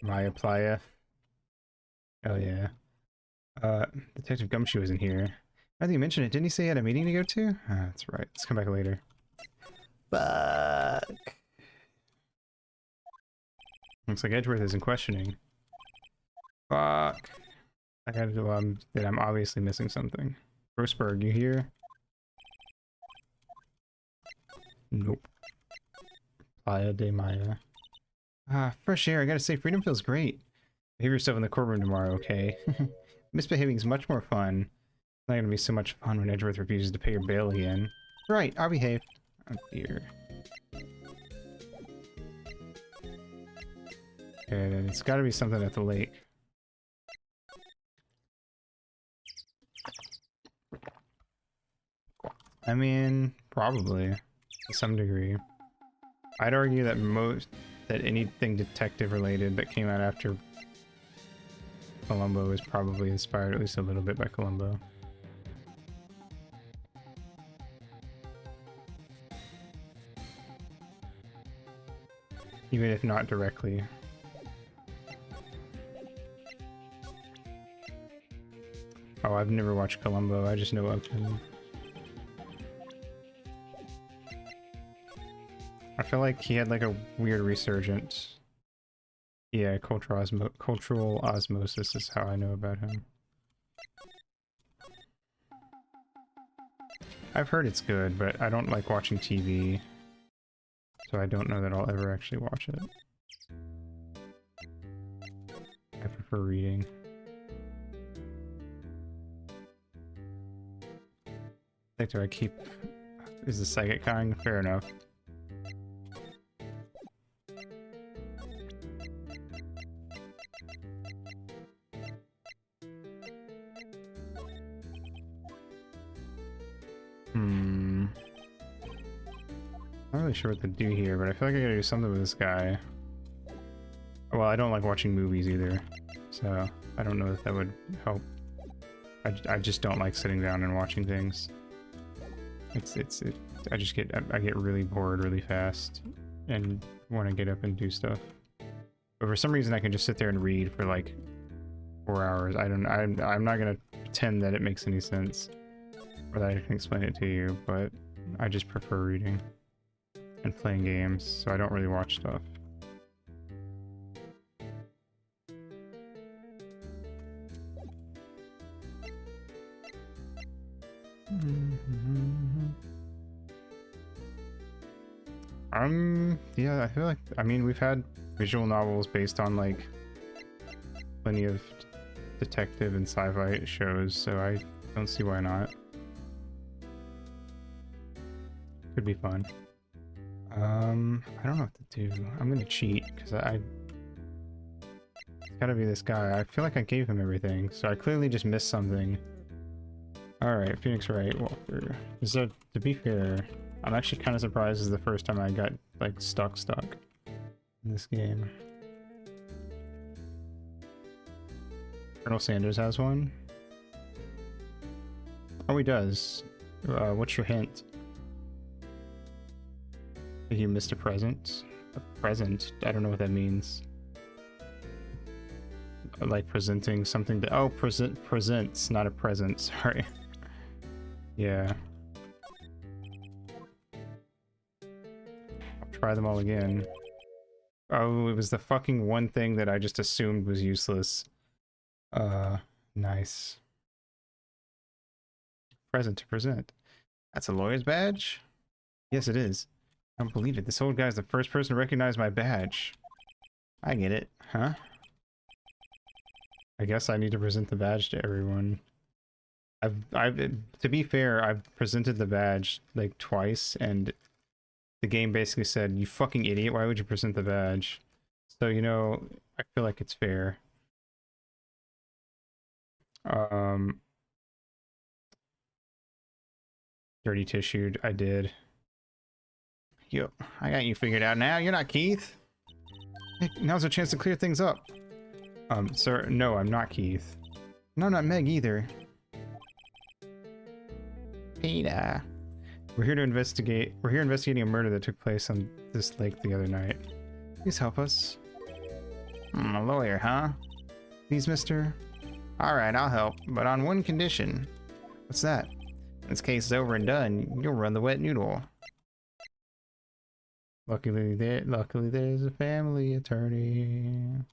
Maya Playa. Oh yeah. Detective Gumshoe isn't here. I think you mentioned it. Didn't he say he had a meeting to go to? Ah, that's right. Let's come back later. Fuck. Looks like Edgeworth isn't questioning. Fuck. I gotta do, that I'm obviously missing something. Grossberg, you here? Nope. Playa de Maya. Ah, fresh air. I gotta say, freedom feels great. Behave yourself in the courtroom tomorrow, okay? Misbehaving is much more fun. It's not gonna be so much fun when Edgeworth refuses to pay your bail again. Right, I'll behave. Oh dear. Okay, then it's gotta be something at the lake. I mean, probably. To some degree. I'd argue that anything detective related that came out after Columbo is probably inspired at least a little bit by Columbo. Even if not directly. Oh, I've never watched Columbo, I just know of him. I feel like he had like a weird resurgence. Yeah, cultural osmosis is how I know about him. I've heard it's good, but I don't like watching TV. So I don't know that I'll ever actually watch it. I prefer reading. Do I keep... Is the psychic kind? Fair enough. Not really sure what to do here, but I feel like I gotta do something with this guy. Well, I don't like watching movies either, so I don't know if that would help. I just don't like sitting down and watching things. I get really bored really fast and want to get up and do stuff. But for some reason I can just sit there and read for like 4 hours. I'm not gonna pretend that it makes any sense or that I can explain it to you, but I just prefer reading and playing games, so I don't really watch stuff. Yeah, I feel like, I mean, we've had visual novels based on like plenty of detective and sci-fi shows, so I don't see why not. Could be fun. I don't know what to do. I'm gonna cheat because it's gotta be this guy. I feel like I gave him everything, so I clearly just missed something. Alright, Phoenix Wright walkthrough. So, to be fair, I'm actually kind of surprised this is the first time I got, like, stuck in this game. Colonel Sanders has one? Oh, he does. What's your hint? You missed a present? A present? I don't know what that means. Like presenting something to... Oh, presents, not a present, sorry. Yeah. I'll try them all again. Oh, it was the fucking one thing that I just assumed was useless. Nice. Present to present. That's a lawyer's badge? Yes, it is. I don't believe it. This old guy's the first person to recognize my badge. I get it. Huh? I guess I need to present the badge to everyone. To be fair, I've presented the badge like twice, and the game basically said, "You fucking idiot, why would you present the badge?" So, you know, I feel like it's fair. Dirty tissued, I did. Yep, I got you figured out now. You're not Keith. Hey, now's a chance to clear things up. Sir, no, I'm not Keith. No, not Meg either. Peter. We're here investigating a murder that took place on this lake the other night. Please help us. A lawyer, huh? Please, mister? Alright, I'll help, but on one condition. What's that? When this case is over and done, you'll run the wet noodle. Luckily there's a family attorney.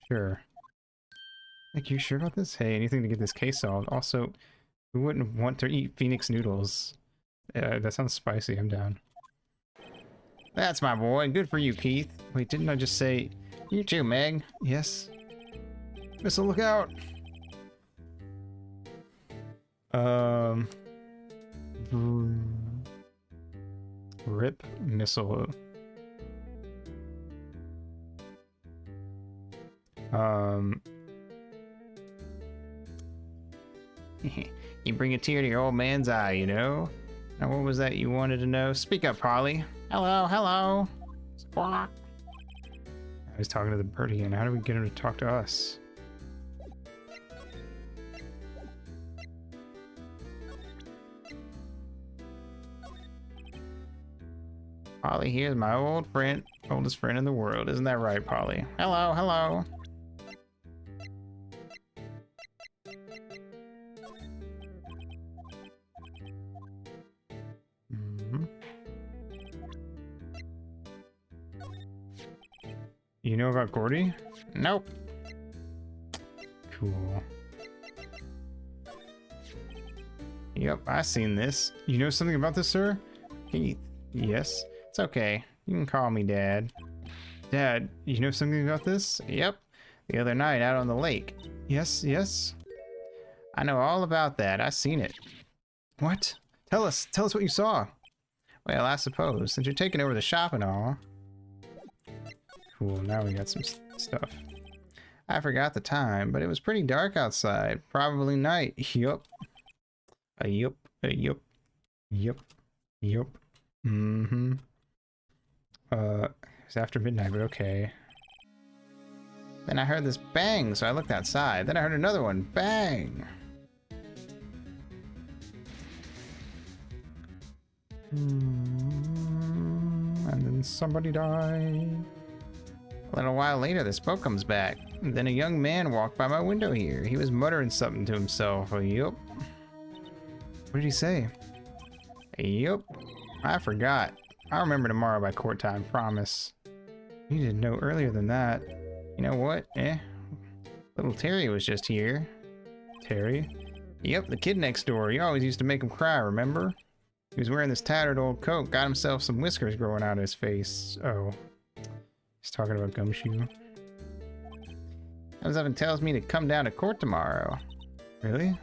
Sure. Like, you sure about this? Hey, anything to get this case solved. Also, who wouldn't want to eat Phoenix noodles? That sounds spicy. I'm down. That's my boy. Good for you, Keith. Wait, didn't I just say... You too, Meg. Yes? Missile, look out! Rip missile. You bring a tear to your old man's eye, you know? Now, what was that you wanted to know? Speak up, Polly. Hello, hello. Squawk. I was talking to the bird again. How do we get him to talk to us? Polly here's my old friend, oldest friend in the world. Isn't that right, Polly? Hello, hello. You know about Gordy? Nope. Cool. Yep, I seen this. You know something about this, sir? Keith. Yes? It's okay. You can call me Dad. Dad, you know something about this? Yep. The other night out on the lake. Yes, yes? I know all about that. I seen it. What? Tell us what you saw. Well, I suppose, since you're taking over the shop and all. Cool, now we got some stuff. I forgot the time, but it was pretty dark outside. Probably night. Yup. Yup. Yup. Yup. Yup. Mm-hmm. It's after midnight, but okay. Then I heard this bang, so I looked outside. Then I heard another one. Bang! And then somebody died. A little while later, the smoke comes back. Then a young man walked by my window here. He was muttering something to himself. Yup. What did he say? Yup. I forgot. I'll remember tomorrow by court time, promise. You didn't know earlier than that. You know what? Little Terry was just here. Terry? Yep, the kid next door. You always used to make him cry, remember? He was wearing this tattered old coat, got himself some whiskers growing out of his face. Oh. He's talking about Gumshoe. Comes up and tells me to come down to court tomorrow. Really?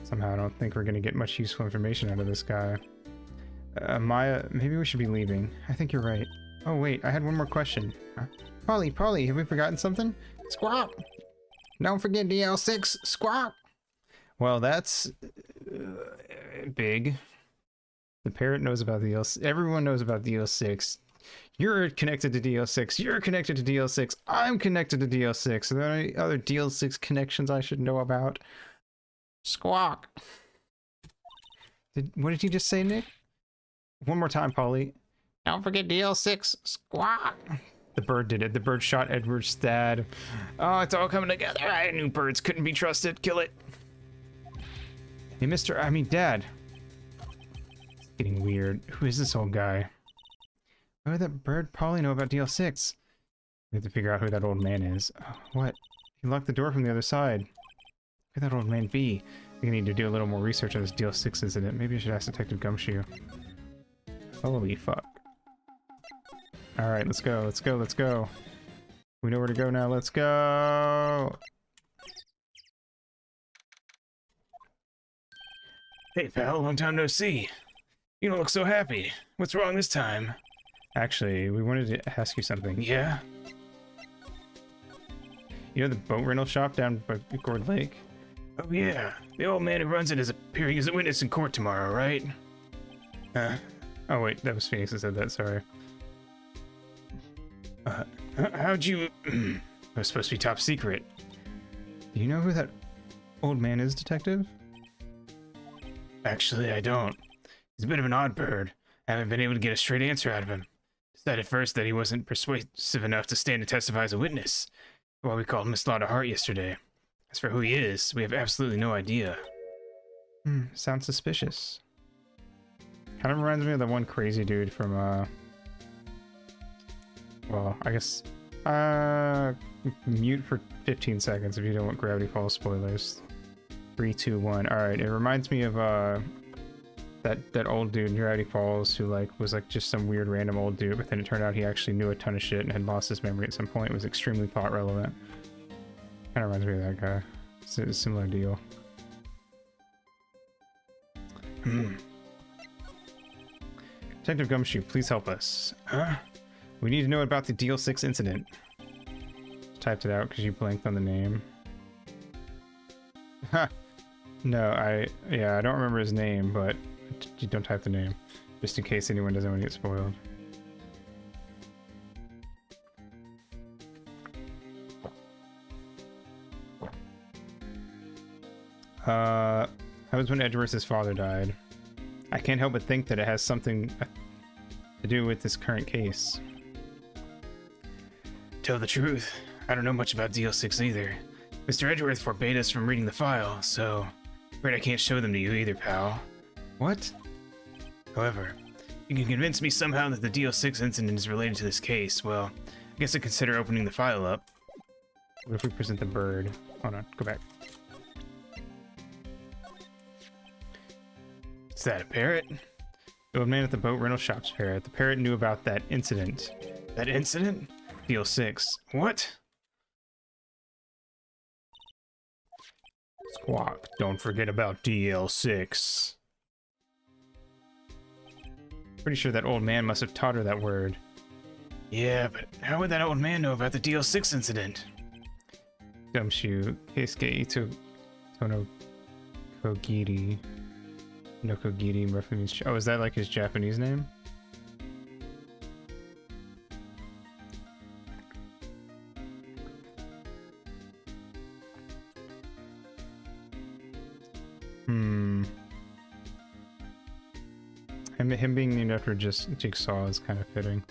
Somehow I don't think we're gonna get much useful information out of this guy. Maya, maybe we should be leaving. I think you're right. Oh wait, I had one more question. Huh? Polly, have we forgotten something? Squawk! Don't forget DL6, squawk! Well, that's big. The parrot knows about the DL6. Everyone knows about DL6. You're connected to DL6. You're connected to DL6. I'm connected to DL6. Are there any other DL6 connections I should know about? Squawk! What did you just say, Nick? One more time, Polly. Don't forget DL6, squawk! The bird did it. The bird shot Edward's dad. Oh, it's all coming together. I knew birds couldn't be trusted. Kill it. Hey, Dad. It's getting weird. Who is this old guy? Why would that bird Polly know about DL6? We have to figure out who that old man is. What? He locked the door from the other side. Who could that old man be? We need to do a little more research on this DL6 incident. Maybe I should ask Detective Gumshoe. Holy fuck. All right, let's go. Let's go. Let's go. We know where to go now. Let's go. Hey, pal, long time no see. You don't look so happy. What's wrong this time? Actually, we wanted to ask you something. Yeah? You know the boat rental shop down by Gourd Lake? Oh, yeah. The old man who runs it is appearing as a witness in court tomorrow, right? Oh wait, that was Phoenix that said that, sorry. How'd you... It was supposed to be top secret. Do you know who that old man is, detective? Actually, I don't. He's a bit of an odd bird. I haven't been able to get a straight answer out of him. Decided first that he wasn't persuasive enough to stand and testify as a witness. Why we called him a Slaughter Heart yesterday. As for who he is, we have absolutely no idea. Sounds suspicious. Kind of reminds me of the one crazy dude from, well, I guess, mute for 15 seconds if you don't want Gravity Falls spoilers. 3, 2, 1. Alright, it reminds me of, that old dude in Gravity Falls who, like, was, like, just some weird random old dude, but then it turned out he actually knew a ton of shit and had lost his memory at some point. It was extremely plot relevant. Kind of reminds me of that guy. It's a similar deal. Detective Gumshoe, please help us. Huh? We need to know about the Deal 6 incident. Typed it out because you blanked on the name. Ha! No, I don't remember his name, but you don't type the name. Just in case anyone doesn't want to get spoiled. That was when Edgeworth's father died. I can't help but think that it has something to do with this current case. Tell the truth, I don't know much about DL6 either. Mr. Edgeworth forbade us from reading the file, so afraid I can't show them to you either, pal. What? However, you can convince me somehow that the DL6 incident is related to this case, well, I guess I'd consider opening the file up. What if we present the bird? Hold on, go back. Is that a parrot? The old man at the boat rental shop's parrot. The parrot knew about that incident. That incident? DL6. What? Squawk, don't forget about DL6. Pretty sure that old man must have taught her that word. Yeah, but how would that old man know about the DL6 incident? Gumshoe, Keisuke Ito Tono Kogiri. No Kogiri roughly means. Oh, is that like his Japanese name? Him being named after just Jigsaw is kind of fitting.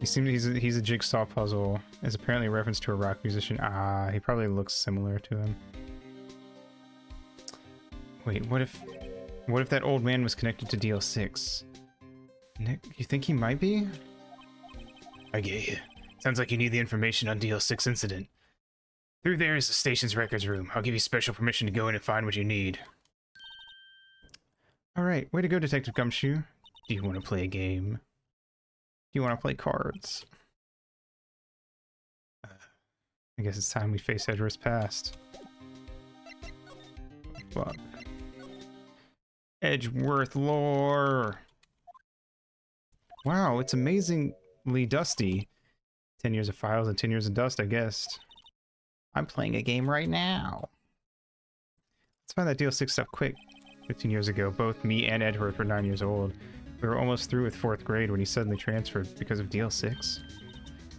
He's a Jigsaw puzzle. Is apparently a reference to a rock musician. Ah, he probably looks similar to him. Wait, what if that old man was connected to DL6? Nick, you think he might be? I get you. Sounds like you need the information on DL6 incident. Through there is the station's records room. I'll give you special permission to go in and find what you need. Alright, way to go, Detective Gumshoe. Do you want to play a game? Do you want to play cards? I guess it's time we face Edgeworth's past. Fuck. Edgeworth lore! Wow, it's amazingly dusty. 10 years of files and 10 years of dust, I guess. I'm playing a game right now. Let's find that DL6 stuff quick. 15 years ago, both me and Edgeworth were 9 years old. We were almost through with 4th grade when he suddenly transferred because of DL6.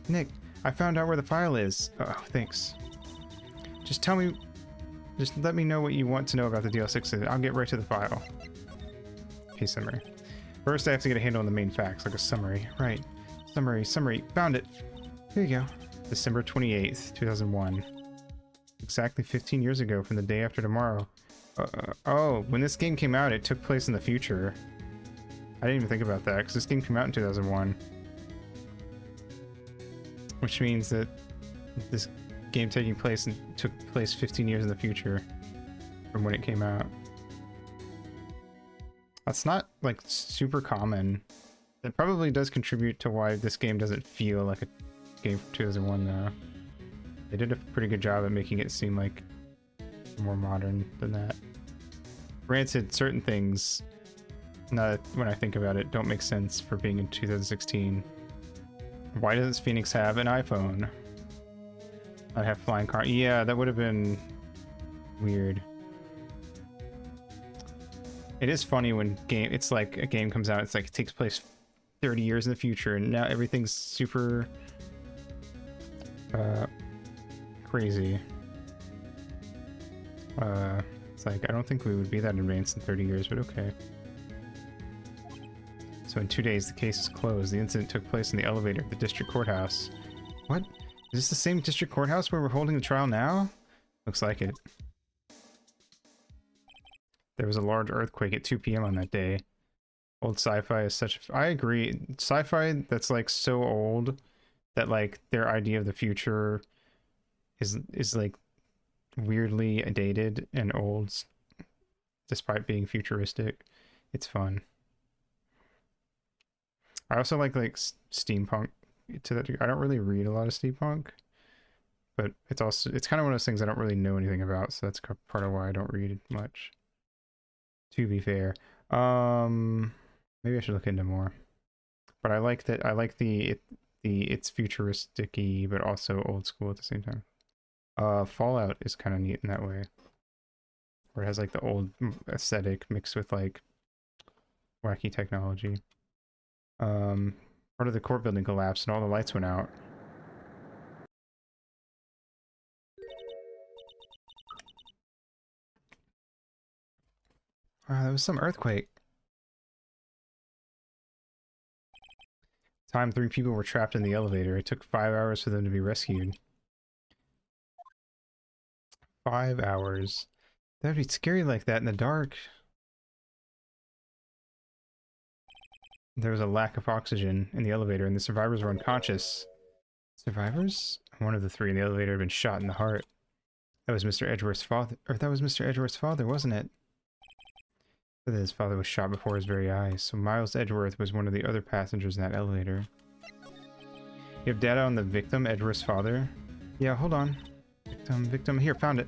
Nick, I found out where the file is. Oh, thanks. Just let me know what you want to know about the DL6. I'll get right to the file. Okay, summary. First, I have to get a handle on the main facts, like a summary. Right. Summary. Found it. Here you go. December 28th, 2001. Exactly 15 years ago from the day after tomorrow. Oh, when this game came out, it took place in the future. I didn't even think about that, because this game came out in 2001. Which means that this game taking place took place 15 years in the future from when it came out. That's not, like, super common That probably does contribute to why this game doesn't feel like a game from 2001, though. They did a pretty good job at making it seem like more modern than that. Granted, certain things, now that when I think about it, don't make sense for being in 2016. Why does Phoenix have an iPhone? I have flying car. Yeah, that would have been weird. It is funny when it's like a game comes out, it's like it takes place 30 years in the future, and now everything's super crazy. It's like, I don't think we would be that advanced in 30 years, but okay. So in 2 days, the case is closed. The incident took place in the elevator at the district courthouse. What? Is this the same district courthouse where we're holding the trial now? Looks like it. There was a large earthquake at 2 p.m. on that day. Old sci-fi is such a... I agree. Sci-fi that's like so old that like their idea of the future is like weirdly dated and old despite being futuristic. It's fun. I also like steampunk to that degree. I don't really read a lot of steampunk, but it's kind of one of those things I don't really know anything about, so that's part of why I don't read it much, to be fair. Maybe I should look into more, but I like that. I like it's futuristic-y but also old school at the same time. Fallout is kind of neat in that way, where it has like the old aesthetic mixed with like wacky technology. Part of the court building collapsed and all the lights went out. There was some earthquake. Time 3 people were trapped in the elevator. It took 5 hours for them to be rescued. 5 hours. That'd be scary like that in the dark. There was a lack of oxygen in the elevator and the survivors were unconscious. Survivors? One of the 3 in the elevator had been shot in the heart. That was Mr. Edgeworth's father. Or that was Mr. Edgeworth's father, wasn't it? But his father was shot before his very eyes. So Miles Edgeworth was one of the other passengers in that elevator. You have data on the victim, Edgeworth's father? Yeah, hold on. Victim. Here, found it.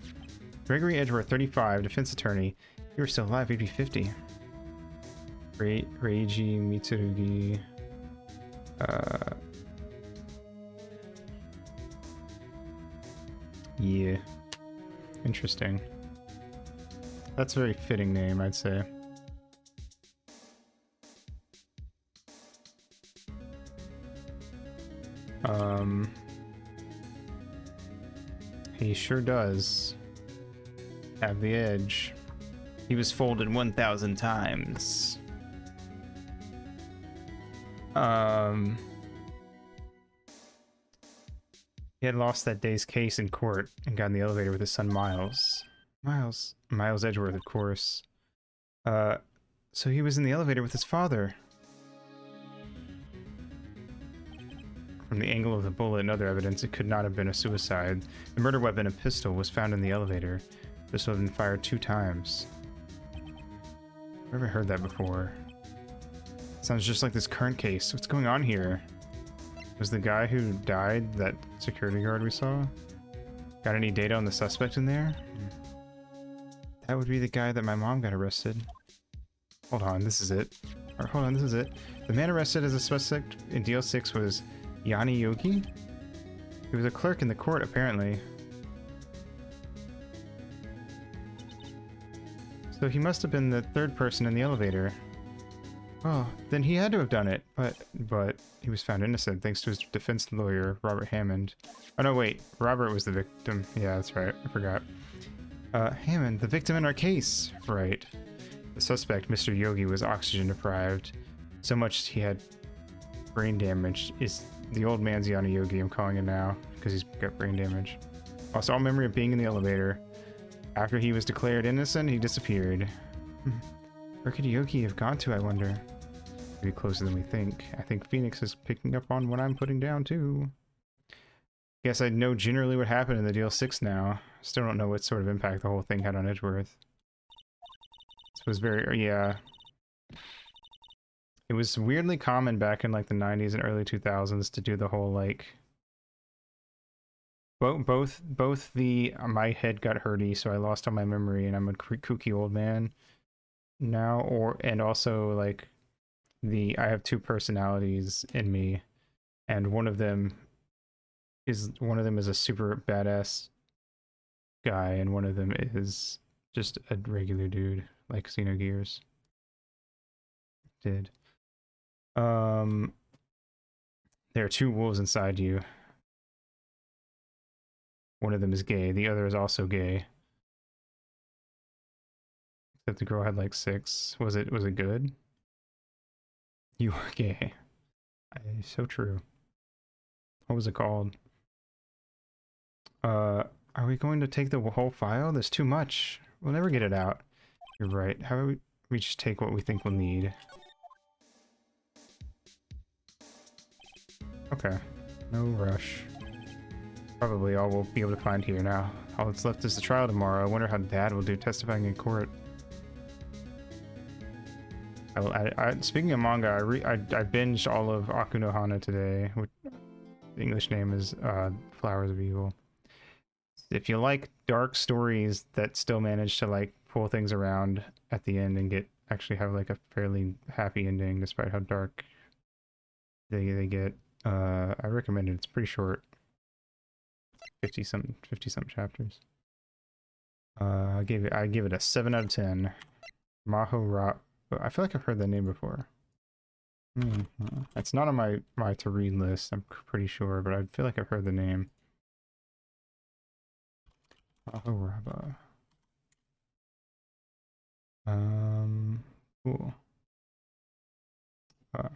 Gregory Edgeworth, 35, defense attorney. If you were still alive, he'd be 50. Reiji Mitsurugi. Yeah. Interesting. That's a very fitting name, I'd say. He sure does have the edge. He was folded 1,000 times. He had lost that day's case in court and got in the elevator with his son Miles. Miles Edgeworth, of course. So he was in the elevator with his father. From the angle of the bullet and other evidence, it could not have been a suicide. The murder weapon, a pistol, was found in the elevator. The pistol had been fired 2 times. I've never heard that before. Sounds just like this current case. What's going on here? Was the guy who died that security guard we saw? Got any data on the suspect in there? That would be the guy that my mom got arrested. Hold on, this is it. Or hold on, this is it. The man arrested as a suspect in DL6 was Yanni Yogi? He was a clerk in the court, apparently. So he must have been the 3rd person in the elevator. Well, then he had to have done it, but he was found innocent thanks to his defense lawyer, Robert Hammond. Oh no, wait, Robert was the victim. Yeah, that's right, I forgot. Hammond, the victim in our case. Right. The suspect, Mr. Yogi, was oxygen deprived. So much he had brain damage. Is the old man's Yanni Yogi, I'm calling it now, because he's got brain damage. Lost all memory of being in the elevator. After he was declared innocent, he disappeared. Where could Yogi have gone to, I wonder? Maybe closer than we think. I think Phoenix is picking up on what I'm putting down, too. Guess I know generally what happened in the DL6 now. Still don't know what sort of impact the whole thing had on Edgeworth. This was very... yeah. It was weirdly common back in like the 90s and early 2000s to do the whole like both the my head got hurty, so I lost all my memory and I'm a kooky old man now, and also like I have two personalities in me, and one of them is a super badass guy, and one of them is just a regular dude like Xenogears did. There are two wolves inside you. One of them is gay, the other is also gay. Except the girl had like 6. Was it good? You are gay. So true. What was it called? Are we going to take the whole file? There's too much. We'll never get it out. You're right. How about we just take what we think we'll need? Okay. No rush. Probably all we'll be able to find here now. All that's left is the trial tomorrow. I wonder how Dad will do testifying in court. Speaking of manga, I binged all of Akuno Hana today, which the English name is Flowers of Evil. If you like dark stories that still manage to like pull things around at the end and actually have like a fairly happy ending despite how dark they get, I recommend it. It's pretty short. 50 something chapters. I give it a 7 out of 10. Maho. I feel like I've heard that name before. It's not on my to read list, I'm pretty sure, but I feel like I've heard the name. Mahoraba. Cool. I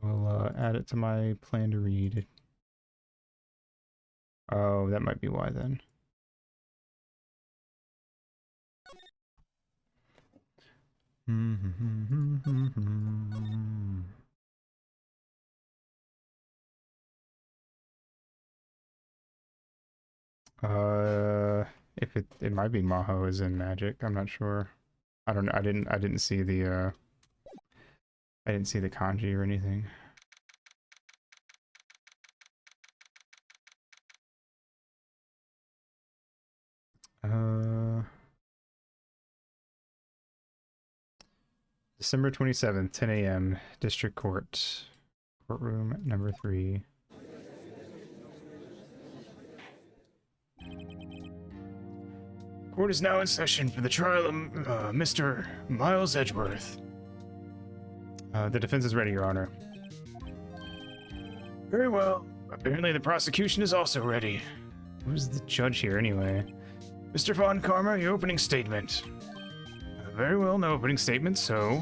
will add it to my plan to read. Oh, that might be why then. If it might be Maho is in Magic, I'm not sure. I didn't see the kanji or anything. December 27th, 10 a.m. District Court. Courtroom number 3. Court is now in session for the trial of Mr. Miles Edgeworth. The defense is ready, Your Honor. Very well. Apparently the prosecution is also ready. Who's the judge here anyway? Mr. Von Karma, your opening statement. Very well, no opening statement, so...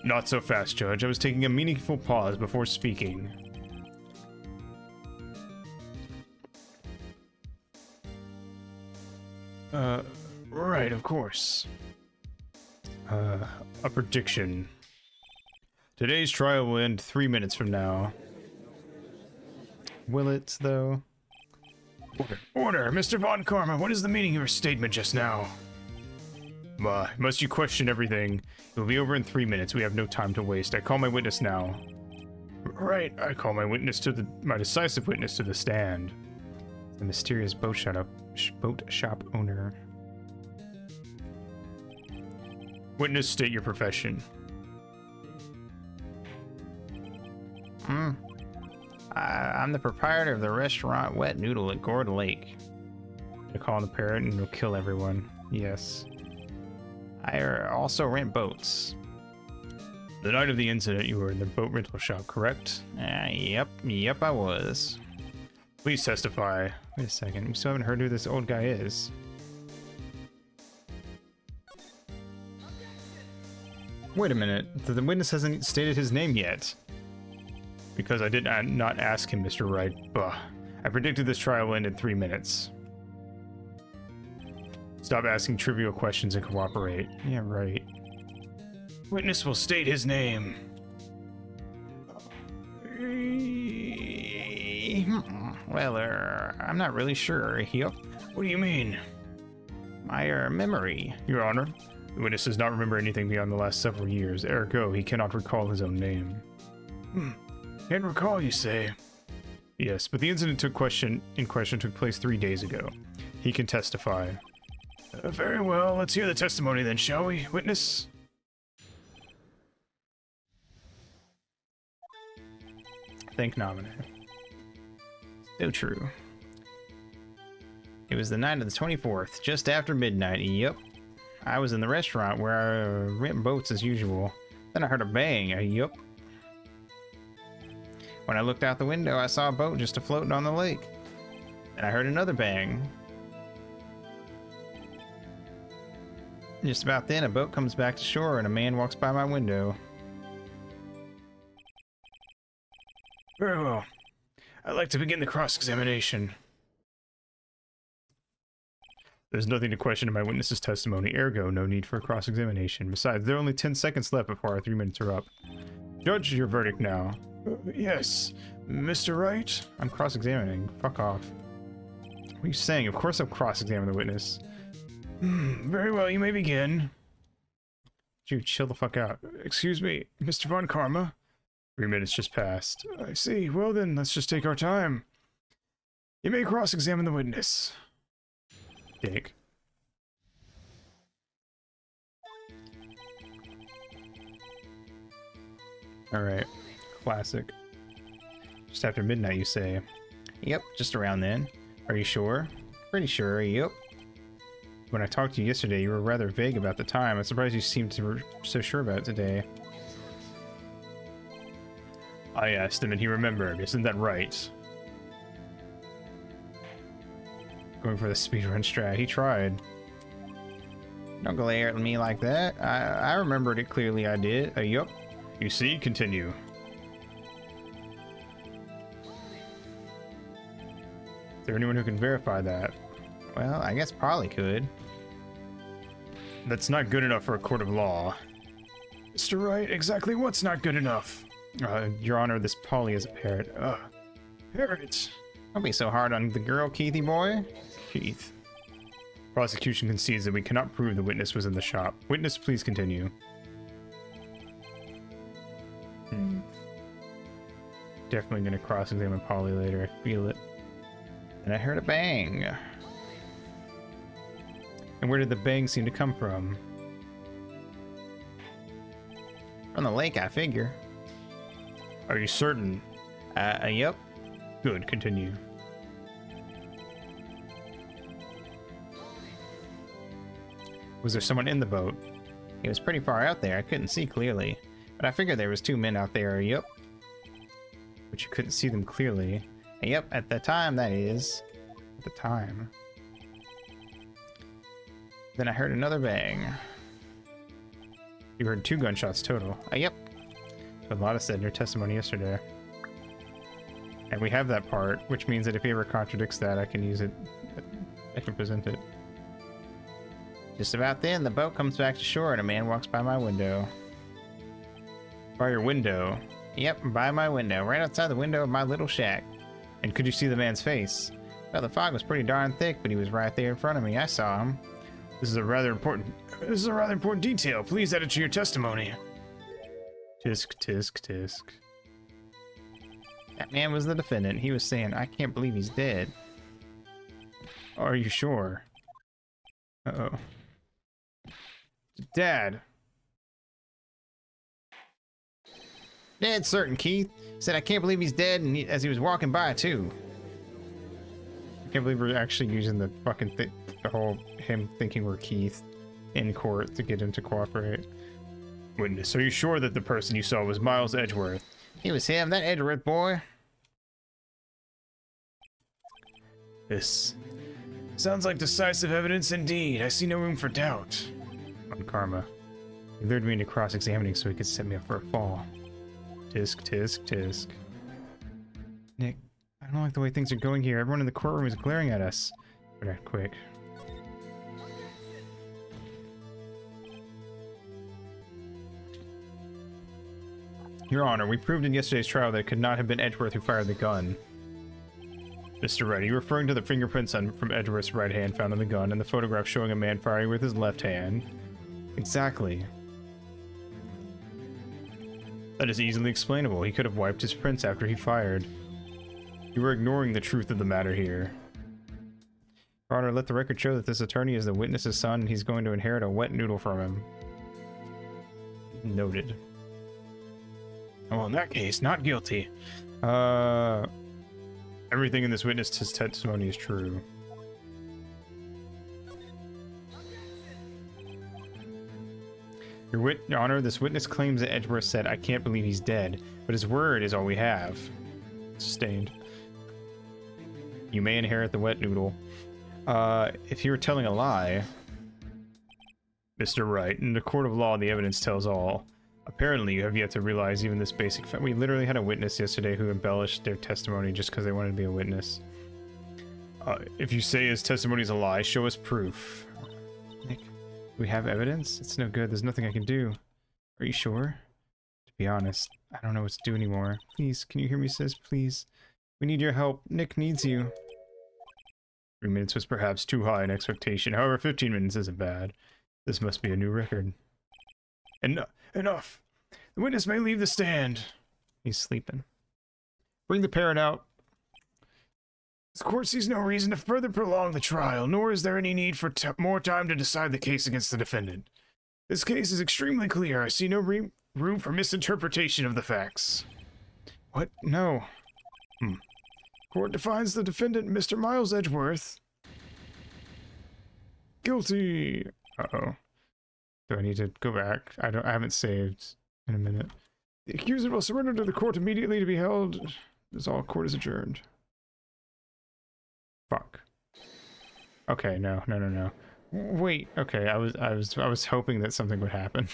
Not so fast, Judge. I was taking a meaningful pause before speaking. Right, of course. A prediction. Today's trial will end 3 minutes from now. Will it, though? Order! Mr. Von Karma, what is the meaning of your statement just now? Must you question everything? It will be over in 3 minutes. We have no time to waste. I call my witness now. Right, I call my decisive witness to the stand. The mysterious boat shop owner. Witness, state your profession. I'm the proprietor of the restaurant Wet Noodle at Gourd Lake. To call the parrot and it'll kill everyone. Yes. I also rent boats. The night of the incident, you were in the boat rental shop, correct? Yep, I was. Please testify. Wait a second, we still haven't heard who this old guy is. Wait a minute, the witness hasn't stated his name yet. Because I did not ask him, Mr. Wright. Bah. I predicted this trial will end in 3 minutes. Stop asking trivial questions and cooperate. Yeah, right. Witness will state his name. Well, I'm not really sure. Yep. What do you mean? My memory. Your Honor, The witness does not remember anything beyond the last several years. Ergo, he cannot recall his own name. Can't recall, you say? Yes, but the incident took place 3 days ago. He can testify. Very well, let's hear the testimony then, shall we, witness? Thank nominee. So true. It was the night of the 24th, just after midnight. Yep. I was in the restaurant where I rent boats as usual. Then I heard a bang. Yup. When I looked out the window, I saw a boat just floating on the lake. Then I heard another bang. Just about then, a boat comes back to shore and a man walks by my window. Very well. I'd like to begin the cross-examination. There's nothing to question in my witness's testimony, ergo, no need for a cross-examination. Besides, there are only 10 seconds left before our 3 minutes are up. Judge, your verdict now. Yes. Mr. Wright? I'm cross-examining. Fuck off. What are you saying? Of course I'm cross-examining the witness. Very well, you may begin. Dude, chill the fuck out. Excuse me, Mr. Von Karma? 3 minutes just passed. I see. Well then, let's just take our time. You may cross-examine the witness. Dick. Alright. Classic. Just after midnight, you say? Yep, just around then. Are you sure? Pretty sure, yep. When I talked to you yesterday, you were rather vague about the time. I'm surprised you seemed so sure about it today. I asked him and he remembered. Isn't that right? Going for the speedrun strat. He tried. Don't glare at me like that. I remembered it clearly. I did. Yup. You see? Continue. Is there anyone who can verify that? Well, I guess Polly could. That's not good enough for a court of law. Mr. Wright, exactly what's not good enough? Your Honor, this Polly is a parrot. Parrot. Don't be so hard on the girl, Keithy boy. Keith. Prosecution concedes that we cannot prove the witness was in the shop. Witness, please continue. Definitely gonna cross-examine Polly later. I feel it. And I heard a bang. And where did the bang seem to come from? From the lake, I figure. Are you certain? Yep. Good, continue. Was there someone in the boat? It was pretty far out there. I couldn't see clearly. But I figured there was 2 men out there, yep. But you couldn't see them clearly. Yep, at the time, that is. At the time. Then I heard another bang. You heard 2 gunshots total. Yep. A lot of said in your testimony yesterday. And we have that part, which means that if he ever contradicts that, I can use it. I can present it. Just about then, the boat comes back to shore and a man walks by my window. By your window? Yep, by my window, right outside the window of my little shack. And could you see the man's face? Well, the fog was pretty darn thick, but he was right there in front of me. I saw him. This is a rather important detail. Please add it to your testimony. Tisk, tisk, tisk. That man was the defendant. He was saying, I can't believe he's dead. Are you sure? Uh-oh. Dad. Dead certain, Keith. Said, I can't believe he's dead, and as he was walking by, too. I can't believe we're actually using the fucking the whole him thinking we're Keith in court to get him to cooperate. Witness, are you sure that the person you saw was Miles Edgeworth? He was him, that Edgeworth boy. This sounds like decisive evidence indeed. I see no room for doubt. On karma. He lured me into cross-examining so he could set me up for a fall. Tisk, tisk, tisk. Nick, I don't like the way things are going here. Everyone in the courtroom is glaring at us. Better act quick. Your Honor, we proved in yesterday's trial that it could not have been Edgeworth who fired the gun. Mr. Wright, are you referring to the fingerprints from Edgeworth's right hand found on the gun and the photograph showing a man firing with his left hand? Exactly. That is easily explainable. He could have wiped his prints after he fired. You were ignoring the truth of the matter here. Your Honor, let the record show that this attorney is the witness's son and he's going to inherit a wet noodle from him. Noted. Well, in that case, not guilty. Everything in this witness's testimony is true. Your Honor, this witness claims that Edgeworth said, "I can't believe he's dead," but his word is all we have. Sustained. You may inherit the wet noodle. If you were telling a lie, Mr. Wright, in the court of law, the evidence tells all. Apparently, you have yet to realize even this basic fact. We literally had a witness yesterday who embellished their testimony just because they wanted to be a witness. If you say his testimony is a lie, show us proof. Nick, we have evidence? It's no good. There's nothing I can do. Are you sure? To be honest, I don't know what to do anymore. Please, can you hear me, sis? Please. We need your help. Nick needs you. 3 minutes was perhaps too high an expectation. However, 15 minutes isn't bad. This must be a new record. Enough. The witness may leave the stand. He's sleeping. Bring the parent out. This court sees no reason to further prolong the trial, nor is there any need for more time to decide the case against the defendant. This case is extremely clear. I see no room for misinterpretation of the facts. What? No. Court defines the defendant, Mr. Miles Edgeworth, guilty. Uh-oh. Do I need to go back? I haven't saved in a minute. The accuser will surrender to the court immediately to be held as all court is adjourned. Fuck. Okay, no. Wait, okay, I was hoping that something would happen.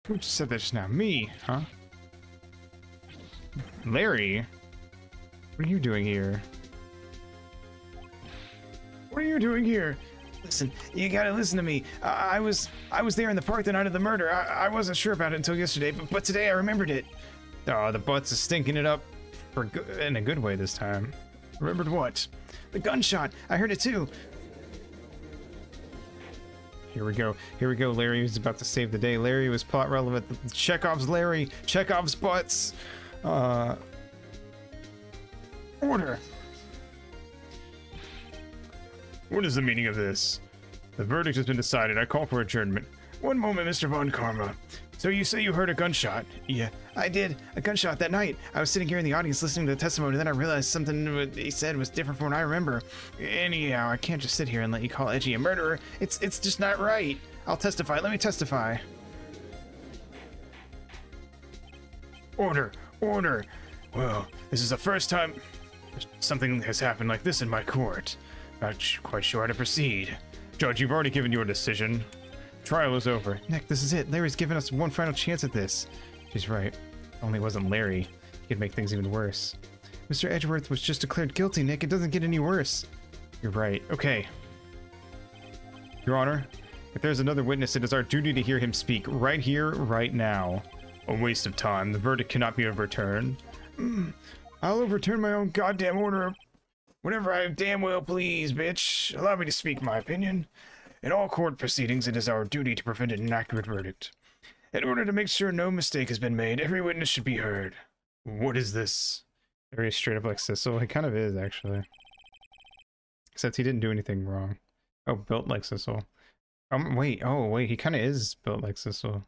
Who just said that just now? Me, huh? Larry? What are you doing here? What are you doing here? Listen, you gotta listen to me. I was there in the park the night of the murder. I wasn't sure about it until yesterday, but today I remembered it. Oh, the butts is stinking it up in a good way this time. Remembered what? The gunshot. I heard it too. Here we go. Larry was about to save the day. Larry was plot relevant. Chekhov's Larry. Chekhov's butts. Order. What is the meaning of this? The verdict has been decided. I call for adjournment. One moment, Mr. Von Karma. So you say you heard a gunshot? Yeah, I did. A gunshot that night. I was sitting here in the audience listening to the testimony, then I realized something he said was different from what I remember. Anyhow, I can't just sit here and let you call Edgy a murderer. It's just not right. I'll testify. Let me testify. Order. Well, this is the first time something has happened like this in my court. Not quite sure how to proceed. Judge, you've already given your decision. Trial is over. Nick, this is it. Larry's given us one final chance at this. She's right. If only it wasn't Larry. He could make things even worse. Mr. Edgeworth was just declared guilty, Nick. It doesn't get any worse. You're right. Okay. Your Honor, if there's another witness, it is our duty to hear him speak right here, right now. A waste of time. The verdict cannot be overturned. I'll overturn my own goddamn order whenever I damn well please, bitch. Allow me to speak my opinion. In all court proceedings, it is our duty to prevent an inaccurate verdict. In order to make sure no mistake has been made, every witness should be heard. What is this? Very straight up like Sissel. He kind of is, actually. Except he didn't do anything wrong. Oh, built like Sissel. Wait, he kind of is built like Sissel.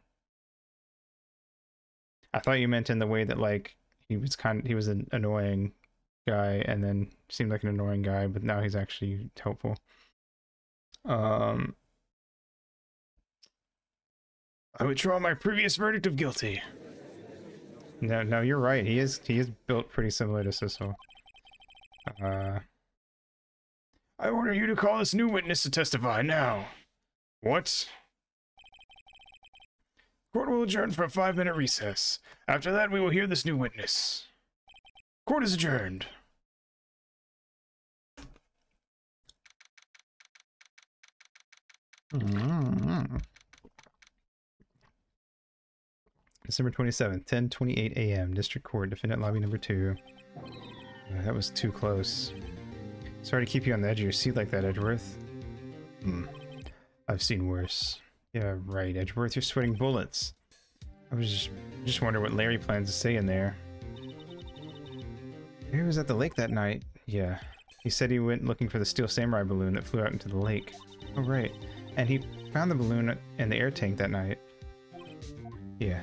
I thought you meant in the way that, like, he was an annoying guy and then seemed like an annoying guy, but now he's actually helpful. I withdraw my previous verdict of guilty. No, you're right. He is built pretty similar to Sissel. I order you to call this new witness to testify now. What? Court will adjourn for a 5-minute recess. After that, we will hear this new witness. Court is adjourned. December 27th, 10:28 a.m. District Court, Defendant Lobby Number 2. That was too close. Sorry to keep you on the edge of your seat like that, Edgeworth. I've seen worse. Yeah, right, Edgeworth, you're sweating bullets. I was just wondering what Larry plans to say in there. Larry was at the lake that night. Yeah. He said he went looking for the Steel Samurai balloon that flew out into the lake. Oh, right. And he found the balloon in the air tank that night. Yeah.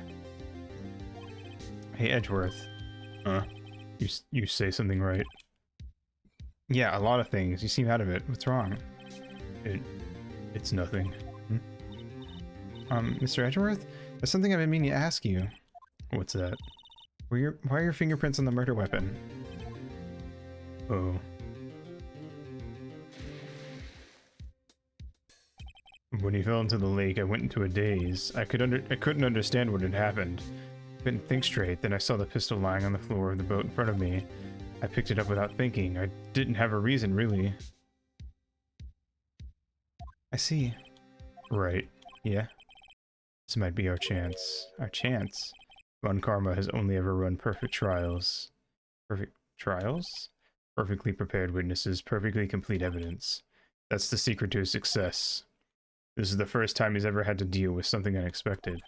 Hey, Edgeworth. Huh? You say something right. Yeah, a lot of things. You seem out of it. What's wrong? It's nothing. Mr. Edgeworth? There's something I've been meaning to ask you. What's that? Why are your fingerprints on the murder weapon? Oh. When he fell into the lake, I went into a daze. I couldn't understand what had happened. Couldn't think straight. Then I saw the pistol lying on the floor of the boat in front of me. I picked it up without thinking. I didn't have a reason, really. I see. Right. Yeah? This might be our chance. Our chance? Von Karma has only ever run perfect trials. Perfect trials? Perfectly prepared witnesses, perfectly complete evidence. That's the secret to his success. This is the first time he's ever had to deal with something unexpected.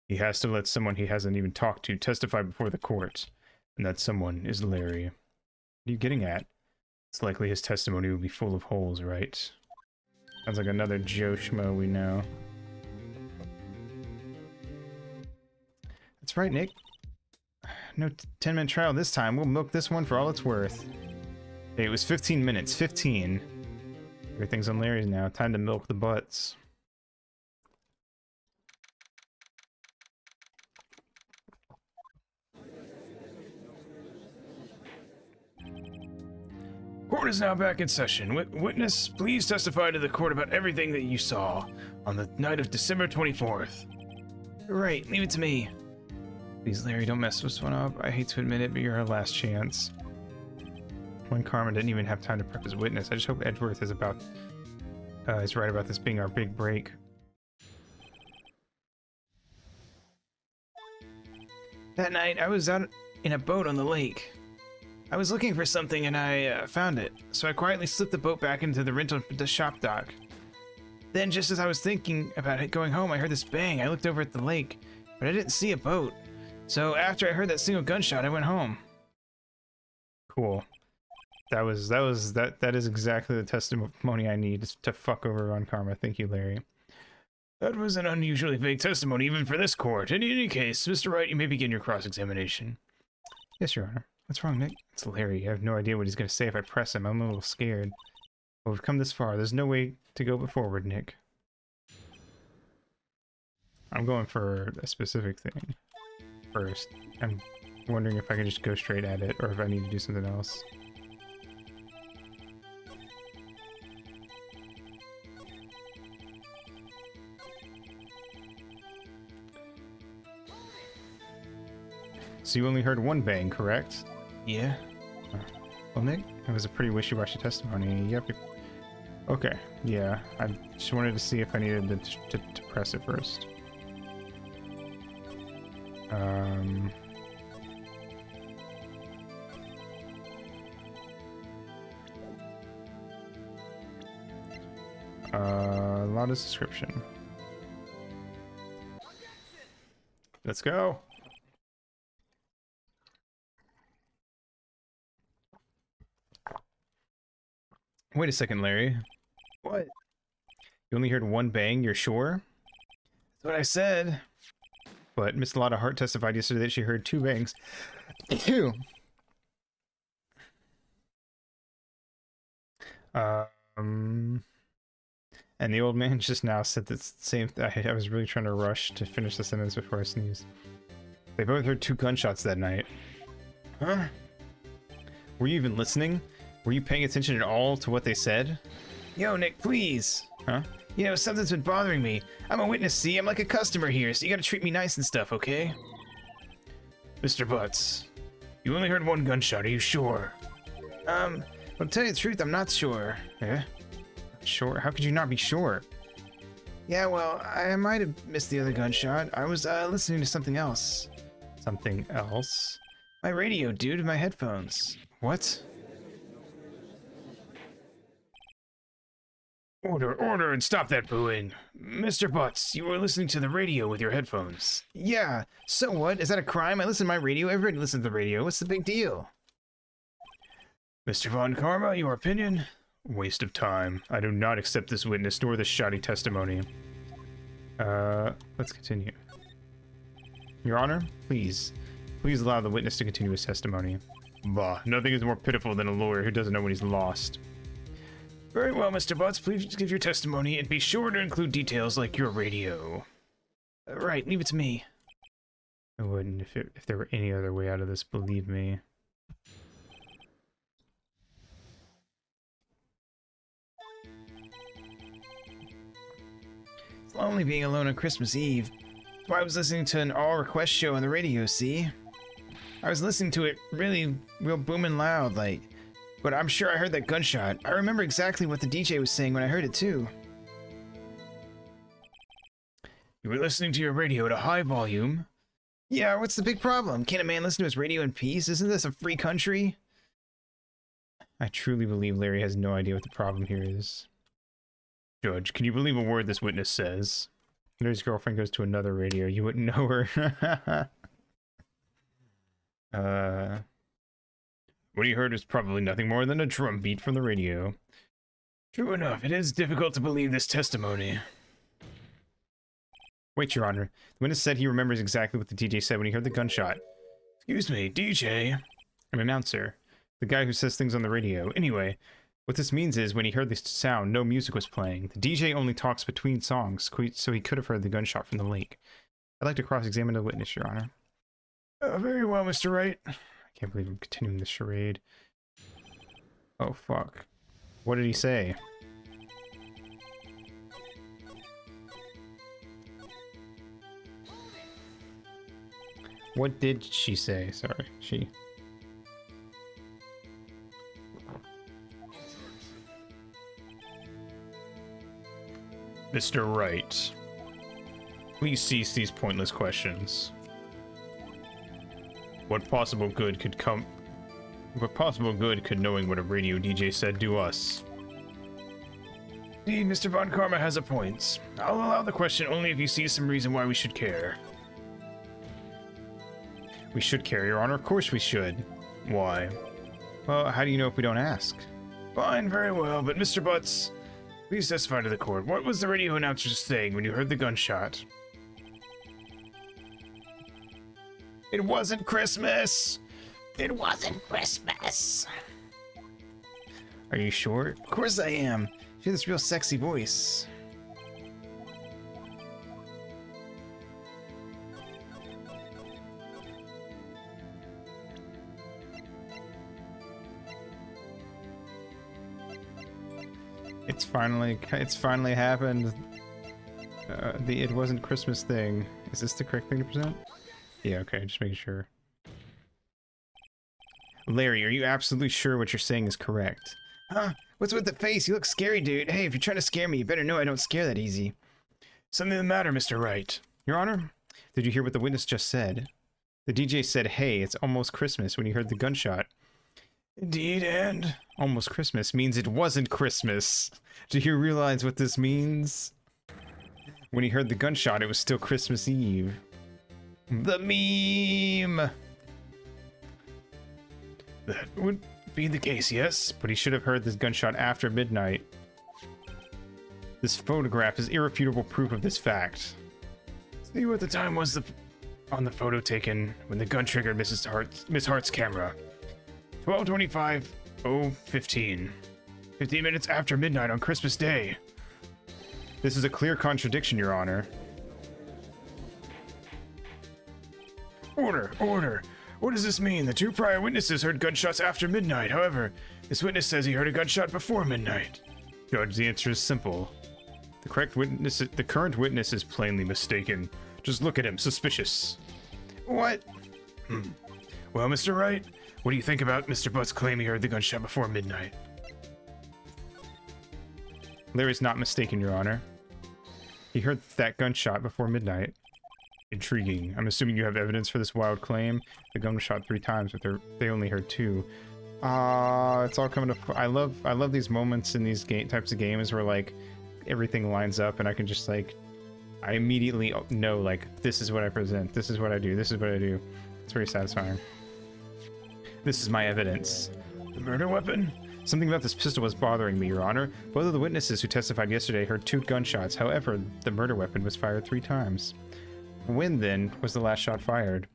He has to let someone he hasn't even talked to testify before the court. And that someone is Larry. What are you getting at? It's likely his testimony will be full of holes, right? Sounds like another Joe Schmo we know. That's right, Nick. No 10-minute trial this time. We'll milk this one for all it's worth. Hey, it was 15 minutes. 15. Everything's on Larry's now. Time to milk the butts. Court is now back in session. Witness, please testify to the court about everything that you saw on the night of December 24th. Right, leave it to me. Please, Larry, don't mess this one up. I hate to admit it, but you're our last chance. When Carmen didn't even have time to prep his witness, I just hope Edgeworth is right about this being our big break. That night, I was out in a boat on the lake. I was looking for something and I found it, so I quietly slipped the boat back into the shop dock. Then, just as I was thinking about it going home, I heard this bang. I looked over at the lake, but I didn't see a boat. So after I heard that single gunshot, I went home. Cool. That is exactly the testimony I need to fuck over on Karma. Thank you, Larry. That was an unusually vague testimony even for this court. In any case, Mr. Wright, you may begin your cross-examination. Yes, Your Honor. What's wrong, Nick? It's Larry. I have no idea what he's going to say if I press him. I'm a little scared. But we've come this far. There's no way to go but forward, Nick. I'm going for a specific thing first. I'm wondering if I can just go straight at it or if I need to do something else. So you only heard one bang, correct? Yeah. Well, Nick, it was a pretty wishy-washy testimony. Yep. Okay, yeah. I just wanted to see if I needed to press it first. Loudest description. Let's go. Wait a second, Larry. What? You only heard one bang, you're sure? That's what I said. But Miss Lotta Hart testified yesterday that she heard two bangs. Ew. And the old man just now said the same thing. I was really trying to rush to finish the sentence before I sneezed. They both heard two gunshots that night. Huh? Were you even listening? Were you paying attention at all to what they said? Yo, Nick, please. Huh? You know, something's been bothering me. I'm a witness, see? I'm like a customer here, so you gotta treat me nice and stuff, okay? Mr. Butts, you only heard one gunshot, are you sure? Well, to tell you the truth, I'm not sure. Yeah? Sure? How could you not be sure? Yeah, well, I might have missed the other gunshot. I was listening to something else. Something else? My radio, dude, my headphones. What? Order, order, and stop that booing. Mr. Butts, you were listening to the radio with your headphones. Yeah, so what? Is that a crime? I listen to my radio. Everybody listens to the radio. What's the big deal? Mr. Von Karma, your opinion? Waste of time. I do not accept this witness nor this shoddy testimony. Let's continue. Your Honor, please allow the witness to continue his testimony. Bah, nothing is more pitiful than a lawyer who doesn't know when he's lost. Very well, Mr. Butts, please give your testimony and be sure to include details like your radio. Right, leave it to me. I wouldn't if there were any other way out of this, believe me. It's lonely being alone on Christmas Eve. That's why I was listening to an all-request show on the radio, see? I was listening to it real booming loud, like, but I'm sure I heard that gunshot. I remember exactly what the DJ was saying when I heard it, too. You were listening to your radio at a high volume. Yeah, what's the big problem? Can't a man listen to his radio in peace? Isn't this a free country? I truly believe Larry has no idea what the problem here is. Judge, can you believe a word this witness says? Larry's girlfriend goes to another radio. You wouldn't know her. What he heard was probably nothing more than a drum beat from the radio. True enough, it is difficult to believe this testimony. Wait, Your Honor. The witness said he remembers exactly what the DJ said when he heard the gunshot. Excuse me, DJ? An announcer. The guy who says things on the radio. Anyway, what this means is when he heard the sound, no music was playing. The DJ only talks between songs, so he could have heard the gunshot from the lake. I'd like to cross-examine the witness, Your Honor. Very well, Mr. Wright. I can't believe I'm continuing this charade. Oh, fuck. What did he say? What did she say? Sorry, she. Mr. Wright, please cease these pointless questions. What possible good could knowing what a radio DJ said do us? Indeed, Mr. Von Karma has a point. I'll allow the question only if you see some reason why we should care. We should care, Your Honor. Of course we should. Why? Well, how do you know if we don't ask? Fine, very well, but Mr. Butts, please testify to the court. What was the radio announcer saying when you heard the gunshot? It wasn't Christmas! It wasn't Christmas! Are you sure? Of course I am. She has this real sexy voice. It's finally happened. The it wasn't Christmas thing. Is this the correct thing to present? Yeah, okay, just making sure. Larry, are you absolutely sure what you're saying is correct? Huh? What's with the face? You look scary, dude. Hey, if you're trying to scare me, you better know I don't scare that easy. Something the matter, Mr. Wright? Your Honor, did you hear what the witness just said? The DJ said, hey, it's almost Christmas when he heard the gunshot. Indeed, and? Almost Christmas means it wasn't Christmas. Do you realize what this means? When he heard the gunshot, it was still Christmas Eve. The meme! That would be the case, yes. But he should have heard this gunshot after midnight. This photograph is irrefutable proof of this fact. See what the time was on the photo taken when the gun triggered Miss Hart's camera. 12:25:015. 15 minutes after midnight on Christmas Day. This is a clear contradiction, Your Honor. Order, order. What does this mean? The two prior witnesses heard gunshots after midnight. However, this witness says he heard a gunshot before midnight. Judge, the answer is simple. The current witness is plainly mistaken. Just look at him, suspicious. What? Well, Mr. Wright, what do you think about Mr. Butt's claim he heard the gunshot before midnight? Larry's not mistaken, Your Honor. He heard that gunshot before midnight. Intriguing. I'm assuming you have evidence for this wild claim. The gun was shot 3 times, but they only heard 2. It's all coming to. I love these moments in these types of games where like everything lines up and I can just like, I immediately know like this is what I present, this is what I do, this is what I do. It's very satisfying. This is my evidence. The murder weapon? Something about this pistol was bothering me, Your Honor. Both of the witnesses who testified yesterday heard 2 gunshots. However, the murder weapon was fired 3 times. When, then, was the last shot fired?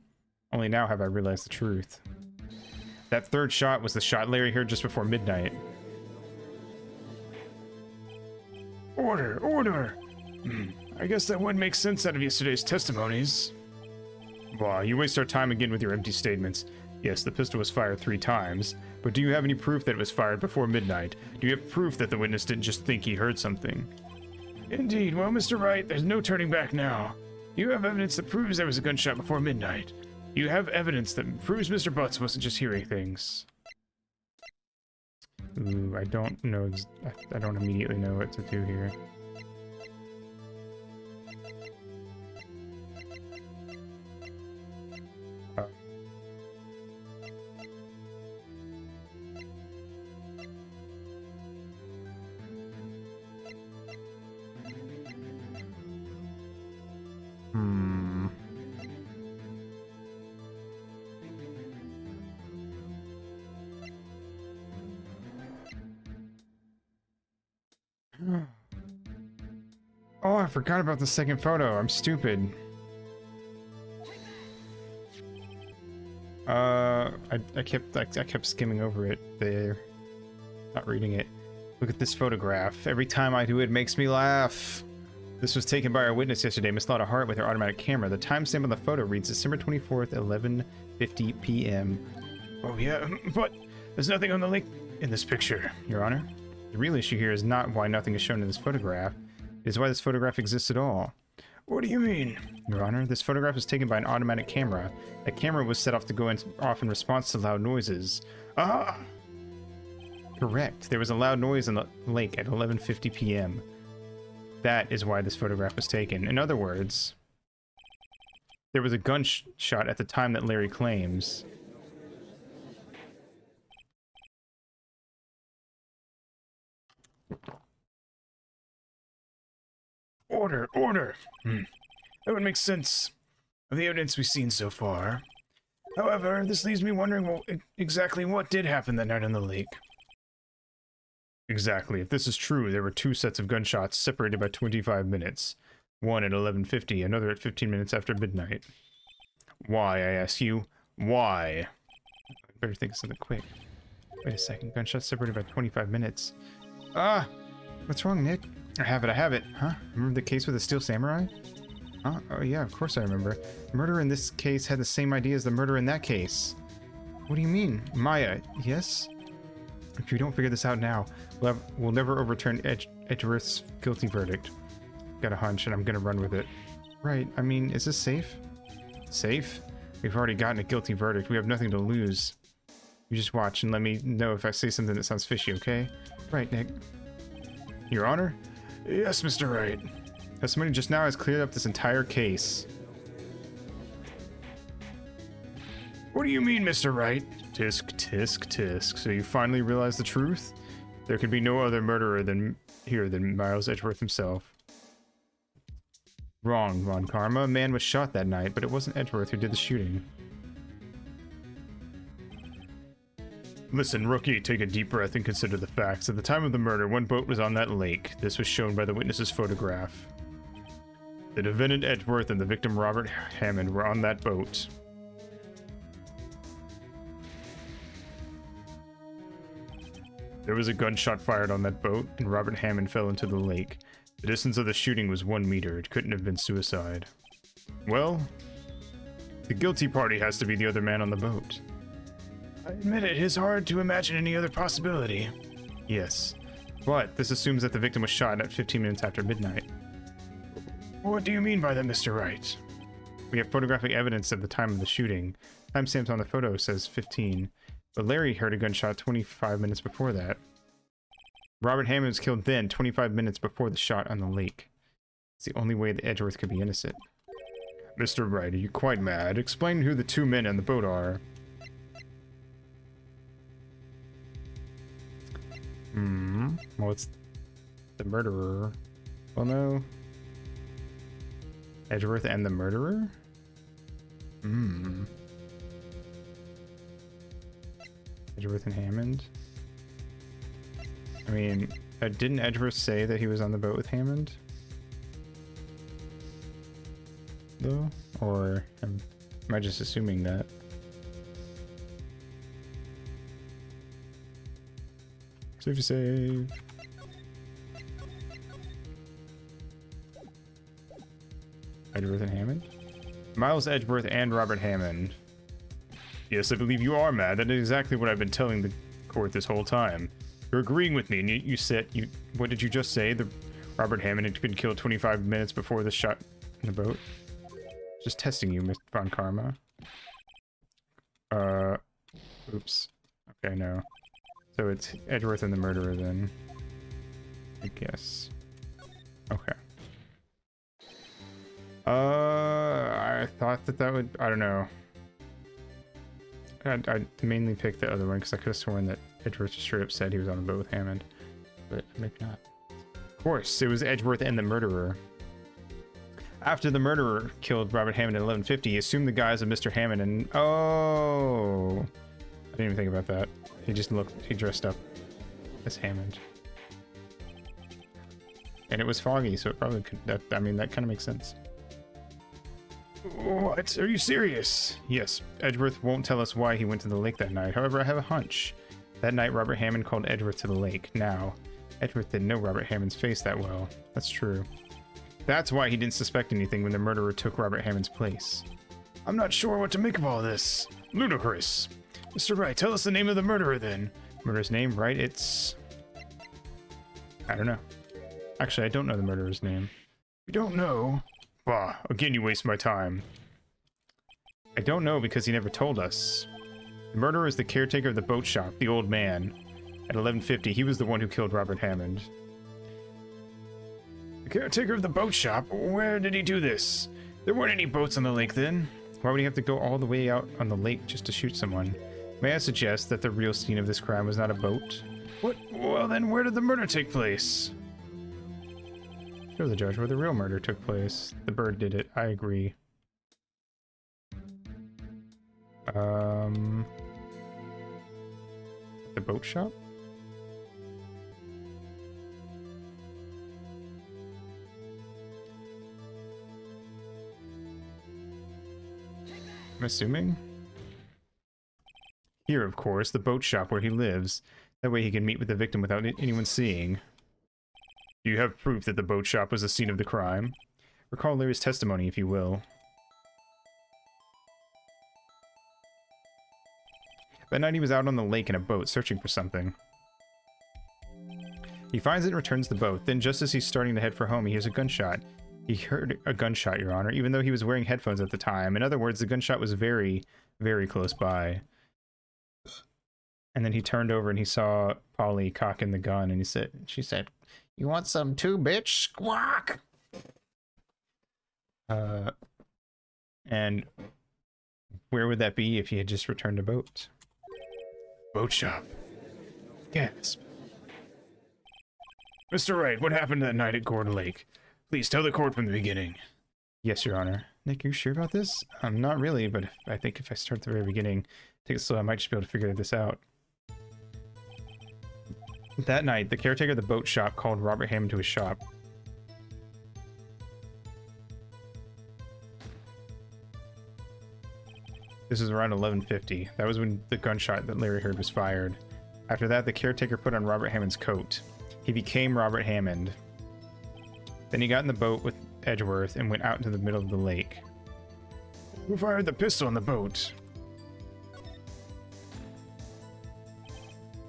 Only now have I realized the truth. That 3rd shot was the shot Larry heard just before midnight. Order, order! I guess that would make sense out of yesterday's testimonies. Bah, you waste our time again with your empty statements. Yes, the pistol was fired 3 times, but do you have any proof that it was fired before midnight? Do you have proof that the witness didn't just think he heard something? Indeed. Well, Mr. Wright, there's no turning back now. You have evidence that proves there was a gunshot before midnight. You have evidence that proves Mr. Butts wasn't just hearing things. Ooh, I don't know. I don't immediately know what to do here. Oh, I forgot about the second photo. I'm stupid. I kept skimming over it there, not reading it. Look at this photograph. Every time I do it makes me laugh. This was taken by our witness yesterday, Miss Lotta Hart, with her automatic camera. The timestamp on the photo reads December 24th, 11:50 p.m. Oh yeah, but there's nothing on the link in this picture, Your Honor. The real issue here is not why nothing is shown in this photograph. It is why this photograph exists at all. What do you mean? Your Honor, this photograph was taken by an automatic camera. The camera was set off to go off in response to loud noises. Ah! Correct. There was a loud noise in the lake at 11:50 p.m. That is why this photograph was taken. In other words, there was a gunshot at the time that Larry claims. Order, order! That would make sense of the evidence we've seen so far. However, this leaves me wondering exactly what did happen that night on the lake. Exactly. If this is true, there were 2 sets of gunshots separated by 25 minutes. One at 11:50, another at 15 minutes after midnight. Why, I ask you? Why? I better think of something quick. Wait a second. Gunshots separated by 25 minutes. Ah! What's wrong, Nick? I have it. Huh? Remember the case with the Steel Samurai? Huh? Oh yeah, of course I remember. The murderer in this case had the same idea as the murderer in that case. What do you mean? Maya, yes? If we don't figure this out now, we'll never overturn Edgeworth's guilty verdict. Got a hunch, and I'm gonna run with it. Right, I mean, is this safe? Safe? We've already gotten a guilty verdict. We have nothing to lose. You just watch and let me know if I say something that sounds fishy, okay? Right, Nick. Your Honor? Yes, Mr. Wright. Testimony just now has cleared up this entire case. What do you mean, Mr. Wright? Tisk, tisk, tisk. So you finally realize the truth? There could be no other murderer than Miles Edgeworth himself. Wrong, Ron Karma. A man was shot that night, but it wasn't Edgeworth who did the shooting. Listen, rookie, take a deep breath and consider the facts. At the time of the murder, 1 boat was on that lake. This was shown by the witness's photograph. The defendant Edgeworth and the victim Robert Hammond were on that boat. There was a gunshot fired on that boat, and Robert Hammond fell into the lake. The distance of the shooting was 1 meter. It couldn't have been suicide. Well, the guilty party has to be the other man on the boat. I admit it is hard to imagine any other possibility. Yes, but this assumes that the victim was shot at 15 minutes after midnight. What do you mean by that, Mr. Wright? We have photographic evidence of the time of the shooting. Timestamp on the photo says 15, but Larry heard a gunshot 25 minutes before that. Robert Hammond was killed then, 25 minutes before the shot on the lake. It's the only way that Edgeworth could be innocent. Mr. Wright, are you quite mad? Explain who the 2 men on the boat are. Well, it's the murderer. Well, no. Edgeworth and the murderer? Edgeworth and Hammond? I mean, didn't Edgeworth say that he was on the boat with Hammond? Though? Or am I just assuming that? Save to save. Edgeworth and Hammond? Miles Edgeworth and Robert Hammond. Yes, I believe you are mad. That is exactly what I've been telling the court this whole time. You're agreeing with me, and you said, what did you just say? The Robert Hammond had been killed 25 minutes before the shot in the boat? Just testing you, Mr. Von Karma. Oops. Okay, no. So it's Edgeworth and the murderer then. I guess. Okay. I thought that would, I don't know. I mainly picked the other one because I could have sworn that Edgeworth just straight up said he was on a boat with Hammond. But maybe not. Of course, it was Edgeworth and the murderer. After the murderer killed Robert Hammond at 11:50, he assumed the guise of Mr. Hammond and... Oh! I didn't even think about that. He dressed up as Hammond. And it was foggy, so it probably could... that kind of makes sense. What? Are you serious? Yes, Edgeworth won't tell us why he went to the lake that night. However, I have a hunch. That night, Robert Hammond called Edgeworth to the lake. Now, Edgeworth didn't know Robert Hammond's face that well. That's true. That's why he didn't suspect anything when the murderer took Robert Hammond's place. I'm not sure what to make of all this. Ludicrous. Mr. Wright, tell us the name of the murderer then. Murderer's name, right? It's... I don't know. Actually, I don't know the murderer's name. You don't know? Bah, again you waste my time. I don't know because he never told us. The murderer is the caretaker of the boat shop, the old man. At 11:50, he was the one who killed Robert Hammond. The caretaker of the boat shop? Where did he do this? There weren't any boats on the lake then. Why would he have to go all the way out on the lake just to shoot someone? May I suggest that the real scene of this crime was not a boat? What? Well then, where did the murder take place? Show the judge where the real murder took place. The bird did it. I agree. The boat shop? I'm assuming? Here, of course, the boat shop where he lives. That way he can meet with the victim without anyone seeing. You have proof that the boat shop was the scene of the crime. Recall Larry's testimony, if you will. That night he was out on the lake in a boat, searching for something. He finds it and returns the boat. Then, just as he's starting to head for home, he hears a gunshot. He heard a gunshot, Your Honor, even though he was wearing headphones at the time. In other words, the gunshot was very, very close by. And then he turned over and he saw Polly cocking the gun, and she said, "You want some too, bitch? Squawk!" And where would that be if he had just returned a boat? Boat shop. Yes. Mr. Wright, what happened that night at Gordon Lake? Please tell the court from the beginning. Yes, Your Honor. Nick, are you sure about this? Not really, but I think if I start at the very beginning, take it slow, I might just be able to figure this out. That night, the caretaker of the boat shop called Robert Hammond to his shop. This was around 11:50. That was when the gunshot that Larry heard was fired. After that, the caretaker put on Robert Hammond's coat. He became Robert Hammond. Then he got in the boat with Edgeworth and went out into the middle of the lake. Who fired the pistol on the boat?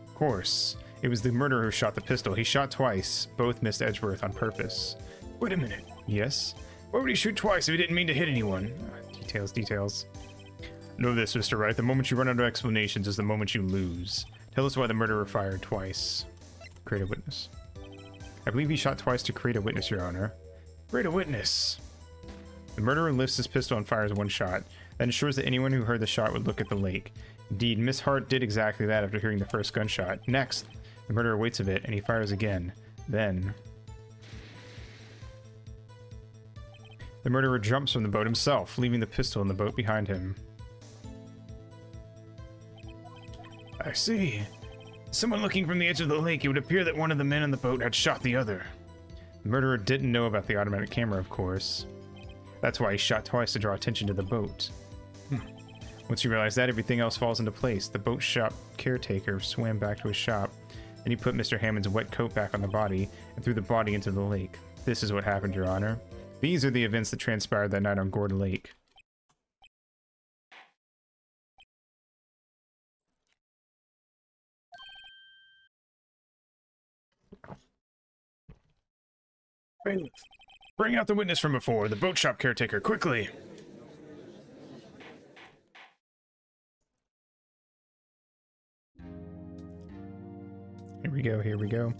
Of course. It was the murderer who shot the pistol. He shot twice. Both missed Edgeworth on purpose. Wait a minute. Yes? Why would he shoot twice if he didn't mean to hit anyone? Details. Know this, Mr. Wright. The moment you run out of explanations is the moment you lose. Tell us why the murderer fired twice. Create a witness. I believe he shot twice to create a witness, Your Honor. Create a witness. The murderer lifts his pistol and fires one shot. That ensures that anyone who heard the shot would look at the lake. Indeed, Miss Hart did exactly that after hearing the first gunshot. Next, The murderer waits a bit, and he fires again. Then... the murderer jumps from the boat himself, leaving the pistol in the boat behind him. I see. Someone looking from the edge of the lake, it would appear that one of the men on the boat had shot the other. The murderer didn't know about the automatic camera, of course. That's why he shot twice to draw attention to the boat. Once you realize that, everything else falls into place. The boat shop caretaker swam back to his shop, and he put Mr. Hammond's wet coat back on the body and threw the body into the lake. This is what happened, Your Honor. These are the events that transpired that night on Gourd Lake. Bailiff, bring out the witness from before, the boat shop caretaker, quickly! Here we go, here we go.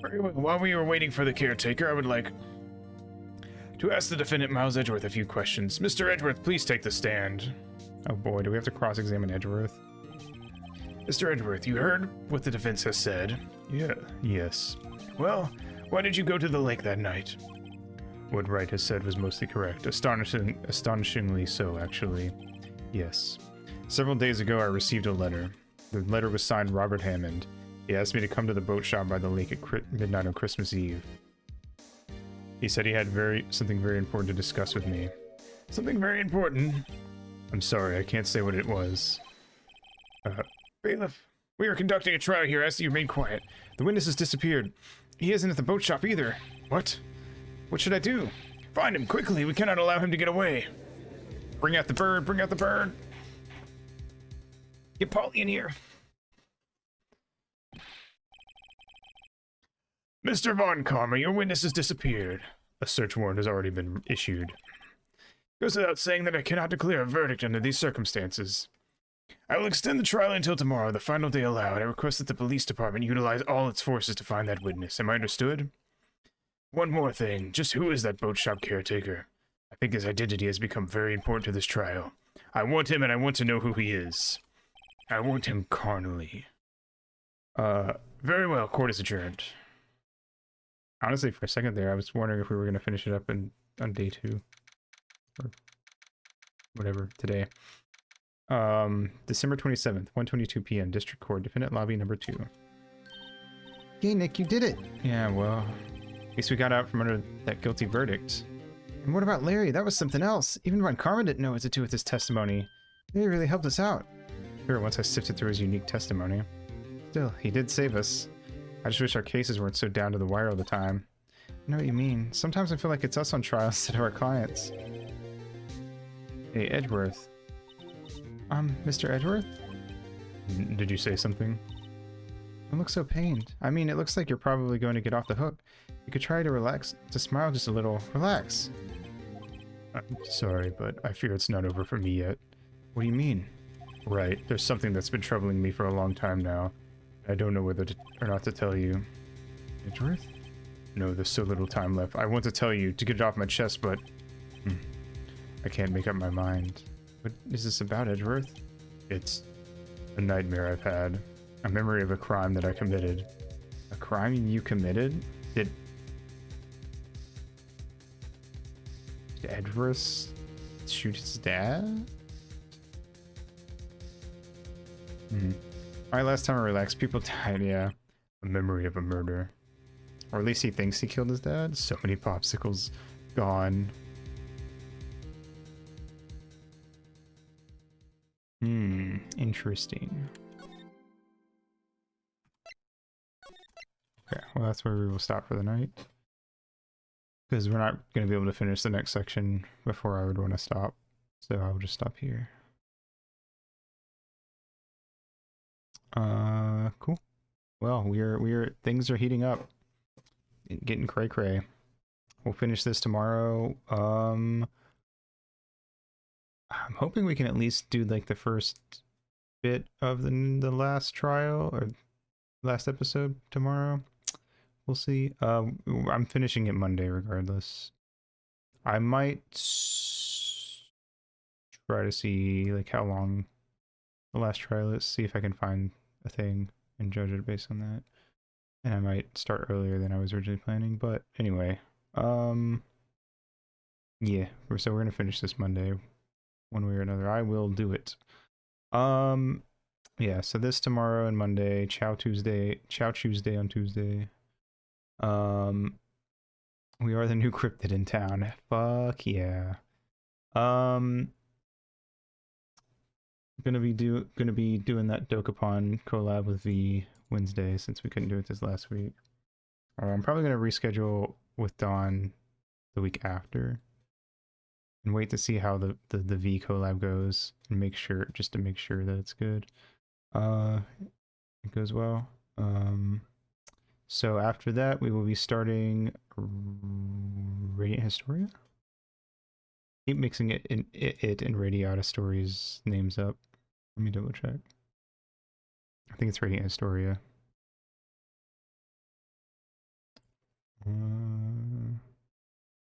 Very well. While we were waiting for the caretaker, I would like to ask the defendant Miles Edgeworth a few questions. Mr. Edgeworth, please take the stand. Oh boy, do we have to cross-examine Edgeworth? Mr. Edgeworth, you heard what the defense has said? Yeah, yes. Well, why did you go to the lake that night? What Wright has said was mostly correct. Astonishingly so, actually. Yes. Several days ago, I received a letter. The letter was signed Robert Hammond. He asked me to come to the boat shop by the lake at midnight on Christmas Eve. He said he had something very important to discuss with me. Something very important? I'm sorry, I can't say what it was. Bailiff, we are conducting a trial here. I ask that you remain quiet. The witness has disappeared. He isn't at the boat shop either. What? What should I do? Find him quickly. We cannot allow him to get away. Bring out the bird. Bring out the bird. Get Polly in here. Mr. Von Karma, your witness has disappeared. A search warrant has already been issued. Goes without saying that I cannot declare a verdict under these circumstances. I will extend the trial until tomorrow, the final day allowed. I request that the police department utilize all its forces to find that witness. Am I understood? One more thing. Just who is that boat shop caretaker? I think his identity has become very important to this trial. I want him, and I want to know who he is. I want him carnally. Very well. Court is adjourned. Honestly, for a second there, I was wondering if we were going to finish it up on day 2. Or whatever, today. December 27th, 1:22 p.m. District Court, Defendant Lobby number 2. Yay, Nick, you did it. Yeah, well, at least we got out from under that guilty verdict. And what about Larry? That was something else. Even Von Karma didn't know what to do with his testimony. He really helped us out. Sure, once I sifted through his unique testimony. Still, he did save us. I just wish our cases weren't so down to the wire all the time. I know what you mean. Sometimes I feel like it's us on trial instead of our clients. Hey, Edgeworth. Mr. Edgeworth? Did you say something? You look so pained. I mean, it looks like you're probably going to get off the hook. You could try to relax, to smile just a little. Relax. I'm sorry, but I fear it's not over for me yet. What do you mean? Right, there's something that's been troubling me for a long time now. I don't know whether or not to tell you. Edgeworth? No, there's so little time left. I want to tell you, to get it off my chest, but... I can't make up my mind. What is this about, Edgeworth? It's a nightmare I've had. A memory of a crime that I committed. A crime you committed? Did Edgeworth shoot his dad? Alright, last time I relaxed, people died, yeah. A memory of a murder. Or at least he thinks he killed his dad? So many popsicles gone. Interesting. Okay, well that's where we will stop for the night. Because we're not going to be able to finish the next section before I would want to stop. So I'll just stop here. Cool. Well, things are heating up. Getting cray cray. We'll finish this tomorrow. I'm hoping we can at least do like the first bit of the last trial or last episode tomorrow. We'll see. I'm finishing it Monday regardless. I might try to see like how long the last trial is, see if I can find a thing and judge it based on that. And I might start earlier than I was originally planning, but anyway. Yeah, so we're gonna finish this Monday, one way or another. I will do it. Yeah, so this tomorrow and Monday, Chow Tuesday on Tuesday. We are the new cryptid in town. Fuck yeah. Gonna be doing that Dokapon collab with V Wednesday since we couldn't do it this last week. I'm probably gonna reschedule with Dawn the week after and wait to see how the V collab goes and make sure that it's good. It goes well. So after that we will be starting Radiant Historia. Keep mixing it and Radiata Stories names up. Let me double check. I think it's Radiant Historia.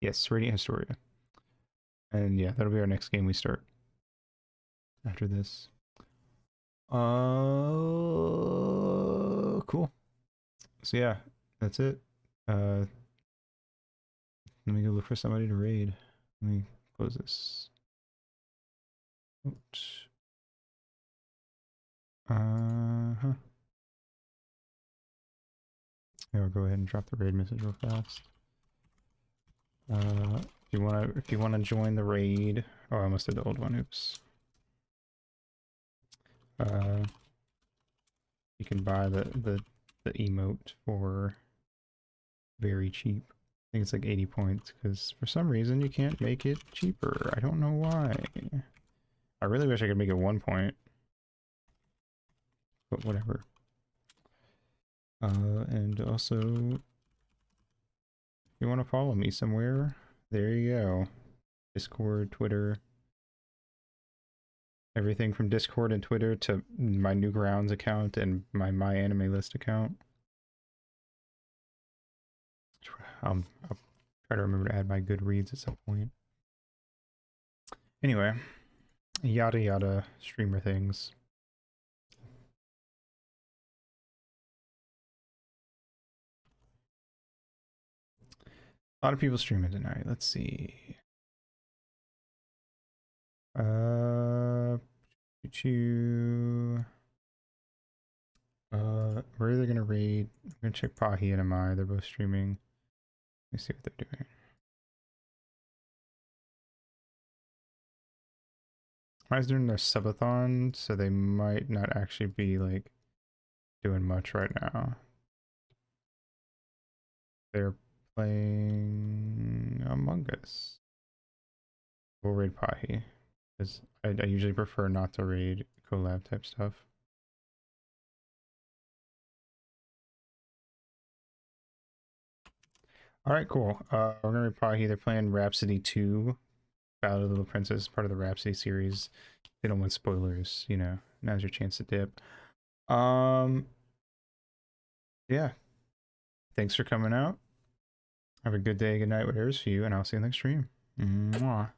Yes, Radiant Historia. And yeah, that'll be our next game we start after this. Cool. So yeah, that's it. Let me go look for somebody to raid. Let me close this. Oops. Yeah, I'll go ahead and drop the raid message real fast. If you wanna join the raid, oh, I almost did the old one. Oops. You can buy the emote for very cheap. I think it's like 80 points because for some reason you can't make it cheaper. I don't know why. I really wish I could make it 1 point, but whatever. And also, if you want to follow me somewhere, there you go. Discord, Twitter. Everything from Discord and Twitter to my Newgrounds account and my MyAnimeList account. I'll try to remember to add my Goodreads at some point. Anyway, yada yada streamer things. A lot of people streaming tonight. Let's see. We're either gonna raid. I'm gonna check Pahi and Amai. They're both streaming. Let me see what they're doing. Amai's doing their subathon, so they might not actually be like doing much right now. They're playing Among Us. We'll raid Pahi, because I usually prefer not to raid collab type stuff. Alright, cool. We're gonna raid Pahi. They're playing Rhapsody 2, Battle of the Little Princess, part of the Rhapsody series. They don't want spoilers, you know. Now's your chance to dip. Yeah. Thanks for coming out. Have a good day, good night, whatever's for you, and I'll see you next stream. Mwah.